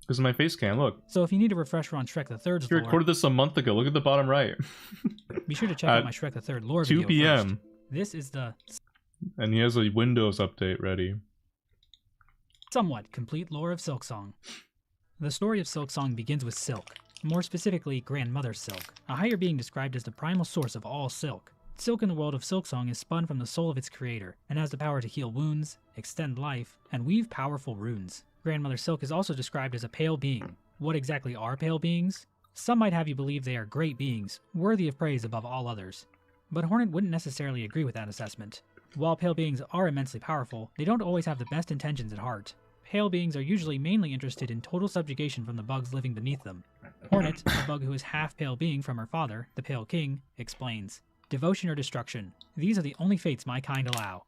Because of my face cam, look. So if you need a refresher on Shrek the Third's He lore, recorded this a month ago. Look at the bottom right. be sure to check out my Shrek the Third lore 2 video p.m. first. This is the And he has a Windows update ready. somewhat complete lore of Silksong. The story of Silksong begins with Silk, more specifically Grandmother Silk, a higher being described as the primal source of all silk. Silk in the world of Silksong is spun from the soul of its creator, and has the power to heal wounds, extend life, and weave powerful runes. Grandmother Silk is also described as a pale being. What exactly are pale beings? Some might have you believe they are great beings, worthy of praise above all others. But Hornet wouldn't necessarily agree with that assessment. While pale beings are immensely powerful, they don't always have the best intentions at heart. Pale beings are usually mainly interested in total subjugation from the bugs living beneath them. Hornet, the bug who is half pale being from her father, the Pale King, explains, "Devotion or destruction, these are the only fates my kind allow."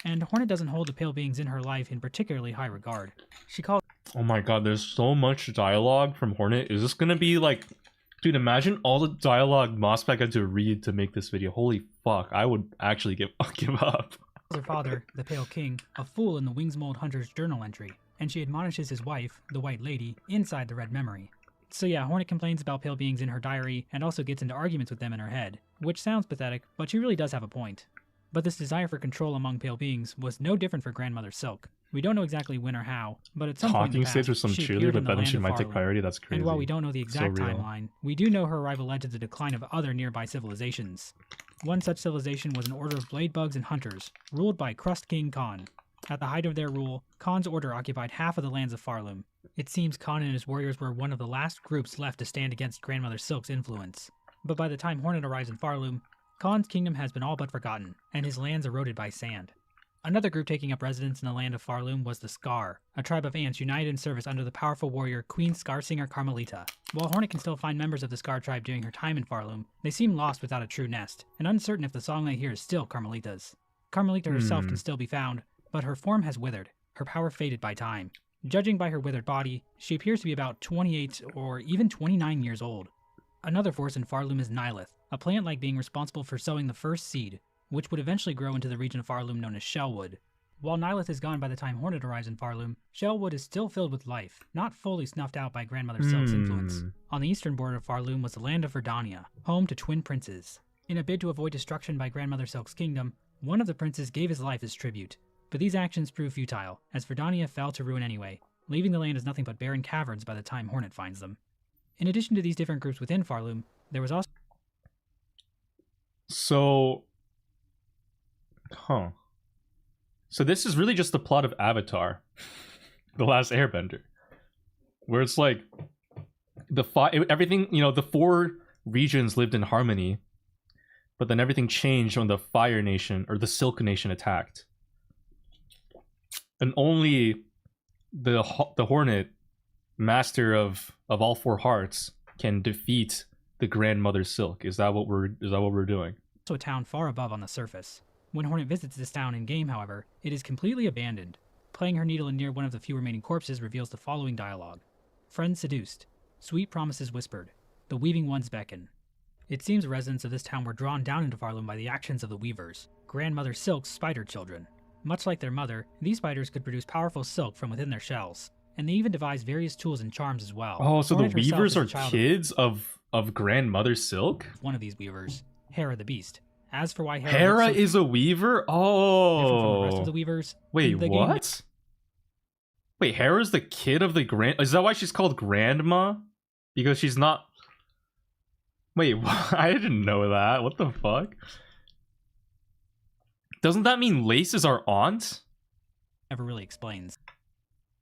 And Hornet doesn't hold the pale beings in her life in particularly high regard. She calls Oh my god, there's so much dialogue from Hornet. Is this gonna be like... Dude, imagine all the dialogue Mossbag had to read to make this video. Holy fuck, I would actually give up. her father, the Pale King, a fool in the Wings Mold Hunter's journal entry, and she admonishes his wife, the White Lady, inside the Red Memory. So yeah, Hornet complains about pale beings in her diary and also gets into arguments with them in her head, which sounds pathetic, but she really does have a point. But this desire for control among pale beings was no different for Grandmother Silk. We don't know exactly when or how, but at some point in Talking the past, stage with some she cheerleader, appeared in but the then she land might of take Farloom. priority. That's crazy. And while we don't know the exact real. timeline, we do know her arrival led to the decline of other nearby civilizations. One such civilization was an order of blade bugs and hunters, ruled by Crust King Khan. At the height of their rule, Khan's order occupied half of the lands of Farloom. It seems Khan and his warriors were one of the last groups left to stand against Grandmother Silk's influence. But by the time Hornet arrives in Farloom, Khan's kingdom has been all but forgotten, and his lands eroded by sand. Another group taking up residence in the land of Farloom was the Scar, a tribe of ants united in service under the powerful warrior Queen Scarsinger Carmelita. While Hornet can still find members of the Scar tribe during her time in Farloom, they seem lost without a true nest, and uncertain if the song they hear is still Carmelita's. Carmelita herself can still be found, but her form has withered, her power faded by time. Judging by her withered body, she appears to be about 28 or even 29 years old. Another force in Farloom is Nihilith, a plant-like being responsible for sowing the first seed, which would eventually grow into the region of Farloom known as Shellwood. While Nihilith is gone by the time Hornet arrives in Farloom, Shellwood is still filled with life, not fully snuffed out by Grandmother Silk's influence. On the eastern border of Farloom was the land of Verdania, home to twin princes. In a bid to avoid destruction by Grandmother Silk's kingdom, one of the princes gave his life as tribute. But these actions proved futile, as Verdania fell to ruin anyway, leaving the land as nothing but barren caverns by the time Hornet finds them. In addition to these different groups within Farloom, there was also... So this is really just the plot of Avatar, The Last Airbender, where it's like everything, the four regions lived in harmony, but then everything changed when the Fire Nation or the Silk Nation attacked, and only the Hornet, master of all four hearts, can defeat the Grandmother Silk. Is that what we're doing? To a town far above on the surface. When Hornet visits this town in game, however, it is completely abandoned. Playing her needle near one of the few remaining corpses reveals the following dialogue: "Friends seduced, sweet promises whispered, the weaving ones beckon." It seems residents of this town were drawn down into Farloom by the actions of the weavers, Grandmother Silk's spider children. Much like their mother, these spiders could produce powerful silk from within their shells, and they even devised various tools and charms as well. Oh, so Hornet the herself weavers is a are child kids of Grandmother Silk? one of these weavers, Hera the Beast. As for why Hera looks so is a weaver? different from the rest of Oh. the weavers, Wait, the game- what? Wait, Hera's the kid of the grand... Is that why she's called Grandma? Because she's not... Wait, what? I didn't know that. What the fuck? Doesn't that mean Lace is our aunt? never really explains.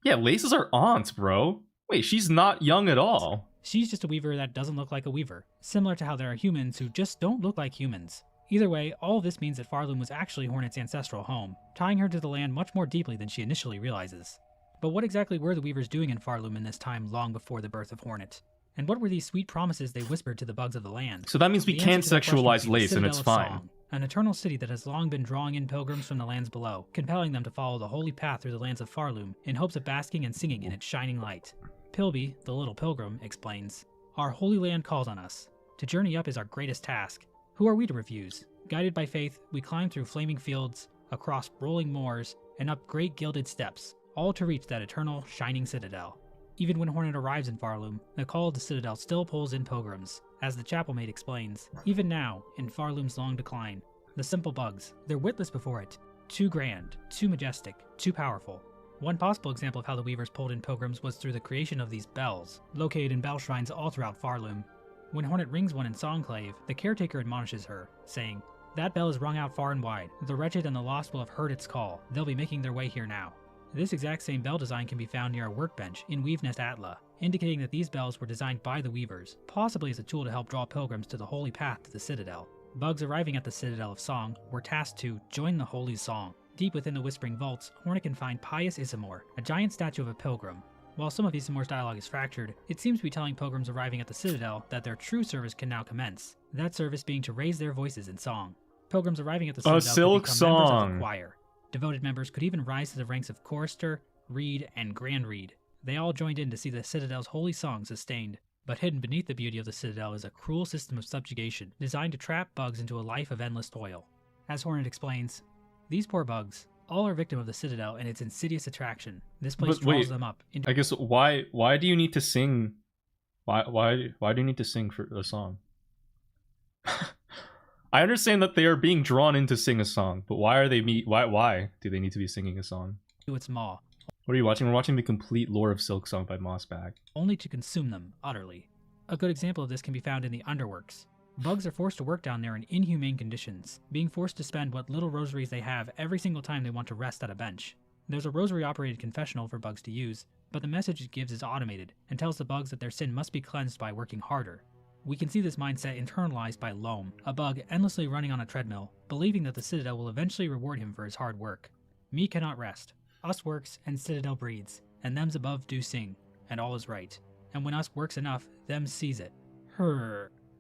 Yeah, Lace is our aunt, bro. Wait, she's not young at all. She's just a weaver that doesn't look like a weaver, similar to how there are humans who just don't look like humans. Either way, all of this means that Farloom was actually Hornet's ancestral home, tying her to the land much more deeply than she initially realizes. But what exactly were the weavers doing in Farloom in this time long before the birth of Hornet? And what were these sweet promises they whispered to the bugs of the land? So that means we The can't answer to that question sexualize would be the Lace and Citadel it's of fine. Song, an eternal city that has long been drawing in pilgrims from the lands below, compelling them to follow the holy path through the lands of Farloom in hopes of basking and singing in its shining light. Pilby, the little pilgrim, explains, "Our holy land calls on us. To journey up is our greatest task. Who are we to refuse? Guided by faith, we climb through flaming fields, across rolling moors, and up great gilded steps, all to reach that eternal, shining citadel." Even when Hornet arrives in Farloom, the call of the citadel still pulls in pilgrims. As the chapel maid explains, even now, in Farloom's long decline, the simple bugs, they're witless before it. Too grand, too majestic, too powerful. One possible example of how the weavers pulled in pilgrims was through the creation of these bells, located in bell shrines all throughout Farloom. When Hornet rings one in Songclave, the caretaker admonishes her, saying, "That bell is rung out far and wide. The wretched and the lost will have heard its call. They'll be making their way here now." This exact same bell design can be found near a workbench in Weavenest Atla, indicating that these bells were designed by the weavers, possibly as a tool to help draw pilgrims to the holy path to the citadel. Bugs arriving at the Citadel of Song were tasked to join the holy song. Deep within the Whispering Vaults, Hornet can find Pious Isamor, a giant statue of a pilgrim. While some of Isamor's dialogue is fractured, it seems to be telling pilgrims arriving at the Citadel that their true service can now commence, that service being to raise their voices in song. Pilgrims arriving at the Citadel could become members of the choir. Devoted members could even rise to the ranks of chorister, reed, and grand reed. They all joined in to see the Citadel's holy song sustained. But hidden beneath the beauty of the Citadel is a cruel system of subjugation designed to trap bugs into a life of endless toil. As Hornet explains, these poor bugs, all are victim of the Citadel and its insidious attraction. This place But draws wait, them up into I guess why do you need to sing? Why do you need to sing for a song? I understand that they are being drawn in to sing a song, but why do they need to be singing a song? its maw, What are you watching? We're watching the complete lore of Silksong by Mossbag. only to consume them utterly. A good example of this can be found in the Underworks. Bugs are forced to work down there in inhumane conditions, being forced to spend what little rosaries they have every single time they want to rest at a bench. There's a rosary-operated confessional for bugs to use, but the message it gives is automated and tells the bugs that their sin must be cleansed by working harder. We can see this mindset internalized by Loam, a bug endlessly running on a treadmill, believing that the Citadel will eventually reward him for his hard work. Me cannot rest. Us works, and Citadel breeds, and them's above do sing, and all is right. And when us works enough, them sees it.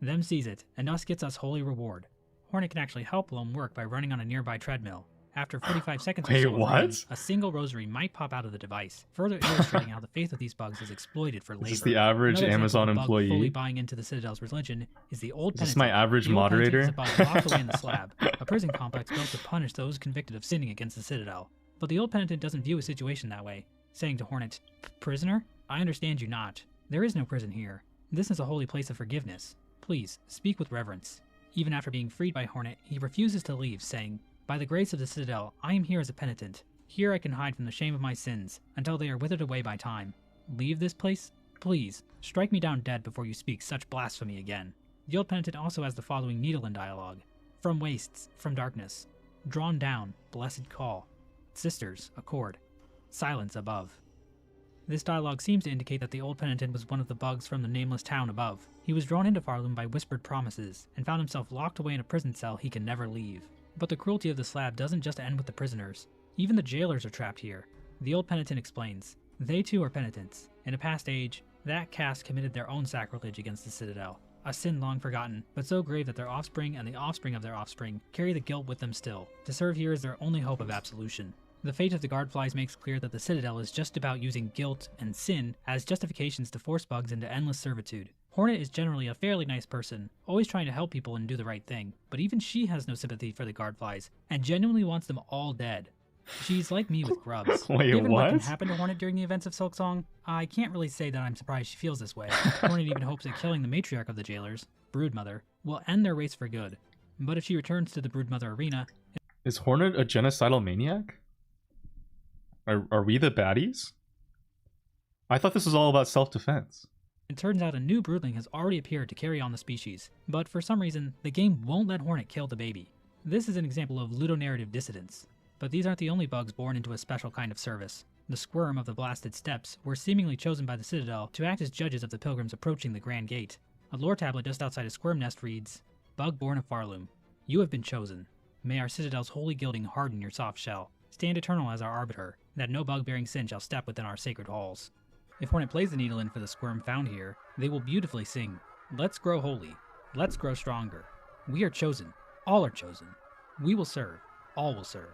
Them sees it, and us gets us holy reward. Hornet can actually help Loam work by running on a nearby treadmill. After 45 seconds or Wait, so of running, what? a single rosary might pop out of the device, further illustrating how the faith of these bugs is exploited for labor. Is this the average Another Amazon example of a bug fully employee? buying into the Citadel's religion is the old Is this penitent. my average The old penitent moderator? is a bug locked away in the slab, a prison complex built to punish those convicted of sinning against the Citadel. But the old penitent doesn't view a situation that way, saying to Hornet, "Prisoner, I understand you not. There is no prison here. This is a holy place of forgiveness. Please, speak with reverence." Even after being freed by Hornet, he refuses to leave, saying, "By the grace of the Citadel, I am here as a penitent. Here I can hide from the shame of my sins, until they are withered away by time. Leave this place? Please, strike me down dead before you speak such blasphemy again." The old penitent also has the following needle in dialogue. "From wastes, from darkness. Drawn down, blessed call. Sisters, accord. Silence above." This dialogue seems to indicate that the old penitent was one of the bugs from the nameless town above. He was drawn into Farloom by whispered promises, and found himself locked away in a prison cell he can never leave. But the cruelty of the slab doesn't just end with the prisoners. Even the jailers are trapped here. The old penitent explains. They too are penitents. In a past age, that caste committed their own sacrilege against the Citadel. A sin long forgotten, but so grave that their offspring and the offspring of their offspring carry the guilt with them still. To serve here is their only hope of absolution. The fate of the Guardflies makes clear that the Citadel is just about using guilt and sin as justifications to force bugs into endless servitude. Hornet is generally a fairly nice person, always trying to help people and do the right thing, but even she has no sympathy for the Guardflies, and genuinely wants them all dead. She's like me with grubs. Wait, Given what can what? happen to Hornet during the events of Silksong, I can't really say that I'm surprised she feels this way. Hornet even hopes that killing the matriarch of the jailers, Broodmother, will end their race for good. But if she returns to the Broodmother arena... Is Hornet a genocidal maniac? Are we the baddies? I thought this was all about self-defense. It turns out a new broodling has already appeared to carry on the species, but for some reason, the game won't let Hornet kill the baby. This is an example of ludonarrative dissidence. But these aren't the only bugs born into a special kind of service. The Squirm of the Blasted Steppes were seemingly chosen by the Citadel to act as judges of the pilgrims approaching the Grand Gate. A lore tablet just outside a Squirm nest reads, Bug born of Farloom, you have been chosen. May our Citadel's holy gilding harden your soft shell. Stand eternal as our arbiter, that no bug-bearing sin shall step within our sacred halls. If Hornet plays the needle in for the Squirm found here, they will beautifully sing, Let's grow holy. Let's grow stronger. We are chosen. All are chosen. We will serve. All will serve.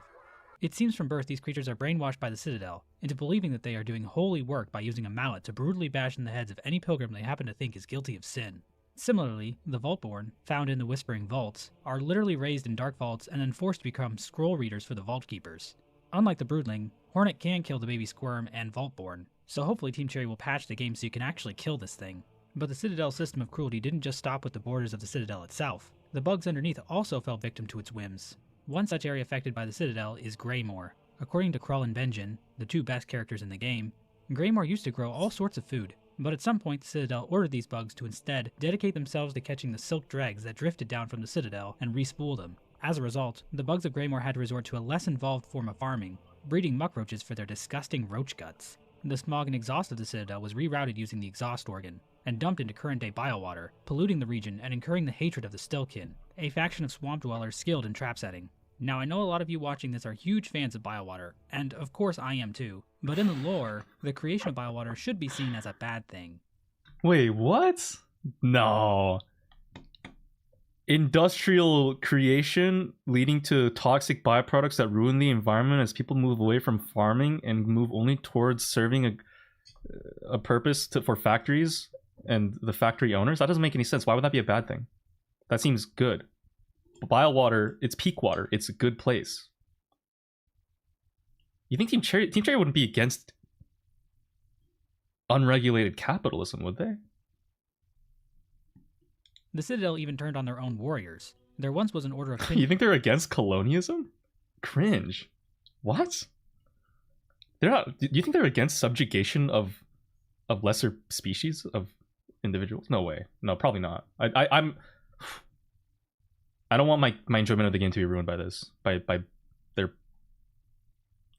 It seems from birth these creatures are brainwashed by the Citadel into believing that they are doing holy work by using a mallet to brutally bash in the heads of any pilgrim they happen to think is guilty of sin. Similarly, the Vaultborn, found in the Whispering Vaults, are literally raised in dark vaults and then forced to become scroll readers for the Vault Keepers. Unlike the Broodling, Hornet can kill the baby Squirm and Vaultborn, so hopefully Team Cherry will patch the game so you can actually kill this thing. But the Citadel's system of cruelty didn't just stop with the borders of the Citadel itself. The bugs underneath also fell victim to its whims. One such area affected by the Citadel is Greymore. According to Krull and Benjin, the two best characters in the game, Greymore used to grow all sorts of food, but at some point the Citadel ordered these bugs to instead dedicate themselves to catching the silk dregs that drifted down from the Citadel and respool them. As a result, the bugs of Greymore had to resort to a less involved form of farming, breeding muckroaches for their disgusting roach guts. The smog and exhaust of the Citadel was rerouted using the exhaust organ, and dumped into current-day biowater, polluting the region and incurring the hatred of the Stillkin, a faction of swamp dwellers skilled in trap setting. Now, I know a lot of you watching this are huge fans of biowater, and of course I am too, but in the lore, the creation of biowater should be seen as a bad thing. Wait, what? No. Industrial creation leading to toxic byproducts that ruin the environment as people move away from farming and move only towards serving a purpose for factories and the factory owners? That doesn't make any sense. Why would that be a bad thing? That seems good. Biowater, it's peak water. It's a good place. You think Team Cherry wouldn't be against unregulated capitalism, would they? The Citadel even turned on their own warriors. There once was an order of... You think they're against colonialism? Cringe. What? They're not... Do you think they're against subjugation of lesser species, of individuals? No way. No, probably not. I don't want my enjoyment of the game to be ruined by this, by their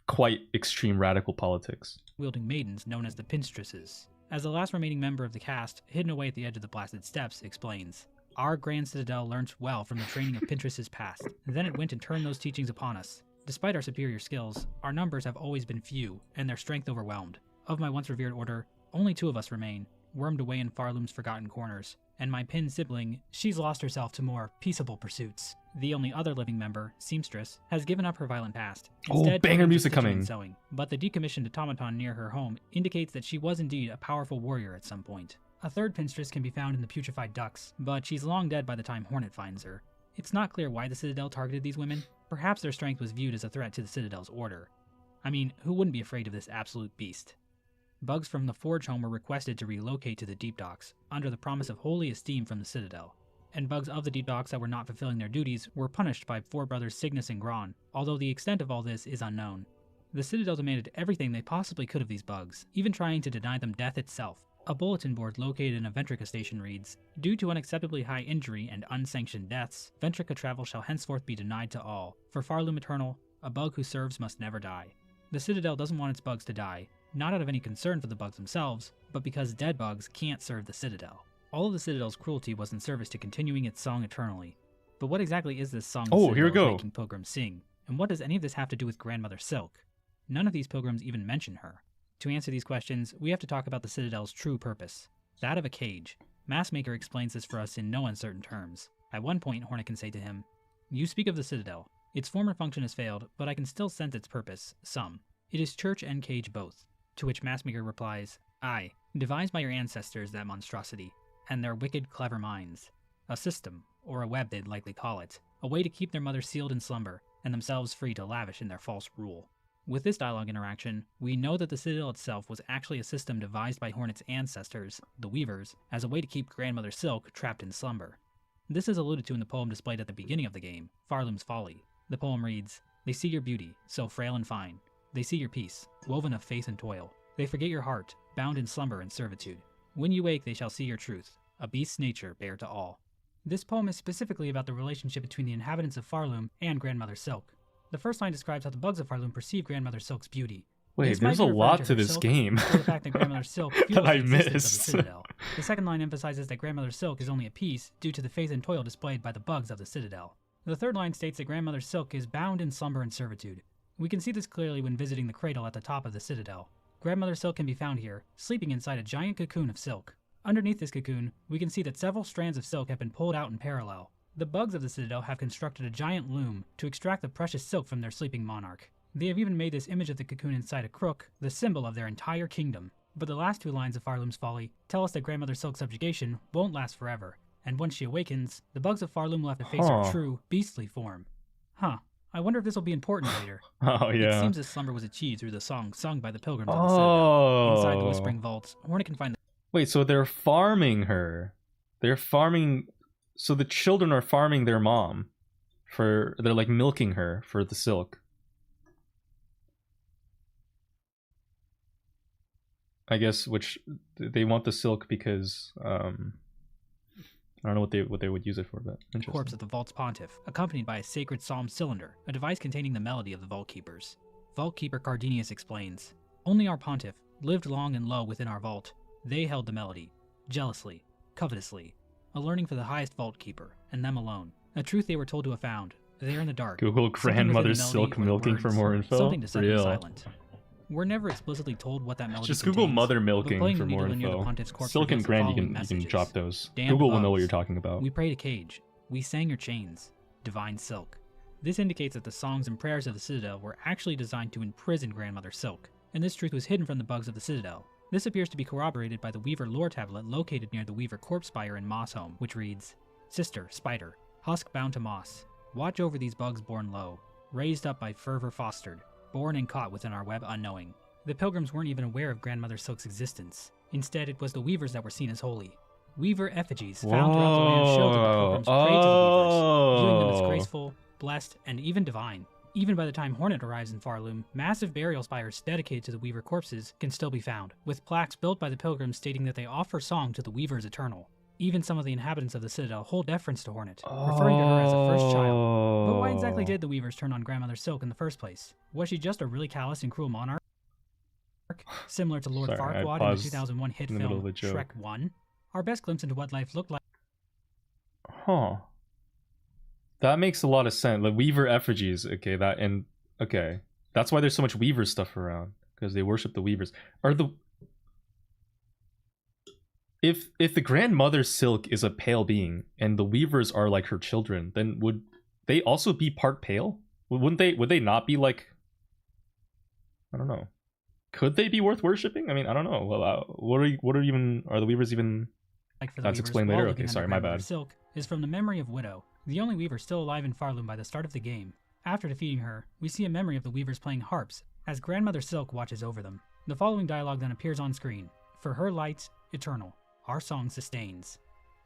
quite extreme radical politics. Wielding maidens known as the Pinstresses. As the last remaining member of the cast, hidden away at the edge of the Blasted Steppes, explains, Our Grand Citadel learnt well from the training of Pinstress's past, then it went and turned those teachings upon us. Despite our superior skills, our numbers have always been few, and their strength overwhelmed. Of my once revered order, only 2 of us remain, wormed away in Farloom's forgotten corners, and my Pin sibling, she's lost herself to more peaceable pursuits. The only other living member, Seamstress, has given up her violent past. Instead, banger music coming. Sewing. But the decommissioned automaton near her home indicates that she was indeed a powerful warrior at some point. A third Pinstress can be found in the putrefied ducks, but she's long dead by the time Hornet finds her. It's not clear why the Citadel targeted these women. Perhaps their strength was viewed as a threat to the Citadel's order. I mean, who wouldn't be afraid of this absolute beast? Bugs from the Forge home were requested to relocate to the Deep Docks, under the promise of holy esteem from the Citadel. And bugs of the Deep Docks that were not fulfilling their duties were punished by 4 brothers Cygnus and Gron, although the extent of all this is unknown. The Citadel demanded everything they possibly could of these bugs, even trying to deny them death itself. A bulletin board located in a Ventrica station reads, Due to unacceptably high injury and unsanctioned deaths, Ventrica travel shall henceforth be denied to all. For Farloom Eternal, a bug who serves must never die. The Citadel doesn't want its bugs to die, not out of any concern for the bugs themselves, but because dead bugs can't serve the Citadel. All of the Citadel's cruelty was in service to continuing its song eternally. But what exactly is this song the Oh, here we Citadel is go. making pilgrims sing? And what does any of this have to do with Grandmother Silk? None of these pilgrims even mention her. To answer these questions, we have to talk about the Citadel's true purpose, that of a cage. Maskmaker explains this for us in no uncertain terms. At one point, Hornet can say to him, "You speak of the Citadel. Its former function has failed, but I can still sense its purpose, some. It is church and cage both." To which Maskmaker replies, "Aye, devised by your ancestors, that monstrosity, and their wicked, clever minds. A system, or a web they'd likely call it, a way to keep their mother sealed in slumber, and themselves free to lavish in their false rule." With this dialogue interaction, we know that the Citadel itself was actually a system devised by Hornet's ancestors, the Weavers, as a way to keep Grandmother Silk trapped in slumber. This is alluded to in the poem displayed at the beginning of the game, Farloom's Folly. The poem reads, "They see your beauty, so frail and fine. They see your peace, woven of faith and toil. They forget your heart, bound in slumber and servitude. When you wake, they shall see your truth, a beast's nature bare to all." This poem is specifically about the relationship between the inhabitants of Farloom and Grandmother Silk. The first line describes how the bugs of Farloom perceive Grandmother Silk's beauty. Wait, This might there's be a referring lot to to her this silk, game or the fact that Grandmother Silk feels that I the existence of the missed. Citadel. The second line emphasizes that Grandmother Silk is only a piece due to the faith and toil displayed by the bugs of the Citadel. The third line states that Grandmother Silk is bound in slumber and servitude. We can see this clearly when visiting the cradle at the top of the Citadel. Grandmother Silk can be found here, sleeping inside a giant cocoon of silk. Underneath this cocoon, we can see that several strands of silk have been pulled out in parallel. The bugs of the Citadel have constructed a giant loom to extract the precious silk from their sleeping monarch. They have even made this image of the cocoon inside a crook the symbol of their entire kingdom. But the last two lines of Farloom's Folly tell us that Grandmother Silk's subjugation won't last forever, and once she awakens, the bugs of Farloom will have to face her true, beastly form. I wonder if this will be important later. Oh, yeah. It seems this slumber was achieved through the song sung by the pilgrims of the Citadel. Inside the Whispering Vaults, Hornet can find the... Wait, so they're farming her. They're farming... So the children are farming their mom. They're like milking her for the silk. I guess, which they want the silk because I don't know what they would use it for, but interesting. corpse of the Vault's pontiff, accompanied by a sacred psalm cylinder, a device containing the melody of the Vault Keepers. Vault Keeper Cardenius explains, "Only our pontiff lived long and low within our vault. They held the melody, jealously, covetously, a learning for the highest Vault Keeper, and them alone. A truth they were told to have found. They are in the dark. Google Something within grandmother the melody silk or the milking for words, more info. Something to set them Real. silent. We're never explicitly told what that melody Just contains, Google mother but milking playing for the more needle near the info. pontiff's corpse Silk and reveals the Grand, you following can messages. drop those. Damned Google will know what bugs. you're talking about. We prayed a cage. We sang your chains. Divine Silk. This indicates that the songs and prayers of the Citadel were actually designed to imprison Grandmother Silk, and this truth was hidden from the bugs of the Citadel. This appears to be corroborated by the Weaver lore tablet located near the Weaver corpse spire in Moss Home, which reads, "Sister, spider, husk bound to moss, watch over these bugs born low, raised up by fervor fostered, born and caught within our web unknowing." The pilgrims weren't even aware of Grandmother Silk's existence. Instead, it was the Weavers that were seen as holy. Weaver effigies found throughout the land showed that the pilgrims prayed to the Weavers, viewing them as graceful, blessed, and even divine. Even by the time Hornet arrives in Farloom, massive burial spires dedicated to the Weaver corpses can still be found, with plaques built by the pilgrims stating that they offer song to the Weavers eternal. Even some of the inhabitants of the Citadel hold deference to Hornet, referring to her as a first child. But why exactly did the Weavers turn on Grandmother Silk in the first place? Was she just a really callous and cruel monarch? Similar to Lord Sorry, I Farquaad in the paused 2001 hit in the middle film of a joke. Shrek 1? Our best glimpse into what life looked like. Huh. That makes a lot of sense. Like Weaver effigies, okay, that's why there's so much Weaver stuff around, because they worship the Weavers. If the grandmother Silk is a pale being and the Weavers are like her children, then would they also be part pale? Would they not be like, I don't know. Could they be worth worshipping? I mean, I don't know. Well, are the Weavers even? For the That's Weavers, explained while later? looking Okay, under sorry, my Grandmother bad. Silk is from the memory of Widow, the only Weaver still alive in Farloom by the start of the game. After defeating her, we see a memory of the Weavers playing harps as Grandmother Silk watches over them. The following dialogue then appears on screen. "For her light, eternal, our song sustains."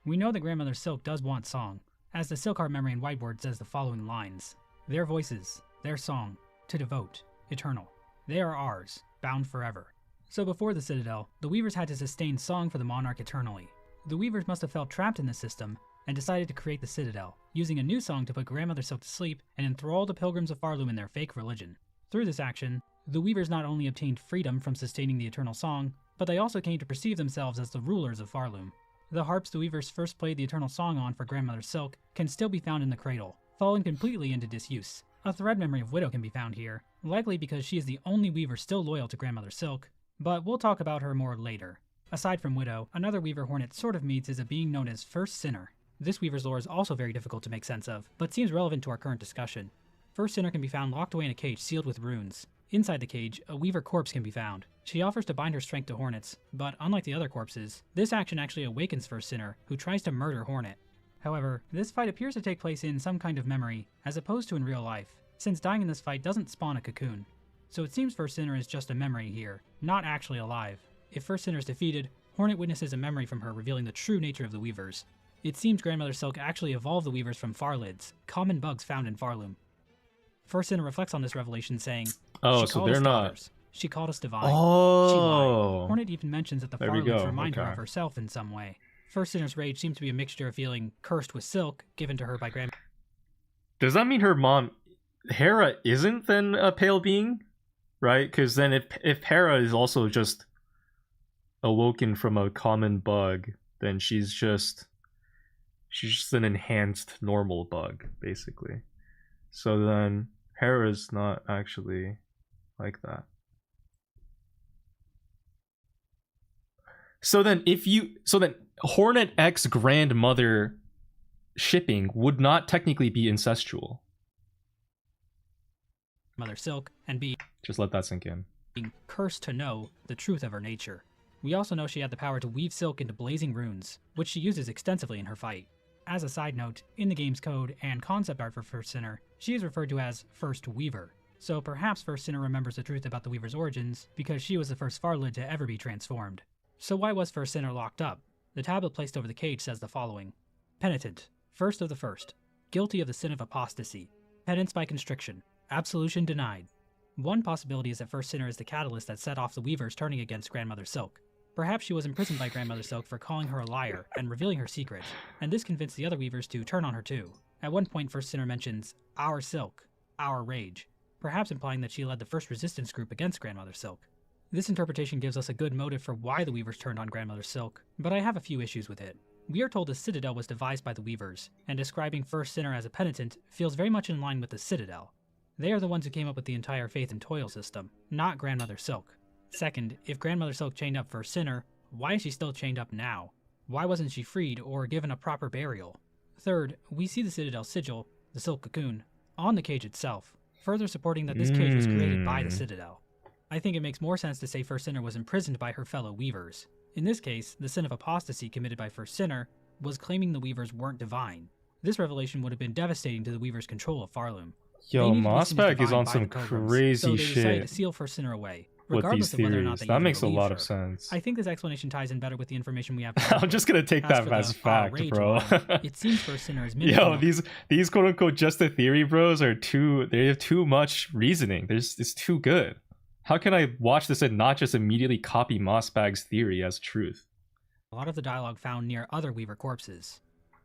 We know that Grandmother Silk does want song, as the Silkheart memory in Whiteboard says the following lines. "Their voices, their song, to devote, eternal. They are ours, bound forever." So before the Citadel, the Weavers had to sustain song for the monarch eternally. The Weavers must have felt trapped in this system and decided to create the Citadel, using a new song to put Grandmother Silk to sleep and enthrall the pilgrims of Farloom in their fake religion. Through this action, The Weavers not only obtained freedom from sustaining the Eternal Song, but they also came to perceive themselves as the rulers of Farloom. The harps the Weavers first played the Eternal Song on for Grandmother Silk can still be found in the cradle, falling completely into disuse. A thread memory of Widow can be found here, likely because she is the only Weaver still loyal to Grandmother Silk, but we'll talk about her more later. Aside from Widow, another Weaver Hornet sort of meets is a being known as First Sinner. This Weaver's lore is also very difficult to make sense of, but seems relevant to our current discussion. First Sinner can be found locked away in a cage sealed with runes. Inside the cage, a Weaver corpse can be found. She offers to bind her strength to Hornets, but unlike the other corpses, this action actually awakens First Sinner, who tries to murder Hornet. However, this fight appears to take place in some kind of memory, as opposed to in real life, since dying in this fight doesn't spawn a cocoon. So it seems First Sinner is just a memory here, not actually alive. If First Sinner is defeated, Hornet witnesses a memory from her revealing the true nature of the Weavers. It seems Grandmother Silk actually evolved the Weavers from Farlids, common bugs found in Farloom. First Sinner reflects on this revelation saying, Oh, she so called they're us not... daughters. She called us divine. Oh! She lied. Hornet even mentions that the There we Farlids go, remind her okay. of herself in some way. First Sinner's rage seems to be a mixture of feeling cursed with silk, given to her by Grandmother. Does that mean her mom, Hera, isn't then a pale being? Right? Because then if Hera is also just awoken from a common bug, then she's just an enhanced normal bug, basically. So then Hera's not actually like that. So then Hornet X grandmother shipping would not technically be incestual. Mother Silk, and being Just let that sink in. cursed to know the truth of her nature. We also know she had the power to weave silk into blazing runes, which she uses extensively in her fight. As a side note, in the game's code and concept art for First Sinner, she is referred to as First Weaver. So perhaps First Sinner remembers the truth about the Weaver's origins, because she was the first Farlid to ever be transformed. So why was First Sinner locked up? The tablet placed over the cage says the following. Penitent, first of the first, guilty of the sin of apostasy, penance by constriction, absolution denied. One possibility is that First Sinner is the catalyst that set off the Weavers turning against Grandmother Silk. Perhaps she was imprisoned by Grandmother Silk for calling her a liar and revealing her secret, and this convinced the other Weavers to turn on her too. At one point, First Sinner mentions, our Silk, our rage, perhaps implying that she led the first resistance group against Grandmother Silk. This interpretation gives us a good motive for why the Weavers turned on Grandmother Silk, but I have a few issues with it. We are told the Citadel was devised by the Weavers, and describing First Sinner as a penitent feels very much in line with the Citadel. They are the ones who came up with the entire faith and toil system, not Grandmother Silk. Second, if Grandmother Silk chained up First Sinner, why is she still chained up now? Why wasn't she freed or given a proper burial? Third, we see the Citadel sigil, the silk cocoon, on the cage itself, further supporting that this cage was created by the Citadel. I think it makes more sense to say First Sinner was imprisoned by her fellow Weavers. In this case, the sin of apostasy committed by First Sinner was claiming the Weavers weren't divine. This revelation would have been devastating to the Weavers' control of Farloom. Yo, They needed to be seen as Mossbag is divine on by some the Pilgrims, crazy so they decided to shit seal First Sinner away, with regardless these of whether or not theories. they That even makes a believed lot her. of sense. I think this explanation ties in better with the information we have. I'm just gonna take that for as the fact, rage bro. one, it seems First Sinner is Yo, mimicking these quote unquote just a theory bros are they have too much reasoning. It's too good. How can I watch this and not just immediately copy Mossbag's theory as truth? a lot of the dialogue found near other Weaver corpses.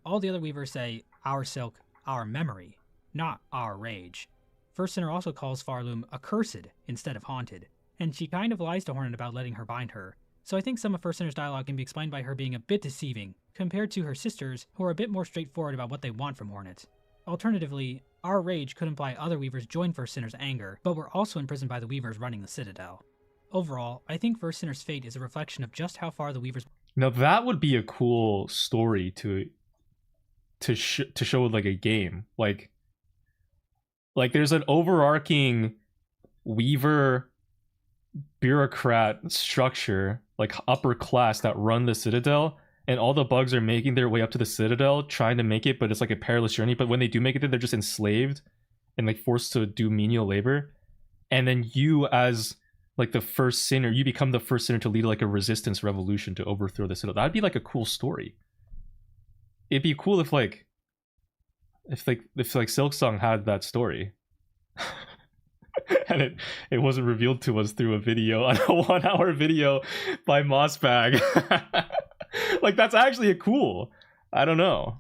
All the other Weavers say, our silk, our memory, not our rage. First Sinner also calls Farloom accursed instead of haunted, and she kind of lies to Hornet about letting her bind her, so I think some of First Sinner's dialogue can be explained by her being a bit deceiving, compared to her sisters, who are a bit more straightforward about what they want from Hornet. Alternatively, our rage could imply other Weavers joined First Sinner's anger, but were also imprisoned by the Weavers running the Citadel. Overall, I think First Sinner's fate is a reflection of just how far the Weavers... Now that would be a cool story to show like a game. Like there's an overarching Weaver bureaucrat structure, like upper class, that run the Citadel, and all the bugs are making their way up to the Citadel, trying to make it, but it's like a perilous journey. But when they do make it there, they're just enslaved and like forced to do menial labor. And then you, as like the first sinner, you become the first sinner to lead like a resistance revolution to overthrow the Citadel. That'd be like a cool story. It'd be cool if Silksong had that story. And it wasn't revealed to us through a video, on a 1-hour video by Mossbag. Like, that's actually cool. I don't know.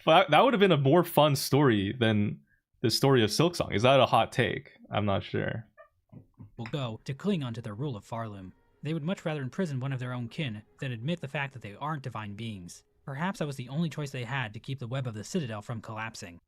That would have been a more fun story than the story of Silksong. Is that a hot take? I'm not sure. will go to cling onto their rule of Farloom. They would much rather imprison one of their own kin than admit the fact that they aren't divine beings. Perhaps that was the only choice they had to keep the web of the Citadel from collapsing.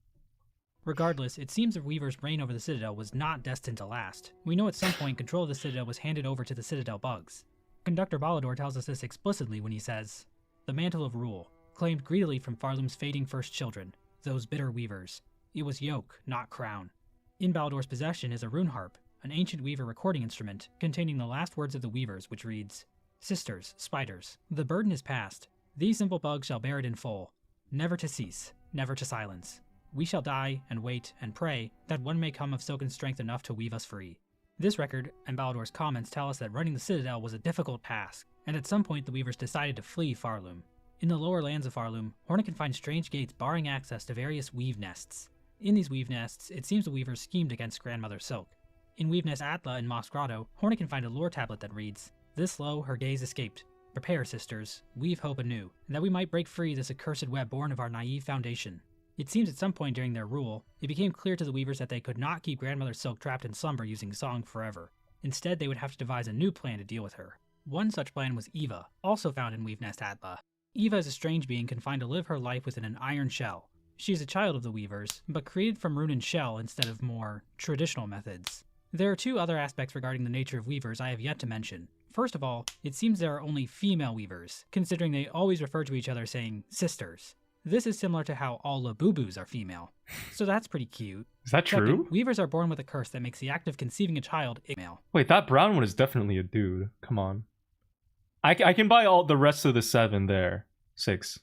Regardless, it seems the Weaver's reign over the Citadel was not destined to last. We know at some point control of the Citadel was handed over to the Citadel bugs. Conductor Balador tells us this explicitly when he says, "The mantle of rule, claimed greedily from Farloom's fading first children, those bitter weavers. It was yoke, not crown." In Balador's possession is a rune harp, an ancient Weaver recording instrument containing the last words of the Weavers, which reads, "Sisters, spiders, the burden is past. These simple bugs shall bear it in full. Never to cease, never to silence. We shall die and wait and pray that one may come of silken strength enough to weave us free." This record and Balador's comments tell us that running the Citadel was a difficult task, and at some point the Weavers decided to flee Farloom. In the lower lands of Farloom, Hornet can find strange gates barring access to various weave nests. In these weave nests, it seems the Weavers schemed against Grandmother Silk. In Weave Nest Atla in Moss Grotto, Hornet can find a lore tablet that reads, "This low her gaze escaped. Prepare, sisters, weave hope anew, that we might break free this accursed web born of our naive foundation." It seems at some point during their rule, it became clear to the Weavers that they could not keep Grandmother Silk trapped in slumber using song forever. Instead, they would have to devise a new plan to deal with her. One such plan was Eva, also found in Weave Nest Atla. Eva is a strange being confined to live her life within an iron shell. She is a child of the Weavers, but created from rune and shell instead of more traditional methods. There are two other aspects regarding the nature of Weavers I have yet to mention. First of all, it seems there are only female Weavers, considering they always refer to each other saying sisters. This is similar to how all Labubus are female. So that's pretty cute. Is that true? Second, Weavers are born with a curse that makes the act of conceiving a child male. Wait, that brown one is definitely a dude. Come on. I can buy all the rest of the 7 there. 6.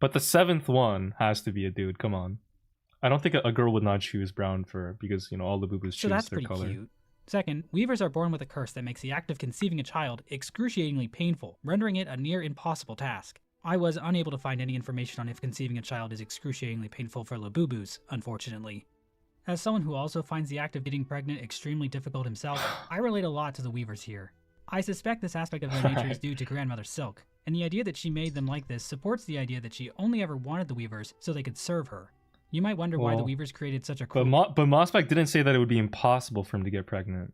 But the 7th one has to be a dude. Come on. I don't think a girl would not choose brown fur because, you know, all the boobas choose So that's their pretty color. cute. Second, Weavers are born with a curse that makes the act of conceiving a child excruciatingly painful, rendering it a near impossible task. I was unable to find any information on if conceiving a child is excruciatingly painful for Labubus, unfortunately. As someone who also finds the act of getting pregnant extremely difficult himself, I relate a lot to the Weavers here. I suspect this aspect of their nature is due to Grandmother Silk, and the idea that she made them like this supports the idea that she only ever wanted the Weavers so they could serve her. You might wonder why the Weavers created such a cruel But Mossbag didn't say that it would be impossible for him to get pregnant.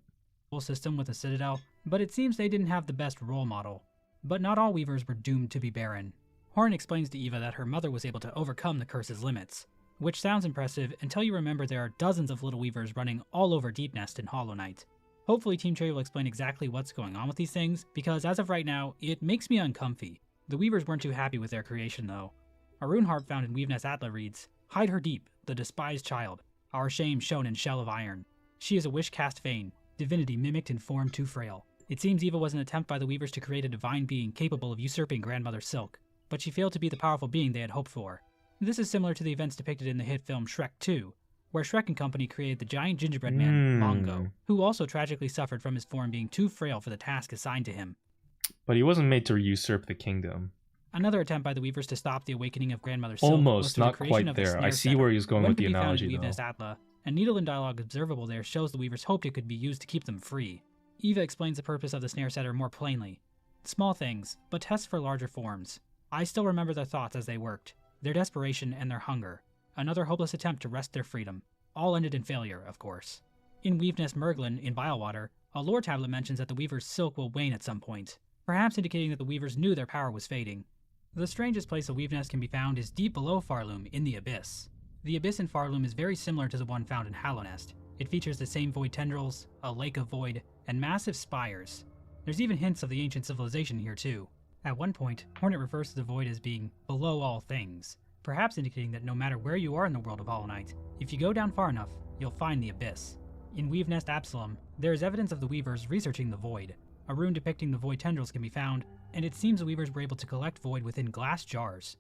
system with the Citadel, but it seems they didn't have the best role model. But not all Weavers were doomed to be barren. Horn explains to Eva that her mother was able to overcome the curse's limits, which sounds impressive until you remember there are dozens of little Weavers running all over Deep Nest and Hollow Knight. Hopefully Team Cherry will explain exactly what's going on with these things, because as of right now, it makes me uncomfy. The Weavers weren't too happy with their creation though. A rune harp found in Weave Nest Atla reads, "Hide her deep, the despised child, our shame shown in shell of iron. She is a wish cast vain, divinity mimicked in form too frail." It seems Eva was an attempt by the Weavers to create a divine being capable of usurping Grandmother Silk, but she failed to be the powerful being they had hoped for. This is similar to the events depicted in the hit film Shrek 2, where Shrek and company created the giant gingerbread man, Mongo, who also tragically suffered from his form being too frail for the task assigned to him. But he wasn't made to usurp the kingdom. Another attempt by the Weavers to stop the awakening of Grandmother Silk was Almost, through not the creation quite of a there. I snare see setter. where he's going One with the can be found analogy in Weave though. Nest Atla, and needle and dialogue observable there shows the Weavers hoped it could be used to keep them free. Eva explains the purpose of the snare setter more plainly. Small things, but tests for larger forms. I still remember their thoughts as they worked, their desperation and their hunger. Another hopeless attempt to wrest their freedom. All ended in failure, of course. In Weave Nest Merglin, in Bilewater, a lore tablet mentions that the Weaver's silk will wane at some point, perhaps indicating that the Weavers knew their power was fading. The strangest place a Weave Nest can be found is deep below Farloom, in the Abyss. The Abyss in Farloom is very similar to the one found in Hallow Nest. It features the same void tendrils, a lake of void, and massive spires. There's even hints of the ancient civilization here too. At one point, Hornet refers to the void as being below all things, perhaps indicating that no matter where you are in the world of Hollow Knight, if you go down far enough, you'll find the Abyss. In Weave Nest Absalom, there is evidence of the Weavers researching the void. A rune depicting the void tendrils can be found, and it seems the Weavers were able to collect void within glass jars.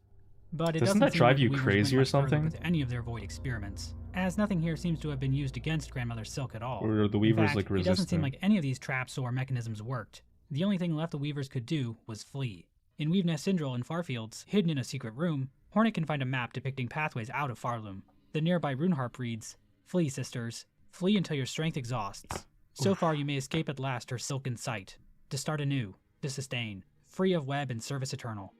But it Doesn't doesn't that seem drive like the you Weavers crazy went or much further something? with any of their void experiments, as nothing here seems to have been used against Grandmother Silk at all. Or the In Weavers fact, like it doesn't seem resistant. like any of these traps or mechanisms worked. The only thing left the Weavers could do was flee. In Weave Nest Syndril in Farfields, hidden in a secret room, Hornet can find a map depicting pathways out of Farloom. The nearby rune harp reads, "Flee, sisters. Flee until your strength exhausts. So far you may escape at last her silken sight. To start anew, to sustain, free of web and service eternal."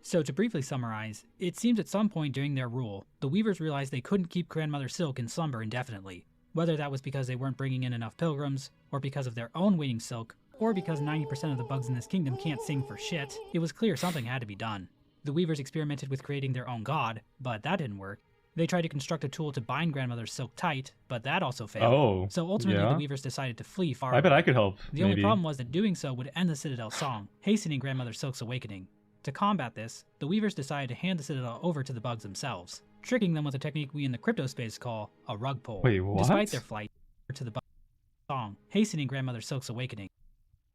So to briefly summarize, it seems at some point during their rule, the Weavers realized they couldn't keep Grandmother Silk in slumber indefinitely. Whether that was because they weren't bringing in enough pilgrims, or because of their own waning silk, or because 90% of the bugs in this kingdom can't sing for shit, it was clear something had to be done. The weavers experimented with creating their own god, but that didn't work. They tried to construct a tool to bind grandmother's silk tight, but that also failed. Oh, so ultimately yeah? the weavers decided to flee far I bet away. I could help. The only problem was that doing so would end the Citadel's song, hastening grandmother Silk's awakening. To combat this, the weavers decided to hand the Citadel over to the bugs themselves, tricking them with a technique we in the crypto space call a rug pull. Wait, what? Despite their flight to the song, hastening grandmother Silk's awakening.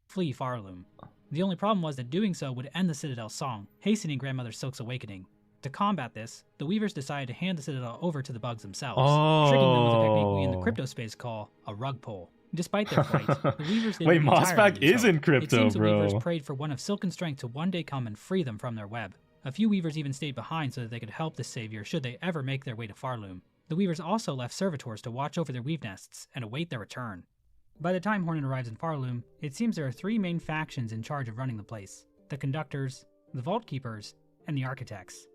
Flea Farloom. The only problem was that doing so would end the Citadel's song, hastening grandmother Silk's awakening. To combat this, the weavers decided to hand the Citadel over to the bugs themselves, tricking them with a technique we in the crypto space call a rug pull. Despite their flight, the weavers didn't Wait, get tired Mossbag of doing is so. in crypto, It seems bro. the weavers prayed for one of silken strength to one day come and free them from their web. A few weavers even stayed behind so that they could help the savior should they ever make their way to Farloom. The weavers also left servitors to watch over their weave nests and await their return. By the time Hornet arrives in Farloom, it seems there are three main factions in charge of running the place: the conductors, the vault keepers, and the architects.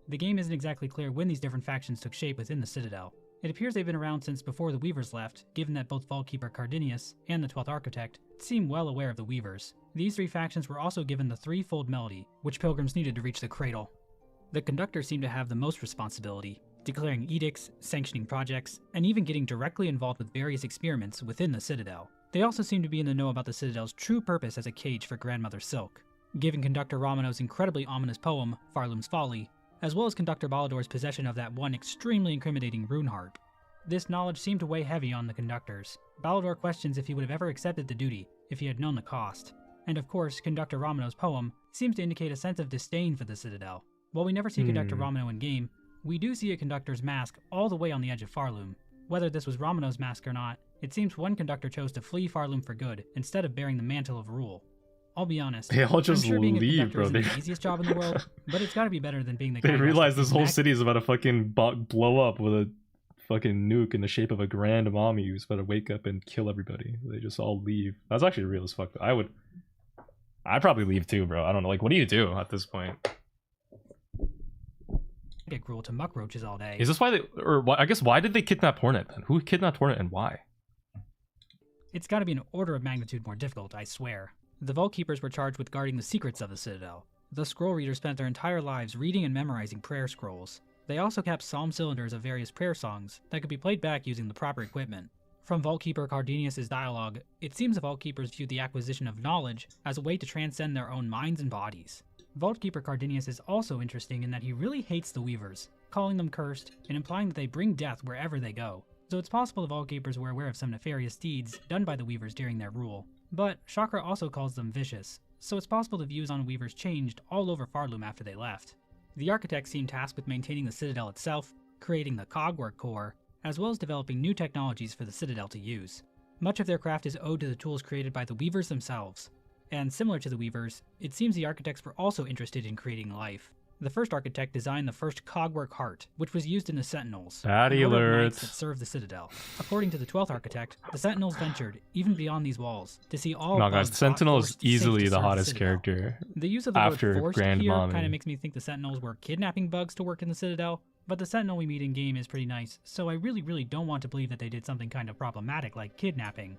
The game isn't exactly clear when these different factions took shape within the Citadel. It appears they've been around since before the Weavers left, given that both Vault Keeper Cardinius and the 12th Architect seem well aware of the Weavers. These three factions were also given the threefold melody, which pilgrims needed to reach the cradle. The conductors seem to have the most responsibility, declaring edicts, sanctioning projects, and even getting directly involved with various experiments within the Citadel. They also seem to be in the know about the Citadel's true purpose as a cage for Grandmother Silk, giving Conductor Romano's incredibly ominous poem, Farloom's Folly, as well as Conductor Ballador's possession of that one extremely incriminating rune harp. This knowledge seemed to weigh heavy on the conductors. Ballador questions if he would have ever accepted the duty if he had known the cost. And of course, Conductor Romano's poem seems to indicate a sense of disdain for the Citadel. While we never see Conductor Romano in-game, we do see a conductor's mask all the way on the edge of Farloom. Whether this was Romano's mask or not, it seems one conductor chose to flee Farloom for good instead of bearing the mantle of rule. I'll be honest. They all just I'm sure being a leave, conductor bro. isn't the easiest job in the world, but it's gotta be better than being the guy They who has realize to this whole smack- city is about to fucking blow up with a fucking nuke in the shape of a grand mommy who's about to wake up and kill everybody. They just all leave. That's actually real as fuck. I'd probably leave too, bro. I don't know. Like, what do you do at this point? Get gruel to muck roaches all day. Is this why I guess why did they kidnap Hornet then? Who kidnapped Hornet and why? It's gotta be an order of magnitude more difficult, I swear. The Vault Keepers were charged with guarding the secrets of the Citadel. The scroll readers spent their entire lives reading and memorizing prayer scrolls. They also kept psalm cylinders of various prayer songs that could be played back using the proper equipment. From Vault Keeper Cardinius' dialogue, it seems the Vault Keepers viewed the acquisition of knowledge as a way to transcend their own minds and bodies. Vault Keeper Cardinius is also interesting in that he really hates the Weavers, calling them cursed and implying that they bring death wherever they go. So it's possible the Vault Keepers were aware of some nefarious deeds done by the Weavers during their rule. But Chakra also calls them vicious, so it's possible the views on Weavers changed all over Farloom after they left. The architects seem tasked with maintaining the Citadel itself, creating the cogwork core, as well as developing new technologies for the Citadel to use. Much of their craft is owed to the tools created by the Weavers themselves. And similar to the Weavers, it seems the architects were also interested in creating life. The first architect designed the first cogwork heart, which was used in the Sentinels, Baddie an order of alert. knights that served the Citadel. According to the 12th architect, the Sentinels ventured, even beyond these walls, to see all No, bugs guys, Sentinel is forced safe easily to the serve hottest Citadel. character. The use of the after word forced Grand here Mommy. kind of makes me think the Sentinels were kidnapping bugs to work in the Citadel, but the Sentinel we meet in-game is pretty nice, so I really don't want to believe that they did something kind of problematic like kidnapping.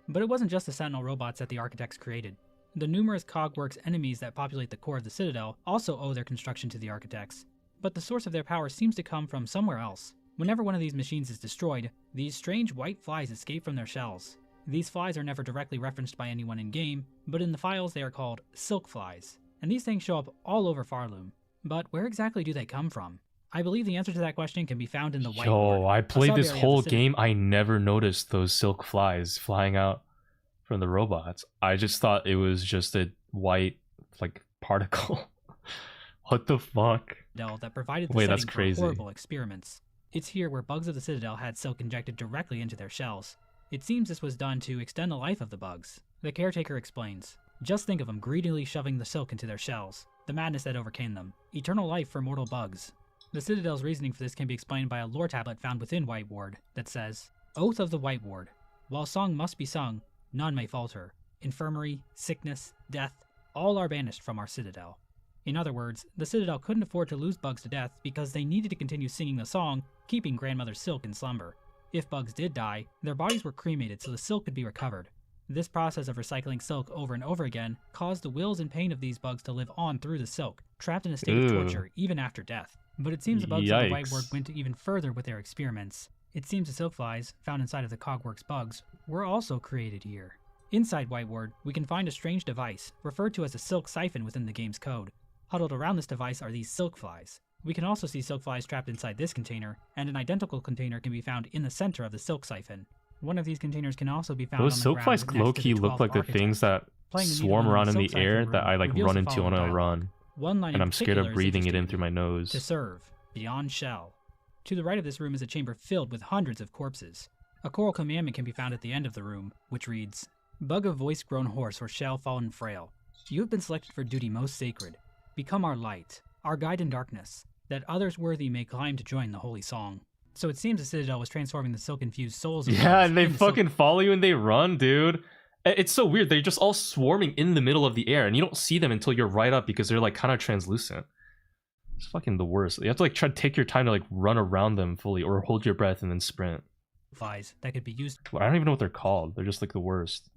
But it wasn't just the Sentinel robots that the architects created. The numerous Cogworks enemies that populate the core of the Citadel also owe their construction to the architects, but the source of their power seems to come from somewhere else. Whenever one of these machines is destroyed, these strange white flies escape from their shells. These flies are never directly referenced by anyone in-game, but in the files they are called silk flies, and these things show up all over Farloom. But where exactly do they come from? I believe the answer to that question can be found in the whiteboard. Yo, I played this sub-area of the whole Citadel. game. I never noticed those silk flies flying out from the robots. I just thought it was just a white, like, particle. What the fuck? That provided the Wait, setting that's for crazy. horrible experiments. It's here where bugs of the Citadel had silk injected directly into their shells. It seems this was done to extend the life of the bugs. The caretaker explains, "Just think of them greedily shoving the silk into their shells. The madness that overcame them. Eternal life for mortal bugs." The Citadel's reasoning for this can be explained by a lore tablet found within White Ward that says, "Oath of the White Ward. While song must be sung, none may falter. Infirmary, sickness, death, all are banished from our Citadel." In other words, the Citadel couldn't afford to lose bugs to death because they needed to continue singing the song, keeping Grandmother Silk in slumber. If bugs did die, their bodies were cremated so the silk could be recovered. This process of recycling silk over and over again caused the wills and pain of these bugs to live on through the silk, trapped in a state of torture even after death. But it seems the bugs of the White Ward went even further with their experiments. It seems the silk flies, found inside of the Cogworks bugs, were also created here. Inside White Ward, we can find a strange device, referred to as a silk siphon within the game's code. Huddled around this device are these silk flies. We can also see silk flies trapped inside this container, and an identical container can be found in the center of the silk siphon. One of these containers can also be found Those on the silk ground flies next to low-key the look 12th like the architect. things that Playing the swarm needle around in silk the air siphon that I room like reveals run the into on following a dialogue. run. One line And in I'm scared of particular is breathing it in interesting. through my To nose. serve, beyond shell. To the right of this room is a chamber filled with hundreds of corpses. A choral commandment can be found at the end of the room, which reads, Bug of voice-grown horse or shell fallen frail, you have been selected for duty most sacred. Become our light, our guide in darkness, that others worthy may climb to join the holy song. So it seems the Citadel was transforming the silk-infused souls of Yeah, bugs and they into silk. fucking follow you and they run, dude. It's so weird. They're just all swarming in the middle of the air, and you don't see them until you're right up because they're like kind of translucent. It's fucking the worst. You have to like try to take your time to like run around them fully, or hold your breath and then sprint. Flies that could be used I don't even know what they're called. They're just like the worst.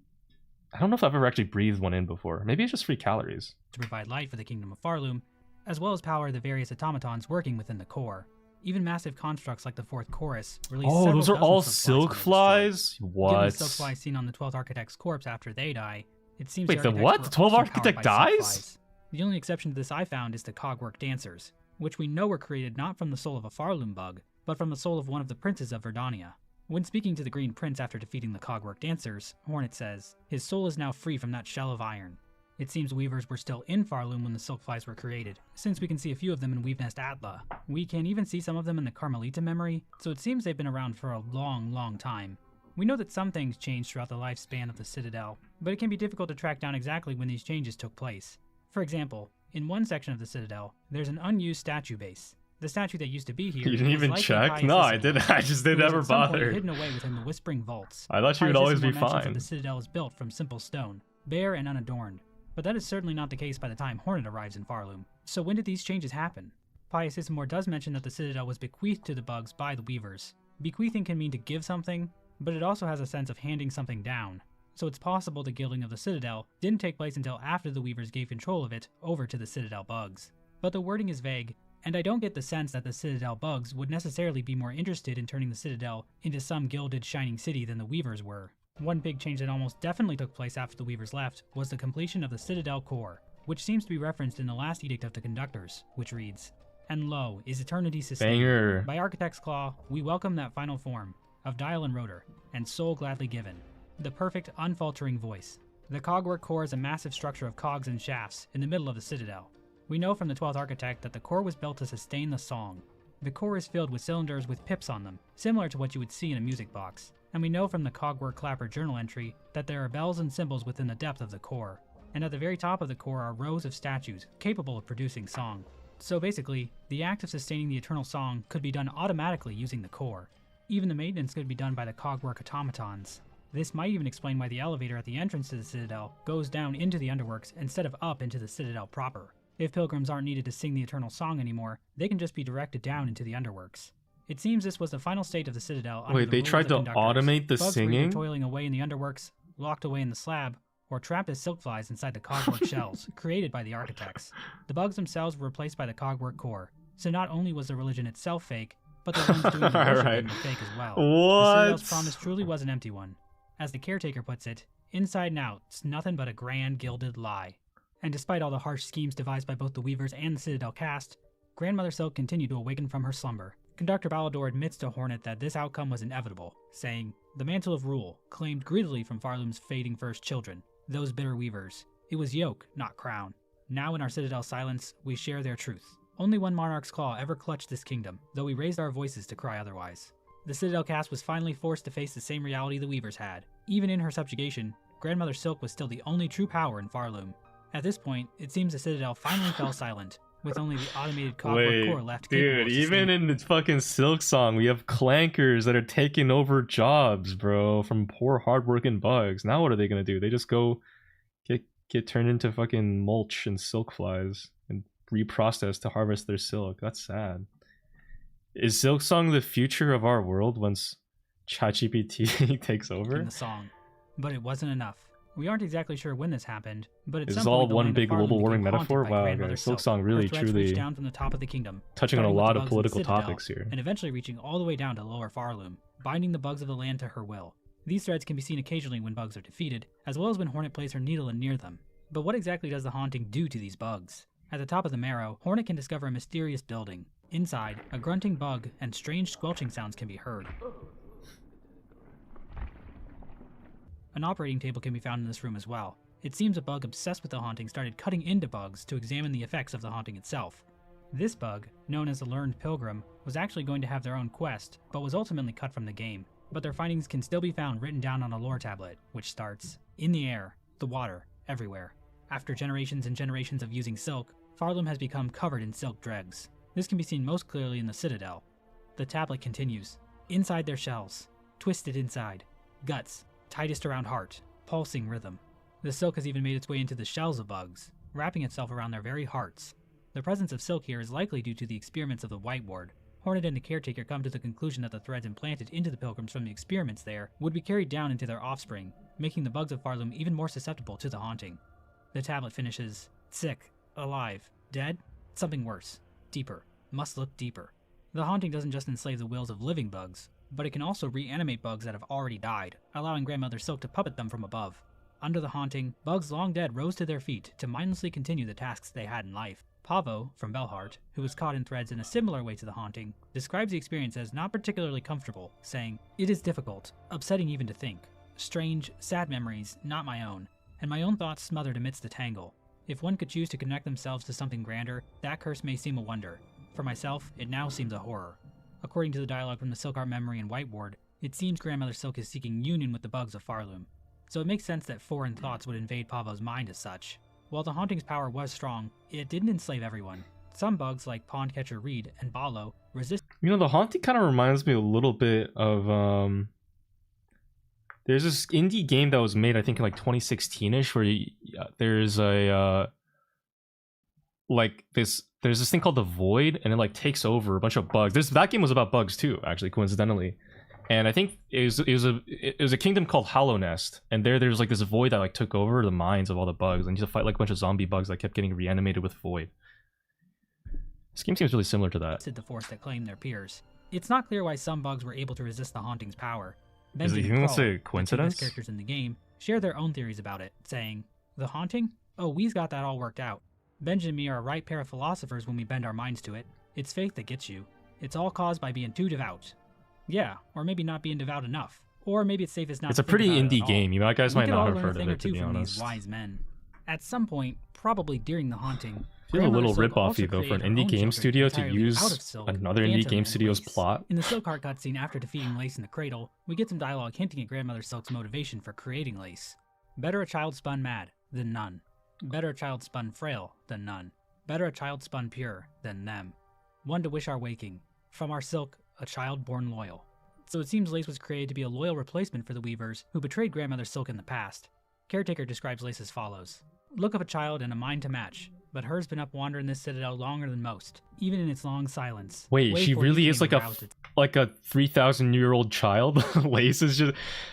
I don't know if I've ever actually breathed one in before. Maybe it's just free calories. to provide light for the kingdom of Farloom, as well as power the various automatons working within the core. Even massive constructs like the fourth chorus release Oh, several those are dozen all silk silk flies when they're destroyed. Given flies? the silk flies seen on the 12th architect's corpse after they die, it seems Wait, the the architects what? were The 12th also architect powered by silk dies? flies. The only exception to this I found is the Cogwork Dancers, which we know were created not from the soul of a Farloom bug, but from the soul of one of the princes of Verdania. When speaking to the Green Prince after defeating the Cogwork Dancers, Hornet says, his soul is now free from that shell of iron. It seems weavers were still in Farloom when the silk flies were created, since we can see a few of them in Weavenest Atla. We can even see some of them in the Carmelita memory, so it seems they've been around for a long, long time. We know that some things changed throughout the lifespan of the Citadel, but it can be difficult to track down exactly when these changes took place. For example, in one section of the Citadel, there's an unused statue base. The statue that used to be here You didn't was even likely check? Pius No, I Isabel, didn't. I just who didn't was ever at some point bother. hidden away within the Whispering Vaults. I thought you would Pius always be Isabel mentions that fine. the Citadel is built from simple stone, bare and unadorned. But that is certainly not the case by the time Hornet arrives in Farloom. So when did these changes happen? Pius Ismore does mention that the Citadel was bequeathed to the bugs by the Weavers. Bequeathing can mean to give something, but it also has a sense of handing something down. So it's possible the gilding of the Citadel didn't take place until after the Weavers gave control of it over to the Citadel bugs. But the wording is vague, and I don't get the sense that the Citadel bugs would necessarily be more interested in turning the Citadel into some gilded, shining city than the Weavers were. One big change that almost definitely took place after the Weavers left was the completion of the Citadel core, which seems to be referenced in the last edict of the conductors, which reads, And lo, is eternity sustained. Banger. By Architect's Claw, we welcome that final form, of dial and rotor, and soul gladly given. The perfect, unfaltering voice. The cogwork core is a massive structure of cogs and shafts in the middle of the Citadel. We know from the 12th architect that the core was built to sustain the song. The core is filled with cylinders with pips on them, similar to what you would see in a music box. And we know from the Cogwork Clapper journal entry that there are bells and cymbals within the depth of the core. And at the very top of the core are rows of statues capable of producing song. So basically, the act of sustaining the eternal song could be done automatically using the core. Even the maintenance could be done by the Cogwork automatons. This might even explain why the elevator at the entrance to the Citadel goes down into the underworks instead of up into the Citadel proper. If pilgrims aren't needed to sing the eternal song anymore, they can just be directed down into the underworks. It seems this was the final state of the Citadel. Under Wait, the they rules tried of to conductors. automate the Bugs were singing? either toiling away in the underworks, locked away in the slab, or trapped as silk flies inside the cogwork shells created by the architects. The bugs themselves were replaced by the cogwork core. So not only was the religion itself fake, but the ones doing the worshiping Alright. were fake as well. What? The Citadel's promise truly was an empty one. As the caretaker puts it, inside and out, it's nothing but a grand gilded lie. And despite all the harsh schemes devised by both the Weavers and the Citadel cast, Grandmother Silk continued to awaken from her slumber. Conductor Balador admits to Hornet that this outcome was inevitable, saying, The mantle of rule, claimed greedily from Farloom's fading first children, those bitter weavers. It was yoke, not crown. Now in our Citadel silence, we share their truth. Only one monarch's claw ever clutched this kingdom, though we raised our voices to cry otherwise. The Citadel cast was finally forced to face the same reality the Weavers had. Even in her subjugation, Grandmother Silk was still the only true power in Farloom. At this point, it seems the Citadel finally fell silent, with only the automated cogwork core left capable dude, of even sustaining. in the fucking silksong, we have clankers that are taking over jobs, bro, from poor hardworking bugs. Now what are they gonna do? They just go get turned into fucking mulch and silk flies and reprocessed to harvest their silk. That's sad. Is silksong the future of our world once ChatGPT takes in over. the song. But it wasn't enough. We aren't exactly sure when this happened, but at Is some this all point the one land of big global Farland warming became metaphor? haunted by Wow, Grandmother guys, Silk. Silksong really Her threats truly reached down from the top of the kingdom, touching on a starting with lot the of bugs in the political Citadel, topics here. and eventually reaching all the way down to Lower Farloom, binding the bugs of the land to her will. These threads can be seen occasionally when bugs are defeated, as well as when Hornet plays her needle in near them. But what exactly does the haunting do to these bugs? At the top of the marrow, Hornet can discover a mysterious building. Inside, a grunting bug and strange squelching sounds can be heard. An operating table can be found in this room as well. It seems a bug obsessed with the haunting started cutting into bugs to examine the effects of the haunting itself. This bug, known as the Learned Pilgrim, was actually going to have their own quest, but was ultimately cut from the game. But their findings can still be found written down on a lore tablet, which starts, "In the air, the water, everywhere. After generations and generations of using silk, Farloom has become covered in silk dregs. This can be seen most clearly in the Citadel." The tablet continues, "Inside their shells, twisted inside, guts, tightest around heart, pulsing rhythm. The silk has even made its way into the shells of bugs, wrapping itself around their very hearts. The presence of silk here is likely due to the experiments of the White Ward. Hornet and the Caretaker come to the conclusion that the threads implanted into the pilgrims from the experiments there would be carried down into their offspring, making the bugs of Farloom even more susceptible to the haunting." The tablet finishes, "Sick, alive, dead? Something worse, deeper, must look deeper. The haunting doesn't just enslave the wills of living bugs, but it can also reanimate bugs that have already died, allowing Grandmother Silk to puppet them from above. Under the haunting, bugs long dead rose to their feet to mindlessly continue the tasks they had in life. Pavo, from Belhart, who was caught in threads in a similar way to the haunting, describes the experience as not particularly comfortable, saying, "It is difficult, upsetting even to think. Strange, sad memories, not my own, and my own thoughts smothered amidst the tangle. If one could choose to connect themselves to something grander, that curse may seem a wonder. For myself, it now seems a horror." According to the dialogue from the Silk Art Memory and White Ward, it seems Grandmother Silk is seeking union with the bugs of Farloom. So it makes sense that foreign thoughts would invade Pavo's mind as such. While the haunting's power was strong, it didn't enslave everyone. Some bugs, like Pondcatcher Reed and Balo, resist. You know, the haunting kind of reminds me a little bit of there's this indie game that was made, I think, in like 2016ish, where there's a there's this thing called the Void, and it like takes over a bunch of bugs. That game was about bugs too, actually, coincidentally. And I think it was a kingdom called Hollow Nest, and there's like this void that like took over the minds of all the bugs, and you have to fight like a bunch of zombie bugs that kept getting reanimated with void. This game seems really similar to that. The force that claimed their peers. It's not clear why some bugs were able to resist the haunting's power. Is it even a coincidence? The two best characters in the game share their own theories about it, saying, "The haunting? Oh, we's got that all worked out. Benji and me are a right pair of philosophers when we bend our minds to it. It's faith that gets you. It's all caused by being too devout." Yeah, or maybe not being devout enough. Or maybe it's safest not It's to a pretty think about it indie at game. You guys might not have heard of it, to be from honest. These wise men. At some point, probably during the haunting, I feel a little Grandmother Silk rip-offy also though for an created her indie own game children studio to entirely use out of silk, another indie Phantom game and studio's Lace. plot. In the Silkheart cutscene after defeating Lace in the cradle, we get some dialogue hinting at Grandmother Silk's motivation for creating Lace. "Better a child spun mad than none. Better a child spun frail than none. Better a child spun pure than them. One to wish our waking. From our silk, a child born loyal." So it seems Lace was created to be a loyal replacement for the Weavers who betrayed Grandmother Silk in the past. Caretaker describes Lace as follows: "Look of a child and a mind to match, but her's been up wandering this citadel longer than most, even in its long silence." Wait, she really is like a 3,000-year-old child? Lace is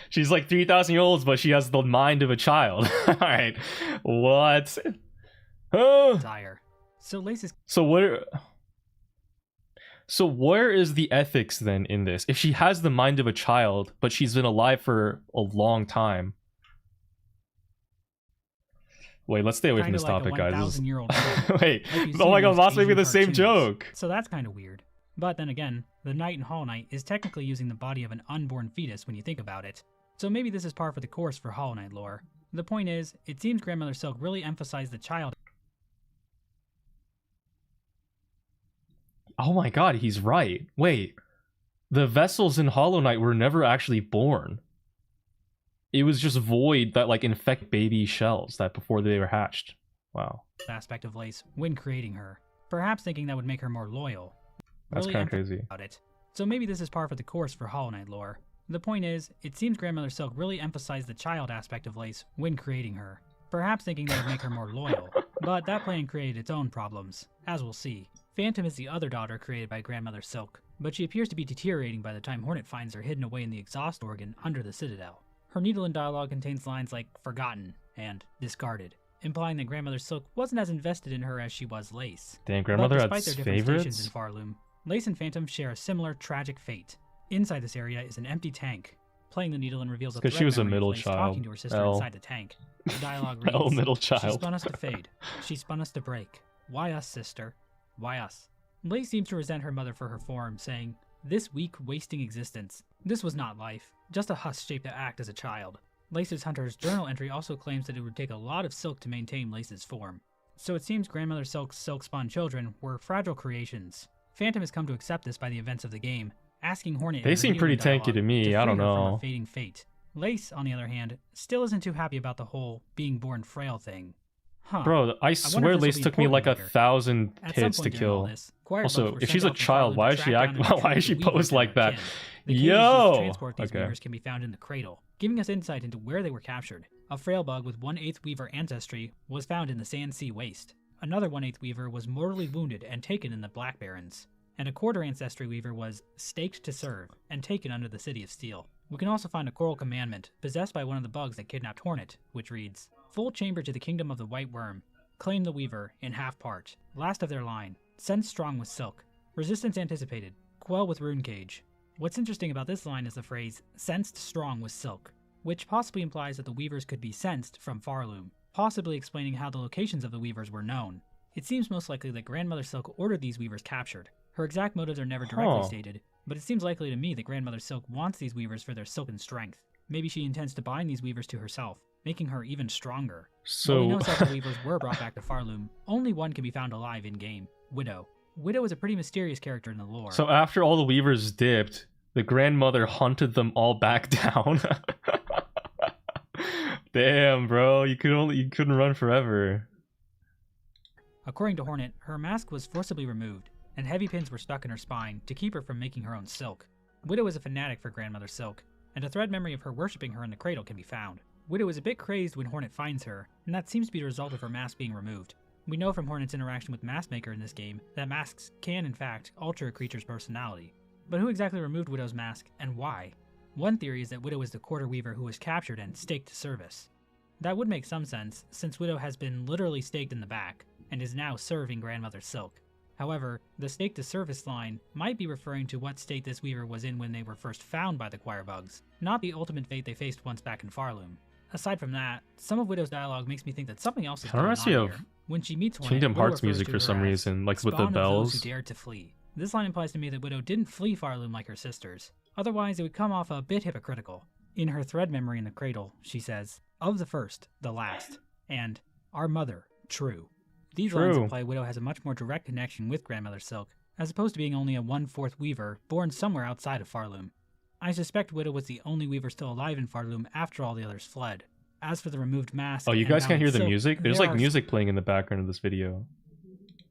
she's like 3,000-year-olds, but she has the mind of a child. All right, what? Oh. Desire. So Lace is So where is the ethics then in this? If she has the mind of a child, but she's been alive for a long time. Wait, let's stay away from this topic, guys. Wait, oh my god, Moss made me the same joke. So that's kind of weird. But then again, the Knight in Hollow Knight is technically using the body of an unborn fetus when you think about it. So maybe this is par for the course for Hollow Knight lore. The point is, it seems Grandmother Silk really emphasized the child. Oh my god, he's right. Wait, the vessels in Hollow Knight were never actually born. It was just void that like infect baby shells that before they were hatched. Wow. Aspect of Lace when creating her, perhaps thinking that would make her more loyal. That's Really kind of crazy. About it. So maybe this is par for the course for Hollow Knight lore. The point is, it seems Grandmother Silk really emphasized the child aspect of Lace when creating her, perhaps thinking that would make her more loyal. But that plan created its own problems, as we'll see. Phantom is the other daughter created by Grandmother Silk. but she appears to be deteriorating by the time Hornet finds her hidden away in the exhaust organ under the Citadel. Her Needle and dialogue contains lines like forgotten and discarded, implying that Grandmother Silk wasn't as invested in her as she was Lace. Damn, Grandmother had despite their different stations in favorites? Farloom, Lace and Phantom share a similar tragic fate. Inside this area is an empty tank. Playing the Needle and reveals a Because thread she was a memory of middle Lace child. talking to her sister L. inside the tank. The dialogue reads, L middle She child. spun us to fade. She spun us to break. Why us, sister? Why us? Lace seems to resent her mother for her form, saying, this weak, wasting existence. This was not life, just a husk shaped to act as a child. Lace's Hunter's journal entry also claims that it would take a lot of silk to maintain Lace's form. So it seems Grandmother Silk's silk-spawn children were fragile creations. Phantom has come to accept this by the events of the game, asking Hornet in They her seem Needle pretty dialogue tanky to me, free I don't her from know. her fading fate. Lace, on the other hand, still isn't too happy about the whole being born frail thing. Huh. Bro, I swear if this Lace will be took me like important later. 1,000 At some hits to point during kill. all this, choir bugs Also, were if sent she's a out from child, Farloom why to is she track act? down and Why is retrieve she the weavers posed and like their that? kin. The cages used to Yo. transport these Okay. weavers can be found in the cradle, giving us insight into where they were captured. A frail bug with 1/8 weaver ancestry was found in the Sand Sea Waste. Another 1/8 weaver was mortally wounded and taken in the Black Barrens. And a quarter ancestry weaver was staked to serve and taken under the City of Steel. We can also find a coral commandment possessed by one of the bugs that kidnapped Hornet, which reads, full chamber to the kingdom of the white worm. Claim the weaver in half part. Last of their line. Sense strong with silk. Resistance anticipated. Quell with rune cage. What's interesting about this line is the phrase, sensed strong with silk, which possibly implies that the weavers could be sensed from Farloom, possibly explaining how the locations of the weavers were known. It seems most likely that Grandmother Silk ordered these weavers captured. Her exact motives are never directly stated, but it seems likely to me that Grandmother Silk wants these weavers for their silken strength. Maybe she intends to bind these weavers to herself, making her even stronger. While we So know several weavers were brought back to Farloom, only one can be found alive in-game, Widow. Widow is a pretty mysterious character in the lore. So after all the weavers dipped, the grandmother hunted them all back down. Damn, bro, you couldn't run forever. According to Hornet, her mask was forcibly removed, and heavy pins were stuck in her spine to keep her from making her own silk. Widow is a fanatic for Grandmother Silk, and a thread memory of her worshipping her in the cradle can be found. Widow is a bit crazed when Hornet finds her, and that seems to be the result of her mask being removed. We know from Hornet's interaction with Maskmaker in this game that masks can, in fact, alter a creature's personality. But who exactly removed Widow's mask, and why? One theory is that Widow is the quarter weaver who was captured and staked to service. That would make some sense, since Widow has been literally staked in the back, and is now serving Grandmother Silk. However, the stake to service line might be referring to what state this weaver was in when they were first found by the choir bugs, not the ultimate fate they faced once back in Farloom. Aside from that, some of Widow's dialogue makes me think that something else is Kinda going reminds on me here. of When she meets Hornet, Kingdom Widow Hearts refers music to for her some as reason, like with the spawn of those bells. who dared to flee. This line implies to me that Widow didn't flee Farloom like her sisters. Otherwise, it would come off a bit hypocritical. In her thread memory in the cradle, she says, of the first, the last, and our mother, true. These lines imply Widow has a much more direct connection with Grandmother Silk, as opposed to being only a 1/4 weaver born somewhere outside of Farloom. I suspect Widow was the only weaver still alive in Farloom after all the others fled. As for the removed mask, Oh, you and guys can't bound hear the silk, music? There's there like are music playing in the background of this video.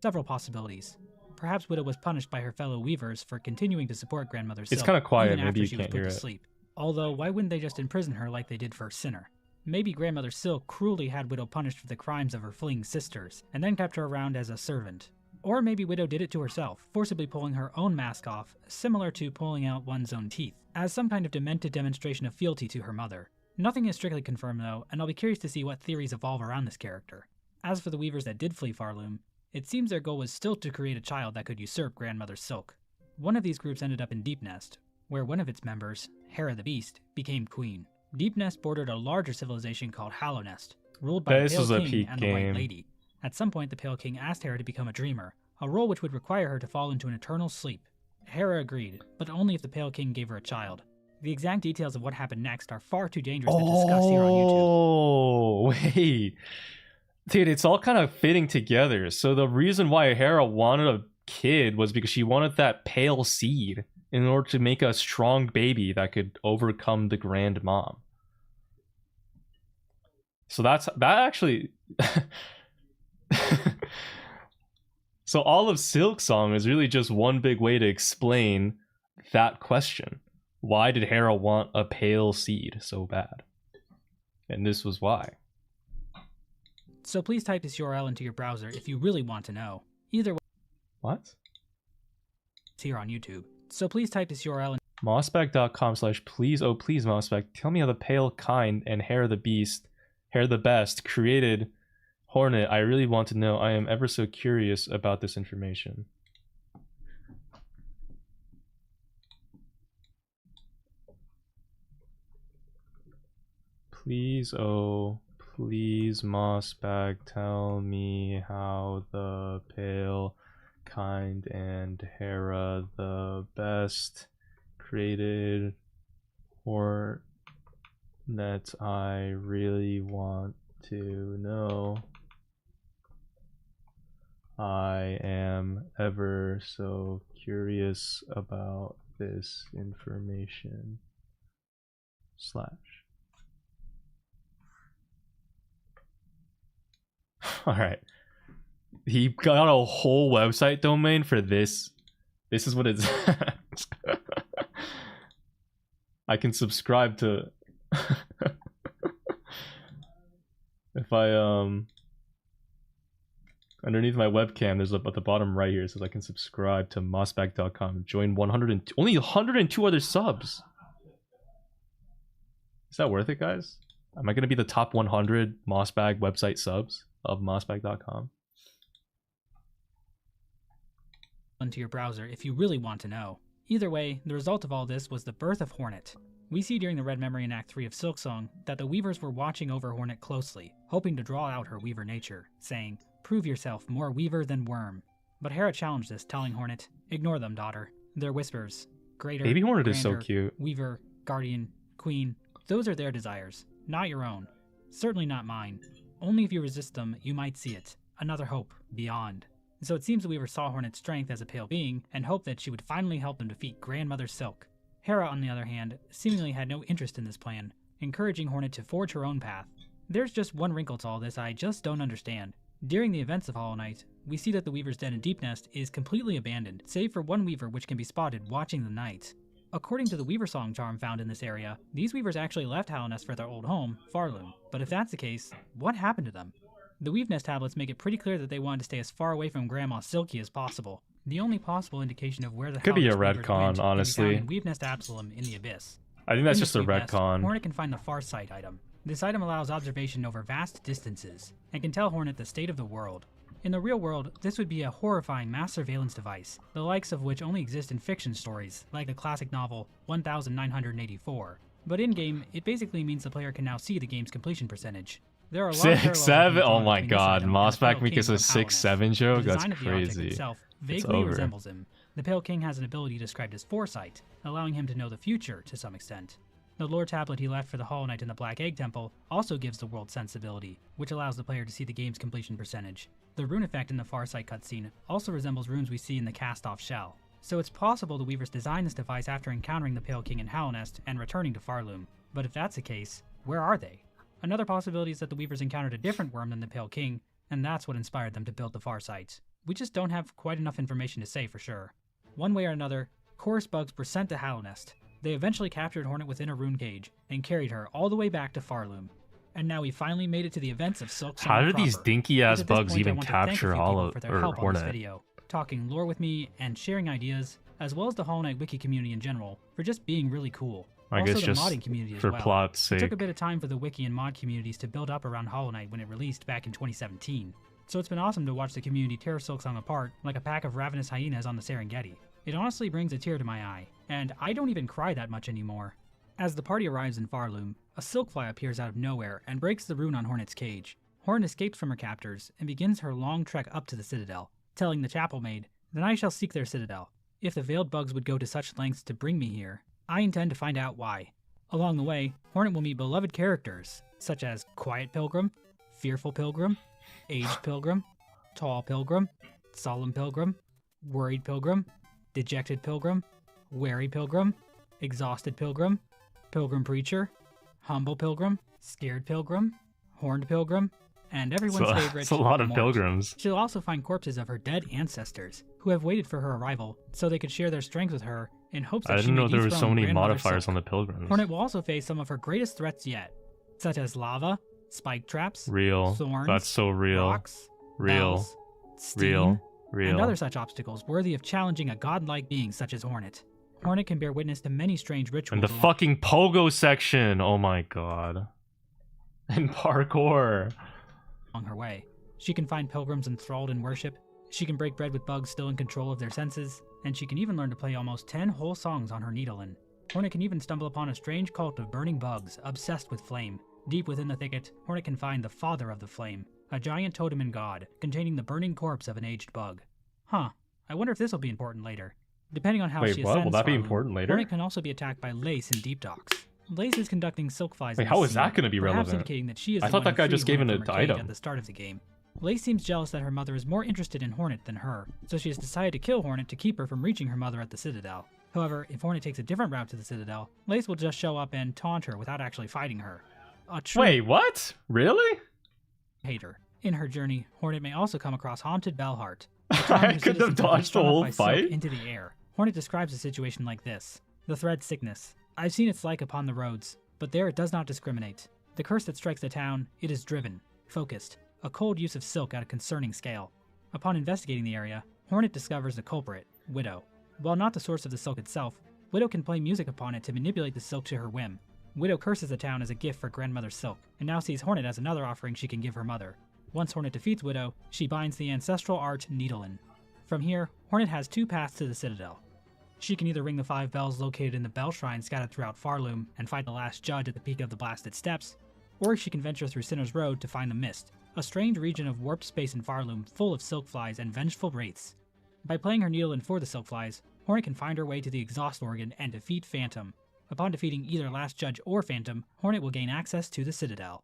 several possibilities. Perhaps Widow was punished by her fellow weavers for continuing to support Grandmother Silk. It's kind of quiet, even maybe after you she was can't put hear to it. sleep. Although, why wouldn't they just imprison her like they did for Sinner? Maybe Grandmother Silk cruelly had Widow punished for the crimes of her fleeing sisters, and then kept her around as a servant. Or maybe Widow did it to herself, forcibly pulling her own mask off, similar to pulling out one's own teeth, as some kind of demented demonstration of fealty to her mother. Nothing is strictly confirmed though, and I'll be curious to see what theories evolve around this character. As for the weavers that did flee Farloom, it seems their goal was still to create a child that could usurp Grandmother Silk. One of these groups ended up in Deep Nest, where one of its members, Hera the Beast, became queen. Deep Nest bordered a larger civilization called Hallow Nest, ruled by the This was Pale a King peak and the White game. Lady. At some point, the Pale King asked Hera to become a dreamer, a role which would require her to fall into an eternal sleep. Hera agreed, but only if the Pale King gave her a child. The exact details of what happened next are far too dangerous to discuss here on YouTube. Oh, wait. Dude, it's all kind of fitting together. So the reason why Hera wanted a kid was because she wanted that pale seed in order to make a strong baby that could overcome the Grand Mom. So that actually... So all of Silksong is really just one big way to explain that question. Why did Hera want a pale seed so bad? And this was why. So please type this URL into your browser if you really want to know. Either way, What? it's here on YouTube. So please type this URL in Mossbag.com/please, oh please Mossbag, tell me how the pale kind and hair the beast, hair the best, created Hornet. I really want to know. I am ever so curious about this information. Please, oh please Mossbag, tell me how the pale kind and Hera the best created Hornet. I really want to know. I am ever so curious about this information. Slash. Alright. He got a whole website domain for this. This is what it's. I can subscribe to. If I underneath my webcam, there's at the bottom right here, it says I can subscribe to mossbag.com. Join 102, only 102 other subs. Is that worth it, guys? Am I gonna be the top 100 Mossbag website subs of mossbag.com? into your browser if you really want to know. Either way, the result of all this was the birth of Hornet. We see during the Red Memory in Act 3 of Silksong that the Weavers were watching over Hornet closely, hoping to draw out her Weaver nature, saying, "Prove yourself more Weaver than Worm." But Hera challenged this, telling Hornet, "Ignore them, daughter. They're whispers. Greater, Baby Hornet grander, is so cute. Weaver, Guardian, Queen, those are their desires, not your own. Certainly not mine. Only if you resist them, you might see it. Another hope, beyond." So it seems the Weaver saw Hornet's strength as a pale being, and hoped that she would finally help them defeat Grandmother Silk. Hera, on the other hand, seemingly had no interest in this plan, encouraging Hornet to forge her own path. There's just one wrinkle to all this I just don't understand. During the events of Hollow Knight, we see that the Weaver's den in Deep Nest is completely abandoned, save for one Weaver which can be spotted watching the night. According to the Weaver Song charm found in this area, these Weavers actually left Hollow Nest for their old home, Farloom. But if that's the case, what happened to them? The Weave Nest tablets make it pretty clear that they wanted to stay as far away from Grandma Silky as possible. The only possible indication of where the Could be a Hollow Nest Weavers retcon, went honestly. can be found in Weave Nest Absalom in the Abyss. I think that's In just this a Weave Nest, retcon. Hornet can find the Farsight item. This item allows observation over vast distances, and can tell Hornet the state of the world. In the real world, this would be a horrifying mass surveillance device, the likes of which only exist in fiction stories, like the classic novel 1984. But in-game, it basically means the player can now see the game's completion percentage. There are a lot of 6'7"? Oh my between this god, item and the Mossbag Pale make King us a from Hollow Nest. 6'7" joke? The That's design of the object crazy. itself It's vaguely over. resembles him. The Pale King has an ability described as foresight, allowing him to know the future to some extent. The lore tablet he left for the Hollow Knight in the Black Egg Temple also gives the world sensibility, which allows the player to see the game's completion percentage. The rune effect in the Farsight cutscene also resembles runes we see in the cast-off shell. So it's possible the Weavers designed this device after encountering the Pale King in Hollow Nest and returning to Farloom. But if that's the case, where are they? Another possibility is that the Weavers encountered a different worm than the Pale King, and that's what inspired them to build the Farsight. We just don't have quite enough information to say for sure. One way or another, chorus bugs were sent to Hollow Nest. They eventually captured Hornet within a rune cage, and carried her all the way back to Farloom. And now we finally made it to the events of Silksong How did proper. these dinky ass But at this bugs point, I even want to thank a capture few people Hollow for their or help on this Hornet? video, talking lore with me and sharing ideas, as well as the Hollow Knight wiki community in general, for just being really cool. I Also guess the just modding community as for well. plot's It sake. took a bit of time for the wiki and mod communities to build up around Hollow Knight when it released back in 2017. So it's been awesome to watch the community tear Silksong apart like a pack of ravenous hyenas on the Serengeti. It honestly brings a tear to my eye, and I don't even cry that much anymore. As the party arrives in Farloom, a silkfly appears out of nowhere and breaks the rune on Hornet's cage. Hornet escapes from her captors and begins her long trek up to the Citadel, telling the chapel maid, "Then I shall seek their Citadel. If the veiled bugs would go to such lengths to bring me here, I intend to find out why." Along the way, Hornet will meet beloved characters, such as Quiet Pilgrim, Fearful Pilgrim, Aged Pilgrim, Tall Pilgrim, Solemn Pilgrim, Worried Pilgrim, Dejected Pilgrim, Wary Pilgrim, Exhausted Pilgrim, Pilgrim Preacher, Humble Pilgrim, Scared Pilgrim, Horned Pilgrim, and everyone's favorite, It's a lot of Mort. pilgrims. She'll also find corpses of her dead ancestors, who have waited for her arrival, so they could share their strength with her in hopes that I she didn't may know there were so dethrone many Grandmother modifiers Silk. on the pilgrims. Hornet will also face some of her greatest threats yet, such as lava, spike traps, Real. thorns, That's so real. rocks, Real. bells, steam, Real. and other such obstacles worthy of challenging a godlike being such as Hornet. Hornet can bear witness to many strange rituals. And the fucking pogo section. Oh my god. And parkour. Along her way. She can find pilgrims enthralled in worship. She can break bread with bugs still in control of their senses. And she can even learn to play almost 10 whole songs on her needlein. Hornet can even stumble upon a strange cult of burning bugs obsessed with flame. Deep within the thicket, Hornet can find the father of the flame, a giant totem and god, containing the burning corpse of an aged bug. Huh, I wonder if this will be important later. Depending on how Wait, she what? ascends Will that be Farloom, important later? Hornet can also be attacked by Lace in Deep Docks. Lace is conducting silk flies. Wait, in how the is sea, that going to be perhaps relevant? indicating that she is I the thought one that who guy freed just gave Hornet an from her cage item. at the start of the game. Lace seems jealous that her mother is more interested in Hornet than her, so she has decided to kill Hornet to keep her from reaching her mother at the Citadel. However, if Hornet takes a different route to the Citadel, Lace will just show up and taunt her without actually fighting her. A true Wait, what? Really? hater. In her journey, Hornet may also come across Haunted Bellheart. I could have dodged the whole fight. Into the air. Hornet describes a situation like this. The thread sickness. I've seen its like upon the roads, but there it does not discriminate. The curse that strikes the town, it is driven, focused, a cold use of silk at a concerning scale. Upon investigating the area, Hornet discovers the culprit, Widow. While not the source of the silk itself, Widow can play music upon it to manipulate the silk to her whim. Widow curses the town as a gift for Grandmother Silk, and now sees Hornet as another offering she can give her mother. Once Hornet defeats Widow, she binds the ancestral art needlein. From here, Hornet has two paths to the Citadel. She can either ring the 5 bells located in the bell shrine scattered throughout Farloom and fight the last judge at the peak of the blasted steps, or she can venture through Sinner's Road to find the Mist, a strange region of warped space in Farloom full of silk flies and vengeful wraiths. By playing her needlein for the silk flies, Hornet can find her way to the exhaust organ and defeat Phantom. Upon defeating either Last Judge or Phantom, Hornet will gain access to the Citadel.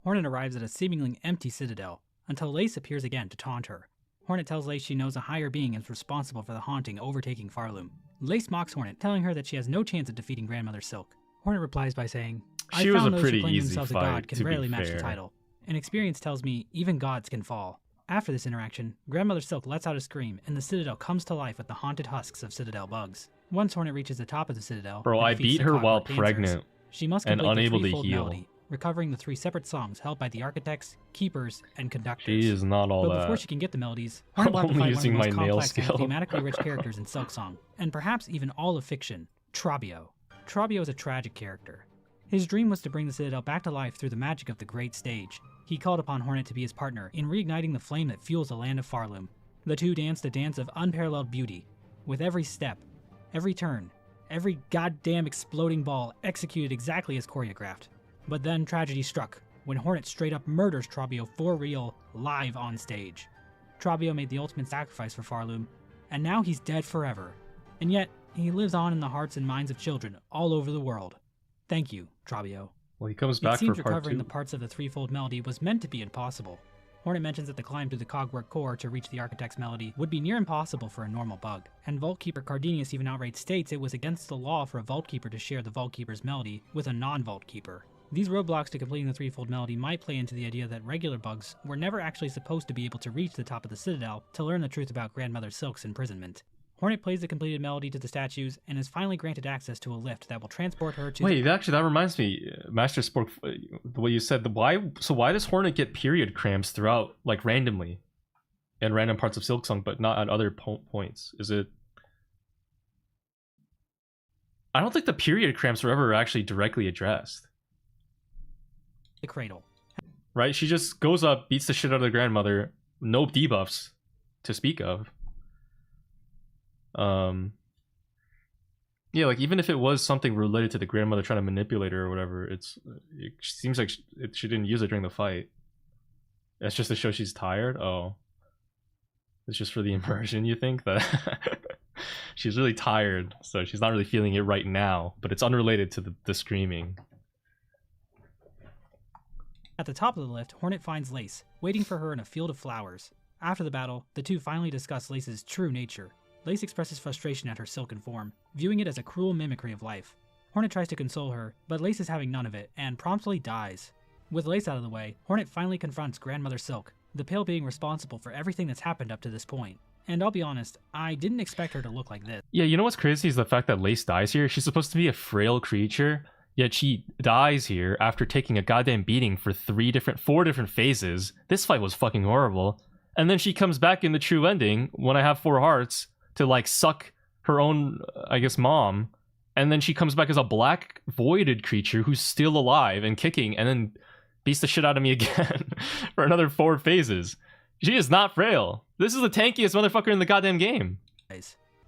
Hornet arrives at a seemingly empty Citadel, until Lace appears again to taunt her. Hornet tells Lace she knows a higher being is responsible for the haunting overtaking Farloom. Lace mocks Hornet, telling her that she has no chance of defeating Grandmother Silk. Hornet replies by saying, I She was found a those pretty who claim easy themselves a fight, god can to be rarely match the fair. title. And experience tells me even gods can fall. After this interaction, Grandmother Silk lets out a scream, and the Citadel comes to life with the haunted husks of Citadel bugs. Once Hornet reaches the top of the Citadel, Bro, and I defeats beat the her cog while with dancers, pregnant she must and complete the unable to threefold heal. melody, recovering the 3 separate songs held by the architects, keepers, and conductors. She is not all But that. before she can get the melodies, Hornet will have to Only fight one of the using most my nail complex and skill. thematically rich characters in Silksong, and perhaps even all of fiction, Trabio. Trabio is a tragic character. His dream was to bring the Citadel back to life through the magic of the Great Stage. He called upon Hornet to be his partner in reigniting the flame that fuels the land of Farloom. The two danced a dance of unparalleled beauty, with every step, every turn, every goddamn exploding ball executed exactly as choreographed. But then tragedy struck, when Hornet straight up murders Trabio for real, live on stage. Trabio made the ultimate sacrifice for Farloom, and now he's dead forever. And yet, he lives on in the hearts and minds of children all over the world. Thank you, Trabio. Well, he comes It back for seems part recovering 2. the parts of the threefold melody was meant to be impossible. Hornet mentions that the climb through the cogwork core to reach the architect's melody would be near impossible for a normal bug, and Vault Keeper Cardenius even outright states it was against the law for a Vault Keeper to share the Vault Keeper's melody with a non-Vault Keeper. These roadblocks to completing the threefold melody might play into the idea that regular bugs were never actually supposed to be able to reach the top of the Citadel to learn the truth about Grandmother Silk's imprisonment. Hornet plays the completed melody to the statues and is finally granted access to a lift that will transport her to Wait, actually, that reminds me, Master Spork, the way you said, why does Hornet get period cramps throughout, like, randomly? In random parts of Silksong, but not at other points? Is it... I don't think the period cramps were ever actually directly addressed. the cradle. Right? She just goes up, beats the shit out of the grandmother, no debuffs to speak of. Yeah, like, even if it was something related to the grandmother trying to manipulate her or whatever, it seems like she didn't use it during the fight. That's just to show she's tired? Oh. It's just for the immersion, you think? That she's really tired, so she's not really feeling it right now, but it's unrelated to the screaming. At the top of the lift, Hornet finds Lace, waiting for her in a field of flowers. After the battle, the two finally discuss Lace's true nature. Lace expresses frustration at her silken form, viewing it as a cruel mimicry of life. Hornet tries to console her, but Lace is having none of it, and promptly dies. With Lace out of the way, Hornet finally confronts Grandmother Silk, the pale being responsible for everything that's happened up to this point. And I'll be honest, I didn't expect her to look like this. Yeah, you know what's crazy is the fact that Lace dies here. She's supposed to be a frail creature, yet she dies here after taking a goddamn beating for 4 different phases. This fight was fucking horrible. And then she comes back in the true ending, when I have 4 hearts, to like suck her own, I guess, mom, and then she comes back as a black voided creature who's still alive and kicking, and then beats the shit out of me again for another 4 phases. She is not frail. This is the tankiest motherfucker in the goddamn game.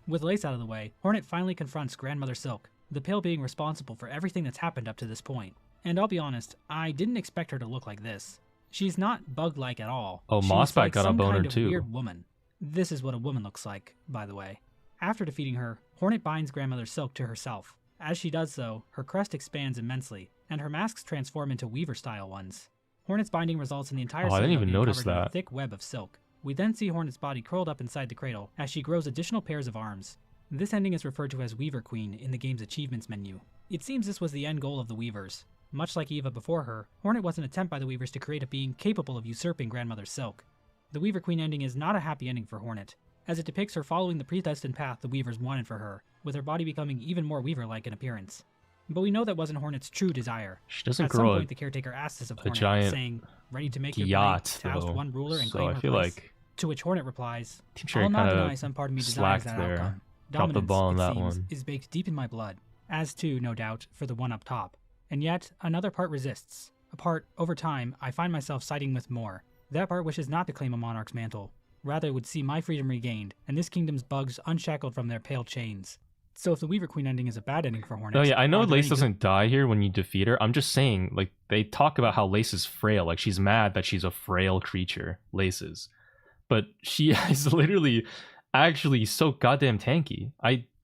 With Lace out of the way, Hornet finally confronts Grandmother Silk, the pale being responsible for everything that's happened up to this point. And I'll be honest, I didn't expect her to look like this. She's not bug-like at all. Oh, She's Mossbag like got a some boner kind of too. Weird woman. This is what a woman looks like, by the way. After defeating her, Hornet binds Grandmother Silk to herself. As she does so, her crest expands immensely, and her masks transform into Weaver-style ones. Hornet's binding results in the entire I didn't even being notice covered in a that. thick web of silk. We then see Hornet's body curled up inside the cradle as she grows additional pairs of arms. This ending is referred to as Weaver Queen in the game's achievements menu. It seems this was the end goal of the Weavers. Much like Eva before her, Hornet was an attempt by the Weavers to create a being capable of usurping Grandmother Silk. The Weaver Queen ending is not a happy ending for Hornet, as it depicts her following the predestined path the Weavers wanted for her, with her body becoming even more Weaver-like in appearance. But we know that wasn't Hornet's true desire. She doesn't At some grow point, the caretaker asks this of Hornet, giant saying, "Ready to make your yacht, blade, to oust though. one ruler and So claim I her feel place?" like To which Hornet replies, Team Cherry "I'll not kind deny of some part of me desires slacked that there. outcome. Dropped the Dominance, ball on it that seems, one. is baked deep in my blood, as too, no doubt, for the one up top. And yet, another part resists. A part, over time, I find myself siding with more. That part wishes not to claim a monarch's mantle. Rather would see my freedom regained, and this kingdom's bugs unshackled from their pale chains." So if the Weaver Queen ending is a bad ending for Hornet... Oh yeah, I know are there Lace any good- doesn't die here when you defeat her. I'm just saying, like, they talk about how Lace is frail. Like, she's mad that she's a frail creature, Lace is. But she is literally actually so goddamn tanky.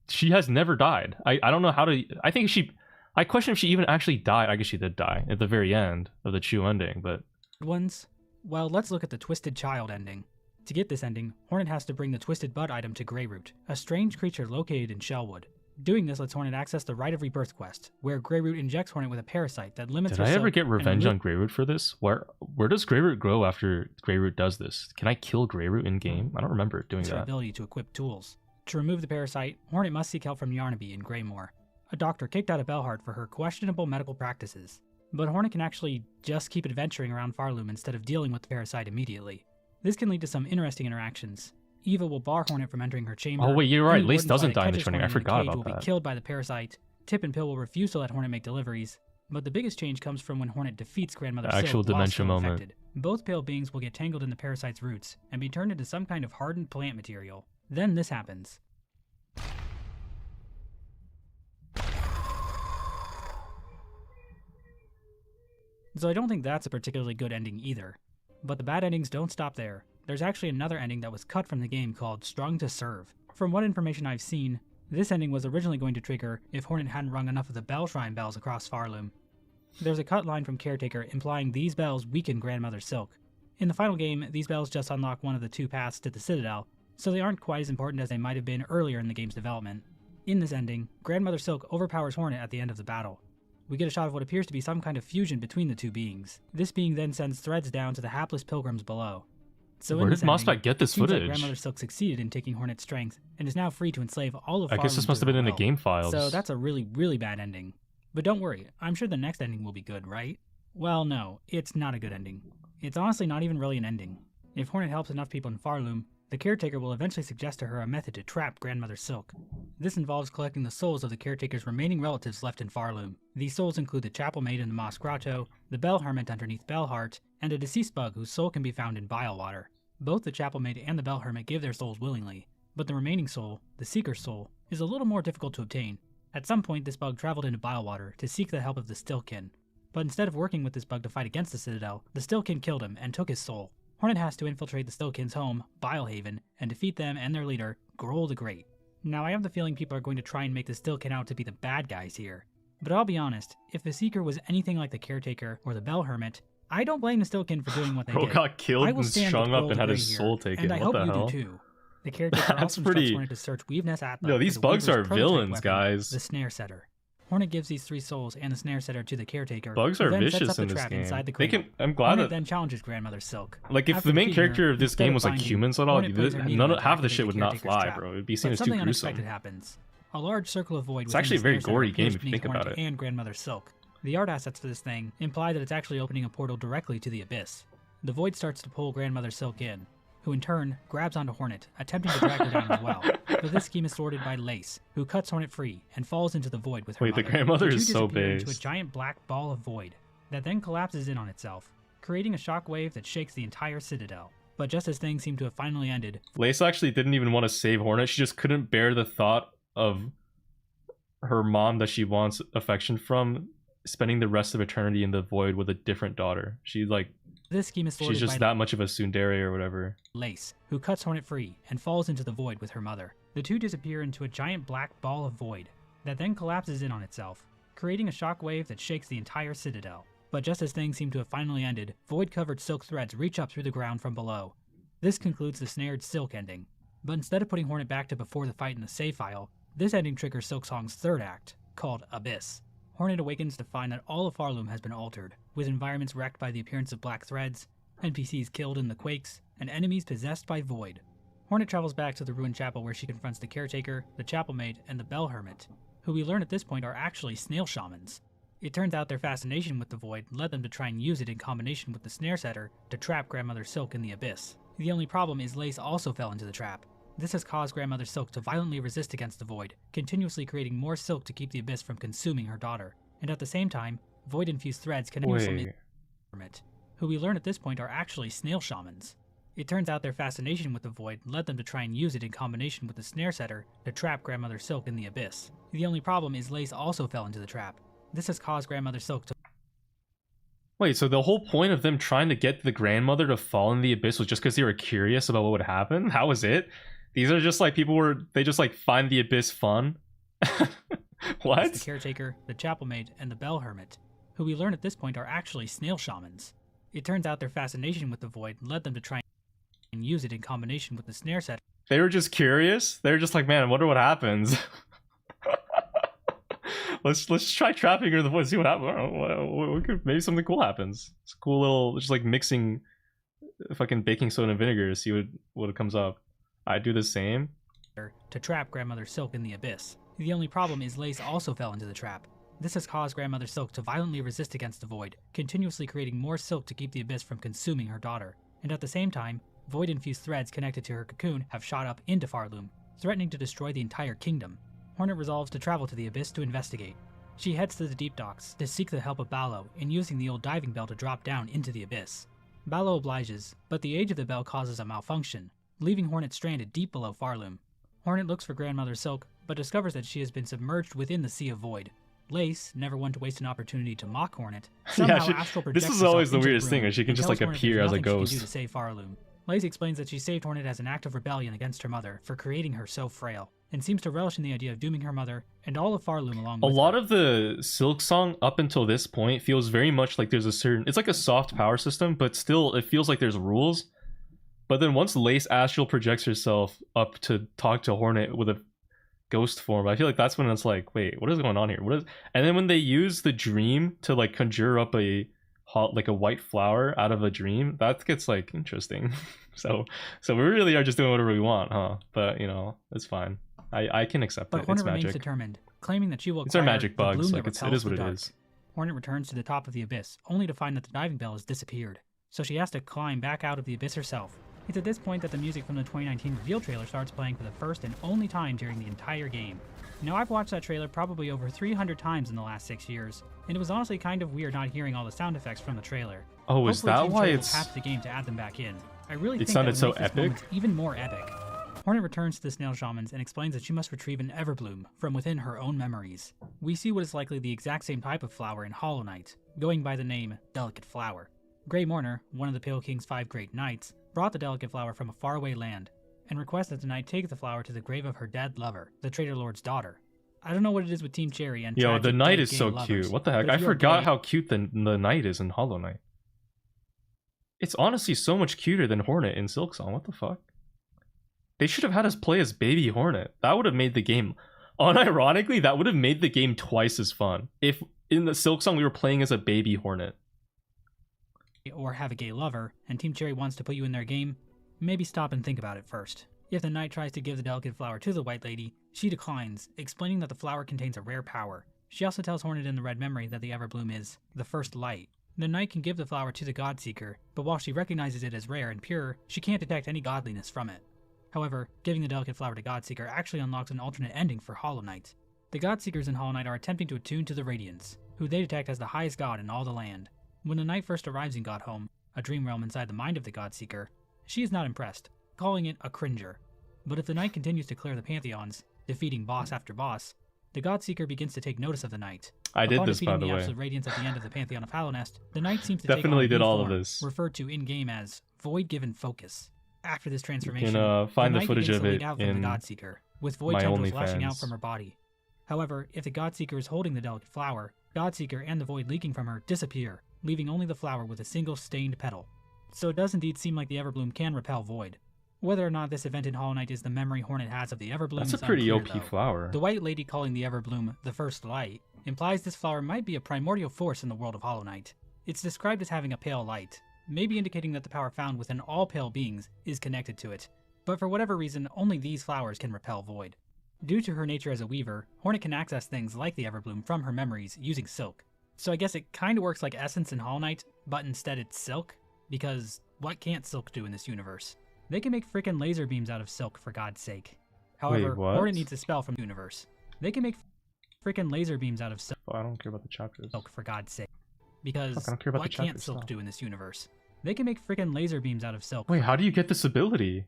She has never died. I don't know how to... I question if she even actually died. I guess she did die at the very end of the Chew ending, but... ones? Well, let's look at the Twisted Child ending. To get this ending, Hornet has to bring the Twisted Bud item to Greyroot, a strange creature located in Shellwood. Doing this lets Hornet access the Rite of Rebirth quest, where Greyroot injects Hornet with a parasite that limits Did her I ever silk get and revenge on Greyroot for this? Where does Greyroot grow after Greyroot does this? Can I kill Greyroot in game? I don't remember doing her that. ability to equip tools. To remove the parasite, Hornet must seek help from Yarnaby in Greymoor, a doctor kicked out of Belhart for her questionable medical practices. But Hornet can actually just keep adventuring around Farloom instead of dealing with the parasite immediately. This can lead to some interesting interactions. Eva will bar Hornet from entering her chamber. Oh wait, you're right. Any Lace warden doesn't fly die in that the catches training. I Hornet in the forgot cage about will that. be killed by the parasite. Tip and Pill will refuse to let Hornet make deliveries. But the biggest change comes from when Hornet defeats Grandmother Silk Actual while dementia still moment. infected. Both pale beings will get tangled in the parasite's roots and be turned into some kind of hardened plant material. Then this happens. So I don't think that's a particularly good ending either. But the bad endings don't stop there. There's actually another ending that was cut from the game called Strung to Serve. From what information I've seen, this ending was originally going to trigger if Hornet hadn't rung enough of the Bell Shrine bells across Farloom. There's a cut line from Caretaker implying these bells weaken Grandmother Silk. In the final game, these bells just unlock one of the 2 paths to the Citadel, so they aren't quite as important as they might have been earlier in the game's development. In this ending, Grandmother Silk overpowers Hornet at the end of the battle. We get a shot of what appears to be some kind of fusion between the 2 beings. This being then sends threads down to the hapless pilgrims below. So Where in did this ending, Mossbag get this it seems like footage? Grandmother Silk succeeded in taking Hornet's strength and is now free to enslave all of I guess this Farloom must to have been her in the will. game files. So that's a really, really bad ending. But don't worry, I'm sure the next ending will be good, right? Well, no, it's not a good ending. It's honestly not even really an ending. If Hornet helps enough people in Farloom, the Caretaker will eventually suggest to her a method to trap Grandmother Silk. This involves collecting the souls of the Caretaker's remaining relatives left in Farloom. These souls include the Chapel Maid in the Moss Grotto, the Bell Hermit underneath Belhart, and a deceased bug whose soul can be found in Bile Water. Both the Chapel Maid and the Bell Hermit give their souls willingly, but the remaining soul, the Seeker's soul, is a little more difficult to obtain. At some point, this bug traveled into Bile Water to seek the help of the Stillkin. But instead of working with this bug to fight against the Citadel, the Stillkin killed him and took his soul. Hornet has to infiltrate the Stillkin's home, Bilehaven, and defeat them and their leader, Grohl the Great. Now, I have the feeling people are going to try and make the Stillkin out to be the bad guys here. But I'll be honest, if the Seeker was anything like the Caretaker or the Bell Hermit, I don't blame the Stillkin for doing what they Bro did. got killed I will and stand strung with up Grohl and the had Great his here, soul taken. and I What hope the you hell? do too. The Caretaker That's also instructs pretty- Hornet to search Weaveness Atla. Yo, for these the bugs Weaver's are prototype villains, weapon, guys. the Snare Setter. Hornet gives these 3 souls and the Snare Setter to the Caretaker. Bugs who are then sets vicious up the in this trap game. inside the They cradle. can. I'm glad Hornet that. then challenges Grandmother Silk. Like, if After the main defeating her, character of this instead game of was like binding, humans at all, Hornet plays her needle none of to half of the activate shit would not Caretaker's fly, trap. bro. It'd be seen But as too something gruesome. unexpected happens. A large circle of void It's within actually the a very Snare Setter gory game appears if you beneath think about Hornet it. and Grandmother Silk. The art assets for this thing imply that it's actually opening a portal directly to the Abyss. The void starts to pull Grandmother Silk in, who in turn grabs onto Hornet, attempting to drag her down as well. But this scheme is thwarted by Lace, who cuts Hornet free and falls into the void with her Wait, mother. the grandmother The two is so disappear into a based. giant black ball of void that then collapses in on itself, creating a shockwave that shakes the entire citadel. But just as things seem to have finally ended, Lace actually didn't even want to save Hornet. She just couldn't bear the thought of her mom that she wants affection from spending the rest of eternity in the void with a different daughter. this scheme is thwarted She's just by that much of a tsundere or whatever. Lace, who cuts Hornet free and falls into the void with her mother. The two disappear into a giant black ball of void that then collapses in on itself, creating a shockwave that shakes the entire citadel. But just as things seem to have finally ended, void-covered silk threads reach up through the ground from below. This concludes the snared Silk ending. But instead of putting Hornet back to before the fight in the save file, this ending triggers Silksong's third act, called Abyss. Hornet awakens to find that all of Farloom has been altered, with environments wrecked by the appearance of black threads, NPCs killed in the quakes, and enemies possessed by void. Hornet travels back to the ruined chapel where she confronts the caretaker, the chapel maid, and the bell hermit, who we learn at this point are actually snail shamans. It turns out their fascination with the void led them to try and use it in combination with the snare setter to trap Grandmother Silk in the abyss. The only problem is Lace also fell into the trap. This has caused Grandmother Silk to violently resist against the void, continuously creating more silk to keep the abyss from consuming her daughter. And at the same time, void-infused threads connect from the hermit, who we learn at this point are actually snail shamans. It turns out their fascination with the void led them to try and use it in combination with the snare setter to trap Grandmother Silk in the abyss. The only problem is Lace also fell into the trap. This has caused Grandmother Silk to... Wait, so the whole point of them trying to get the grandmother to fall in the abyss was just because they were curious about what would happen? How was it? These are just like they just like find the abyss fun? What? The caretaker, the chapel maid, and the bell hermit, who we learn at this point are actually snail shamans. It turns out their fascination with the void led them to try and use it in combination with the snare setter. They were just curious? They were just like, man, I wonder what happens. Let's try trapping her in the void, see what happens. Maybe something cool happens. It's a cool little, just like mixing fucking baking soda and vinegar to see what comes up. I do the same. To trap Grandmother Silk in the abyss. The only problem is Lace also fell into the trap. This has caused Grandmother Silk to violently resist against the void, continuously creating more silk to keep the abyss from consuming her daughter. And at the same time, void-infused threads connected to her cocoon have shot up into Farloom, threatening to destroy the entire kingdom. Hornet resolves to travel to the abyss to investigate. She heads to the deep docks to seek the help of Ballo in using the old diving bell to drop down into the abyss. Ballo obliges, but the age of the bell causes a malfunction, leaving Hornet stranded deep below Farloom. Hornet looks for Grandmother Silk, but discovers that she has been submerged within the sea of void. Lace, never one to waste an opportunity to mock Hornet, somehow astral projects this is herself always the into weirdest thing, room is she can and just tells like Hornet appear there's as a nothing she ghost. can do to save Farloom. Lace explains that she saved Hornet as an act of rebellion against her mother for creating her so frail, and seems to relish in the idea of dooming her mother and all of Farloom along with A lot her. of the silksong up until this point feels very much like there's a certain, it's like a soft power system, but still it feels like there's rules. But then once Lace astral projects herself up to talk to Hornet with a ghost form, I feel like that's when it's like, wait, what is going on here? And then when they use the dream to like conjure up a white flower out of a dream, that gets like interesting. so we really are just doing whatever we want, huh? But you know, it's fine. I can accept But it. Hornet It's remains magic. determined, claiming that she will It's our acquire magic the bugs. bloom Like that it repels is what the it dark. is. Hornet returns to the top of the abyss, only to find that the diving bell has disappeared, so she has to climb back out of the abyss herself. It's at this point that the music from the 2019 reveal trailer starts playing for the first and only time during the entire game. Now, I've watched that trailer probably over 300 times in the last 6 years, and it was honestly kind of weird not hearing all the sound effects from the trailer. Oh, is Hopefully that Team why Cherry will it's... patch the game to add them back in. I really It think sounded that so would make this epic. moment even more epic. Hornet returns to the Snail Shamans and explains that she must retrieve an Everbloom from within her own memories. We see what is likely the exact same type of flower in Hollow Knight, going by the name Delicate Flower. Grey Mourner, one of the Pale King's 5 great knights, brought the delicate flower from a faraway land, and requests that the knight take the flower to the grave of her dead lover, the Traitor Lord's daughter. I don't know what it is with Team Cherry and Yo, tragic the knight dead is gay so lovers, cute. What the heck? but I if you are forgot gay- how cute the knight is in Hollow Knight. It's honestly so much cuter than Hornet in Silksong. What the fuck? They should have had us play as Baby Hornet. That would have made the game... Unironically, that would have made the game twice as fun. If in the Silksong we were playing as a Baby Hornet. or have a gay lover, and Team Cherry wants to put you in their game, maybe stop and think about it first. If the knight tries to give the delicate flower to the white lady, she declines, explaining that the flower contains a rare power. She also tells Hornet in the red memory that the Everbloom is the first light. The knight can give the flower to the Godseeker, but while she recognizes it as rare and pure, she can't detect any godliness from it. However, giving the delicate flower to Godseeker actually unlocks an alternate ending for Hollow Knight. The Godseekers in Hollow Knight are attempting to attune to the Radiance, who they detect as the highest god in all the land. When the knight first arrives in Godhome, a dream realm inside the mind of the Godseeker, she is not impressed, calling it a cringer. But if the knight continues to clear the pantheons, defeating boss after boss, the Godseeker begins to take notice of the knight. I did Upon this, by defeating the way. Absolute Radiance at the end of the Pantheon of Hallownest, the knight seems to Definitely take on a did new all of form, this. referred to in-game as Void Given Focus. After this You transformation, can find the the knight footage begins of to it leak out from in the Godseeker, with void my tendrils lashing out OnlyFans. from her body. However, if the Godseeker is holding the delicate flower, Godseeker and the void leaking from her disappear, leaving only the flower with a single stained petal. So it does indeed seem like the Everbloom can repel void. Whether or not this event in Hollow Knight is the memory Hornet has of the Everbloom That's a is pretty unclear, OP though. flower. The White Lady calling the Everbloom the First Light implies this flower might be a primordial force in the world of Hollow Knight. It's described as having a pale light, maybe indicating that the power found within all pale beings is connected to it. But for whatever reason, only these flowers can repel void. Due to her nature as a weaver, Hornet can access things like the Everbloom from her memories using silk. So I guess it kinda works like Essence in Hollow Knight, but instead it's silk, because what can't silk do in this universe? They can make frickin' laser beams out of silk, for God's sake. However, what? Hornet needs a spell from the universe. They can make frickin' laser beams out of silk, Oh, I don't care about the chapters. for God's sake. Because Fuck, I don't care about what the can't chapters, silk no. do in this universe? They can make frickin' laser beams out of silk. Wait, how do you get this ability?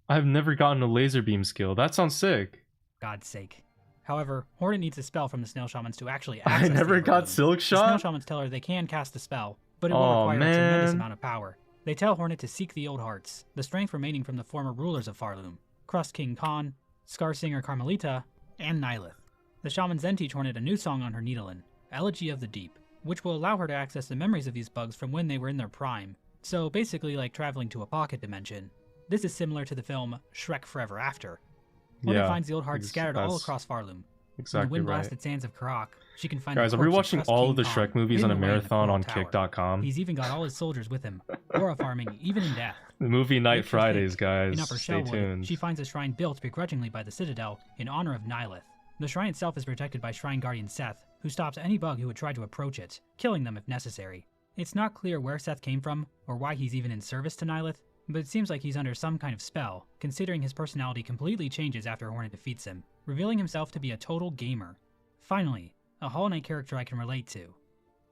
I've never gotten a laser beam skill. That sounds sick. God's sake. However, Hornet needs a spell from the Snail Shamans to actually I access never the got Everbloom. Silk The Snail Shot? Shamans tell her they can cast the spell, but it will Aw, require a tremendous man. amount of power. They tell Hornet to seek the old hearts, the strength remaining from the former rulers of Farloom, Crust King Khan, Scarsinger Carmelita, and Nihilith. The shamans then teach Hornet a new song on her Needlin, Elegy of the Deep, which will allow her to access the memories of these bugs from when they were in their prime, so basically like traveling to a pocket dimension. This is similar to the film Shrek Forever After. Hornet finds the old hearts scattered all that's across Farloom. In the Exactly right. wind-blasted sands of Karak, she can find Guys, the I'm corpse rewatching Crust all King of the Khan, Shrek movies on a hidden away in the marathon Coral on Tower. kick.com. He's even got all his soldiers with him, aura farming even in death. The movie Night Make sure Fridays, think. guys. In Upper Stay Shellwood, tuned. she finds a shrine built begrudgingly by the Citadel in honor of Nihilith. The shrine itself is protected by Shrine Guardian Seth, who stops any bug who would try to approach it, killing them if necessary. It's not clear where Seth came from, or why he's even in service to Nihilith, but it seems like he's under some kind of spell, considering his personality completely changes after Hornet defeats him, revealing himself to be a total gamer. Finally, a Hollow Knight character I can relate to.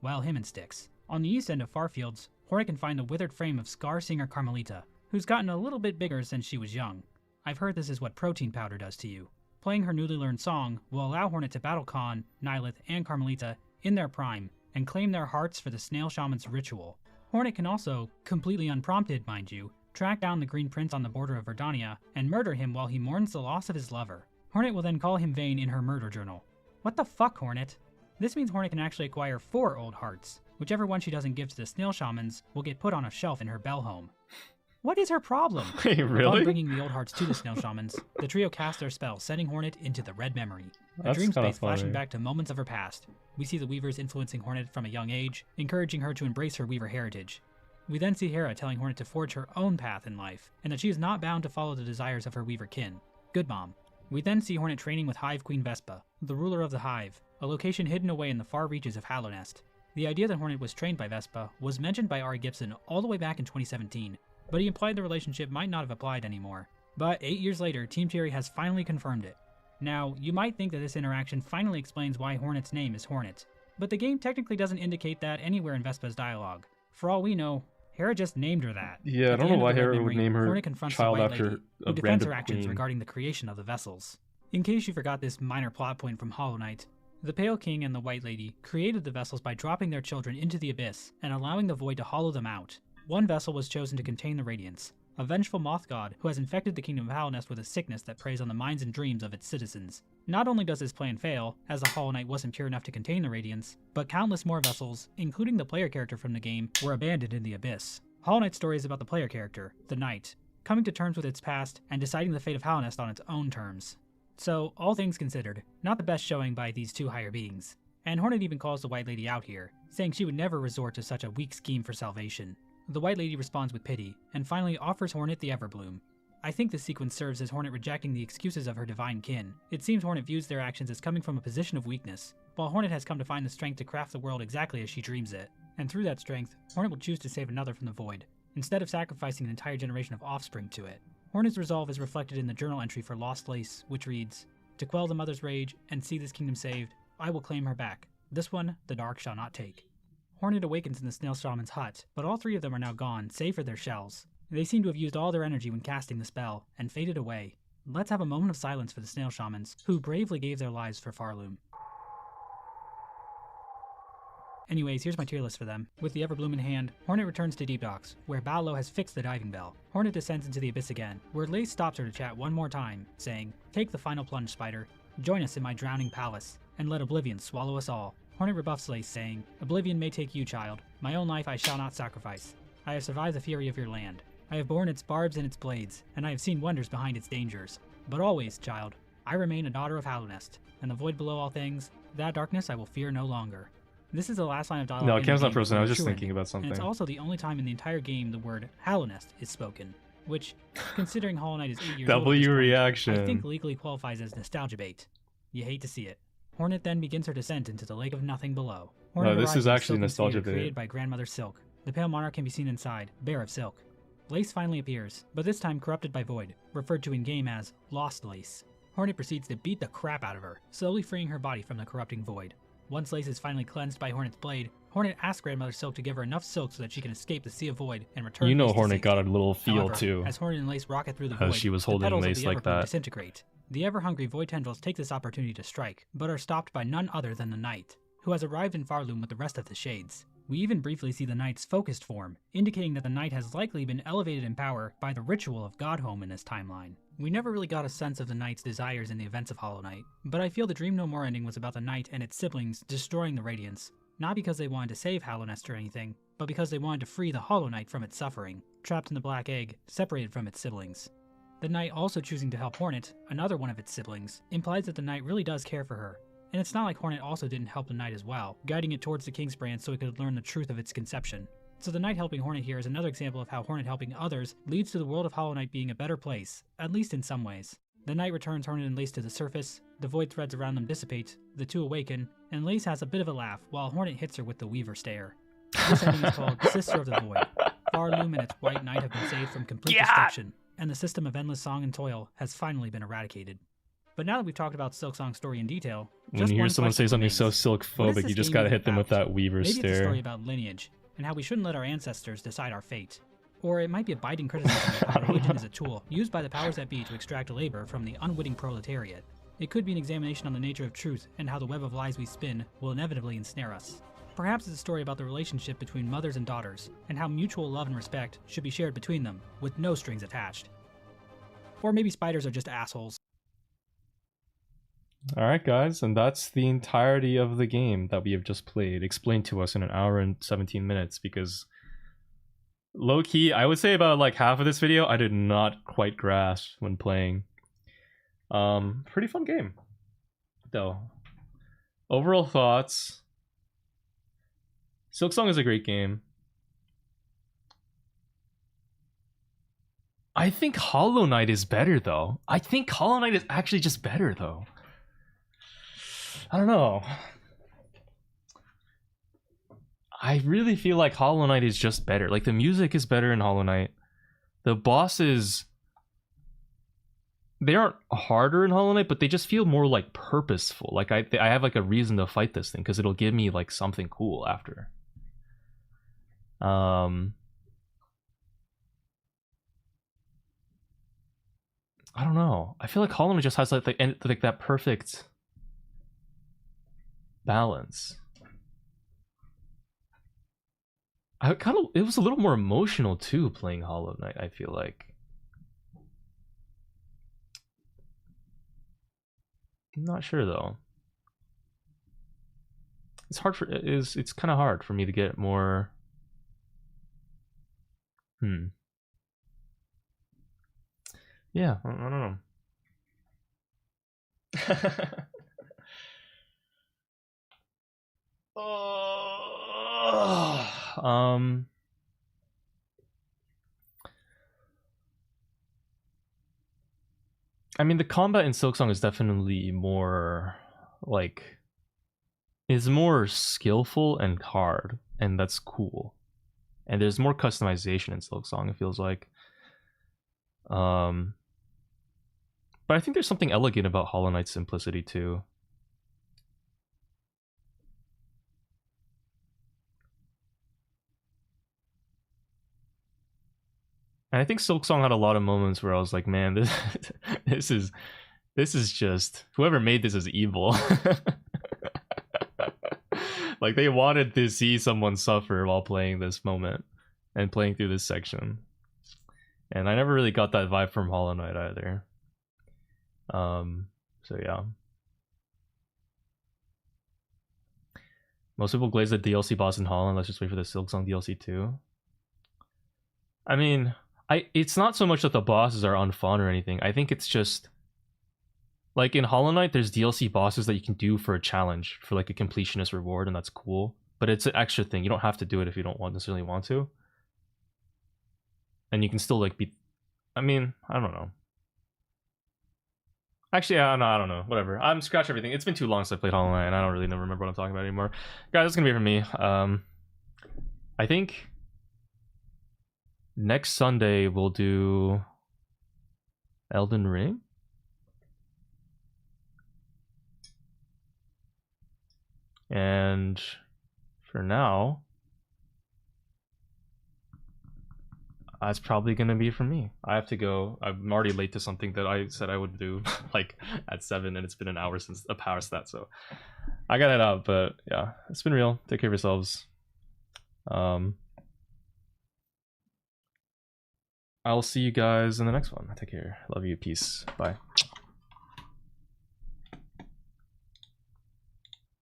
Well, him and Styx. On the east end of Farfields, Hornet can find the withered frame of Scarsinger Carmelita, who's gotten a little bit bigger since she was young. I've heard this is what protein powder does to you. Playing her newly learned song will allow Hornet to battle Khan, Nihilith, and Carmelita in their prime, and claim their hearts for the Snail Shaman's ritual. Hornet can also, completely unprompted mind you, track down the Green Prince on the border of Verdania and murder him while he mourns the loss of his lover. Hornet will then call him Vane in her murder journal. What the fuck, Hornet? This means Hornet can actually acquire 4 old hearts. Whichever one she doesn't give to the Snail Shamans will get put on a shelf in her bell home. What is her problem? Wait, Upon really? bringing the old hearts to the Snail Shamans, the trio cast their spell, sending Hornet into the Red Memory, a That's dream kinda space flashing funny. back to moments of her past. We see the Weavers influencing Hornet from a young age, encouraging her to embrace her Weaver heritage. We then see Hera telling Hornet to forge her own path in life, and that she is not bound to follow the desires of her Weaver kin. Good mom. We then see Hornet training with Hive Queen Vespa, the ruler of the Hive, a location hidden away in the far reaches of Hallownest. The idea that Hornet was trained by Vespa was mentioned by Ari Gibson all the way back in 2017, but he implied the relationship might not have applied anymore. But 8 years later, Team Terry has finally confirmed it. Now, you might think that this interaction finally explains why Hornet's name is Hornet, but the game technically doesn't indicate that anywhere in Vespa's dialogue. For all we know, Hera just named her that. Yeah, I At the don't know end of why the Red Hera would Memory, name her Hornet confronts child the White after Lady, a who defends random her actions queen. regarding the creation of the vessels. In case you forgot this minor plot point from Hollow Knight, the Pale King and the White Lady created the vessels by dropping their children into the abyss and allowing the void to hollow them out. One vessel was chosen to contain the Radiance, a vengeful moth god who has infected the kingdom of Hallownest with a sickness that preys on the minds and dreams of its citizens. Not only does this plan fail, as the Hollow Knight wasn't pure enough to contain the Radiance, but countless more vessels, including the player character from the game, were abandoned in the abyss. Hollow Knight's story is about the player character, the Knight, coming to terms with its past and deciding the fate of Hallownest on its own terms. So, all things considered, not the best showing by these two higher beings. And Hornet even calls the White Lady out here, saying she would never resort to such a weak scheme for salvation. The White Lady responds with pity, and finally offers Hornet the Everbloom. I think this sequence serves as Hornet rejecting the excuses of her divine kin. It seems Hornet views their actions as coming from a position of weakness, while Hornet has come to find the strength to craft the world exactly as she dreams it. And through that strength, Hornet will choose to save another from the void, instead of sacrificing an entire generation of offspring to it. Hornet's resolve is reflected in the journal entry for Lost Lace, which reads, "To quell the mother's rage and see this kingdom saved, I will claim her back. This one, the dark shall not take." Hornet awakens in the Snail Shaman's hut, but all three of them are now gone, save for their shells. They seem to have used all their energy when casting the spell, and faded away. Let's have a moment of silence for the Snail Shamans, who bravely gave their lives for Farloom. Anyways, here's my tier list for them. With the Everbloom in hand, Hornet returns to Deep Docks, where Ballo has fixed the diving bell. Hornet descends into the abyss again, where Lace stops her to chat one more time, saying, "Take the final plunge, Spider. Join us in my drowning palace, and let Oblivion swallow us all." Hornet rebuffs Lace, saying, "Oblivion may take you, child. My own life I shall not sacrifice. I have survived the fury of your land. I have borne its barbs and its blades, and I have seen wonders behind its dangers. But always, child, I remain a daughter of Hallownest, and the void below all things, that darkness I will fear no longer." This is the last line of dialogue. No, in the Cam's not game frozen. I was before just the true thinking ending, about something. And it's also the only time in the entire game the word Hallownest is spoken, which, considering Hollow Knight is 8 years old at this W point, reaction. I think legally qualifies as nostalgia bait. You hate to see it. Hornet then begins her descent into the lake of nothing below. Hornet No, this arrives is in a actually silken nostalgia sphere bait. created by Grandmother Silk. The pale monarch can be seen inside, bare of silk. Lace finally appears, but this time corrupted by Void, referred to in-game as Lost Lace. Hornet proceeds to beat the crap out of her, slowly freeing her body from the corrupting Void. Once Lace is finally cleansed by Hornet's blade, Hornet asks Grandmother Silk to give her enough silk so that she can escape the Sea of Void and return. You know Lace to Hornet safety. got a little feel However, too. as Hornet and Lace rocket through the How Void, she was the holding petals of Lace the like Everbloom that. disintegrate. The ever-hungry Void tendrils take this opportunity to strike, but are stopped by none other than the Knight, who has arrived in Farloom with the rest of the Shades. We even briefly see the Knight's focused form, indicating that the Knight has likely been elevated in power by the ritual of Godhome in this timeline. We never really got a sense of the Knight's desires in the events of Hollow Knight, but I feel the Dream No More ending was about the Knight and its siblings destroying the Radiance, not because they wanted to save Hallownest or anything, but because they wanted to free the Hollow Knight from its suffering, trapped in the Black Egg, separated from its siblings. The Knight also choosing to help Hornet, another one of its siblings, implies that the Knight really does care for her. And it's not like Hornet also didn't help the Knight as well, guiding it towards the King's Brand so it could learn the truth of its conception. So the Knight helping Hornet here is another example of how Hornet helping others leads to the world of Hollow Knight being a better place, at least in some ways. The Knight returns Hornet and Lace to the surface, the void threads around them dissipate, the two awaken, and Lace has a bit of a laugh while Hornet hits her with the Weaver Stare. This ending is called Sister of the Void. Farloom and its White Knight have been saved from complete destruction, and the system of endless song and toil has finally been eradicated. But now that we've talked about Silksong's story in detail, When you hear someone say something so What silk-phobic, is you this just game gotta even hit them with about? that Weaver Maybe it's a story stare. about lineage, and how we shouldn't let our ancestors decide our fate. Or it might be a biting criticism of how religion is a tool used by the powers that be to extract labor from the unwitting proletariat. It could be an examination on the nature of truth and how the web of lies we spin will inevitably ensnare us. Perhaps it's a story about the relationship between mothers and daughters, and how mutual love and respect should be shared between them, with no strings attached. Or maybe spiders are just assholes. Alright guys, and that's the entirety of the game that we have just played, explained to us in an hour and 17 minutes, because low-key, I would say about like half of this video I did not quite grasp when playing. Pretty fun game, though. Overall thoughts. Silksong is a great game. I think Hollow Knight is better, though. I think Hollow Knight is actually just better, though. I don't know. I really feel like Hollow Knight is just better. Like, the music is better in Hollow Knight. The bosses, they aren't harder in Hollow Knight, but they just feel more like purposeful. Like I have like a reason to fight this thing because it'll give me like something cool after. I don't know. I feel like Hollow Knight just has like that perfect balance. It was a little more emotional too playing Hollow Knight, I feel like. I'm not sure though. It's kind of hard for me to get more. Yeah, I don't know. I mean, the combat in Silksong is definitely more like is more skillful and hard, and that's cool. And there's more customization in Silksong, it feels like. But I think there's something elegant about Hollow Knight's simplicity too. And I think Silksong had a lot of moments where I was like, man, this is just whoever made this is evil. Like they wanted to see someone suffer while playing this moment and playing through this section. And I never really got that vibe from Hollow Knight either. So yeah. Most people glaze the DLC boss in Holland. Let's just wait for the Silksong DLC too. I mean, it's not so much that the bosses are unfun or anything. I think it's just like in Hollow Knight, there's DLC bosses that you can do for a challenge, for like a completionist reward, and that's cool. But it's an extra thing. You don't have to do it if you don't necessarily want to. And you can still like be. I mean, I don't know. Actually, I don't know. Whatever. I'm scratch everything. It's been too long since I played Hollow Knight, and I don't really remember what I'm talking about anymore. Guys, that's gonna be it for me. I think next Sunday we'll do Elden Ring. And for now, that's probably gonna be for me. I have to go. I'm already late to something that I said I would do like at 7, and it's been an hour since the power stat, so I got it out. But yeah, it's been real. Take care of yourselves. I'll see you guys in the next one. Take care. Love you. Peace. Bye.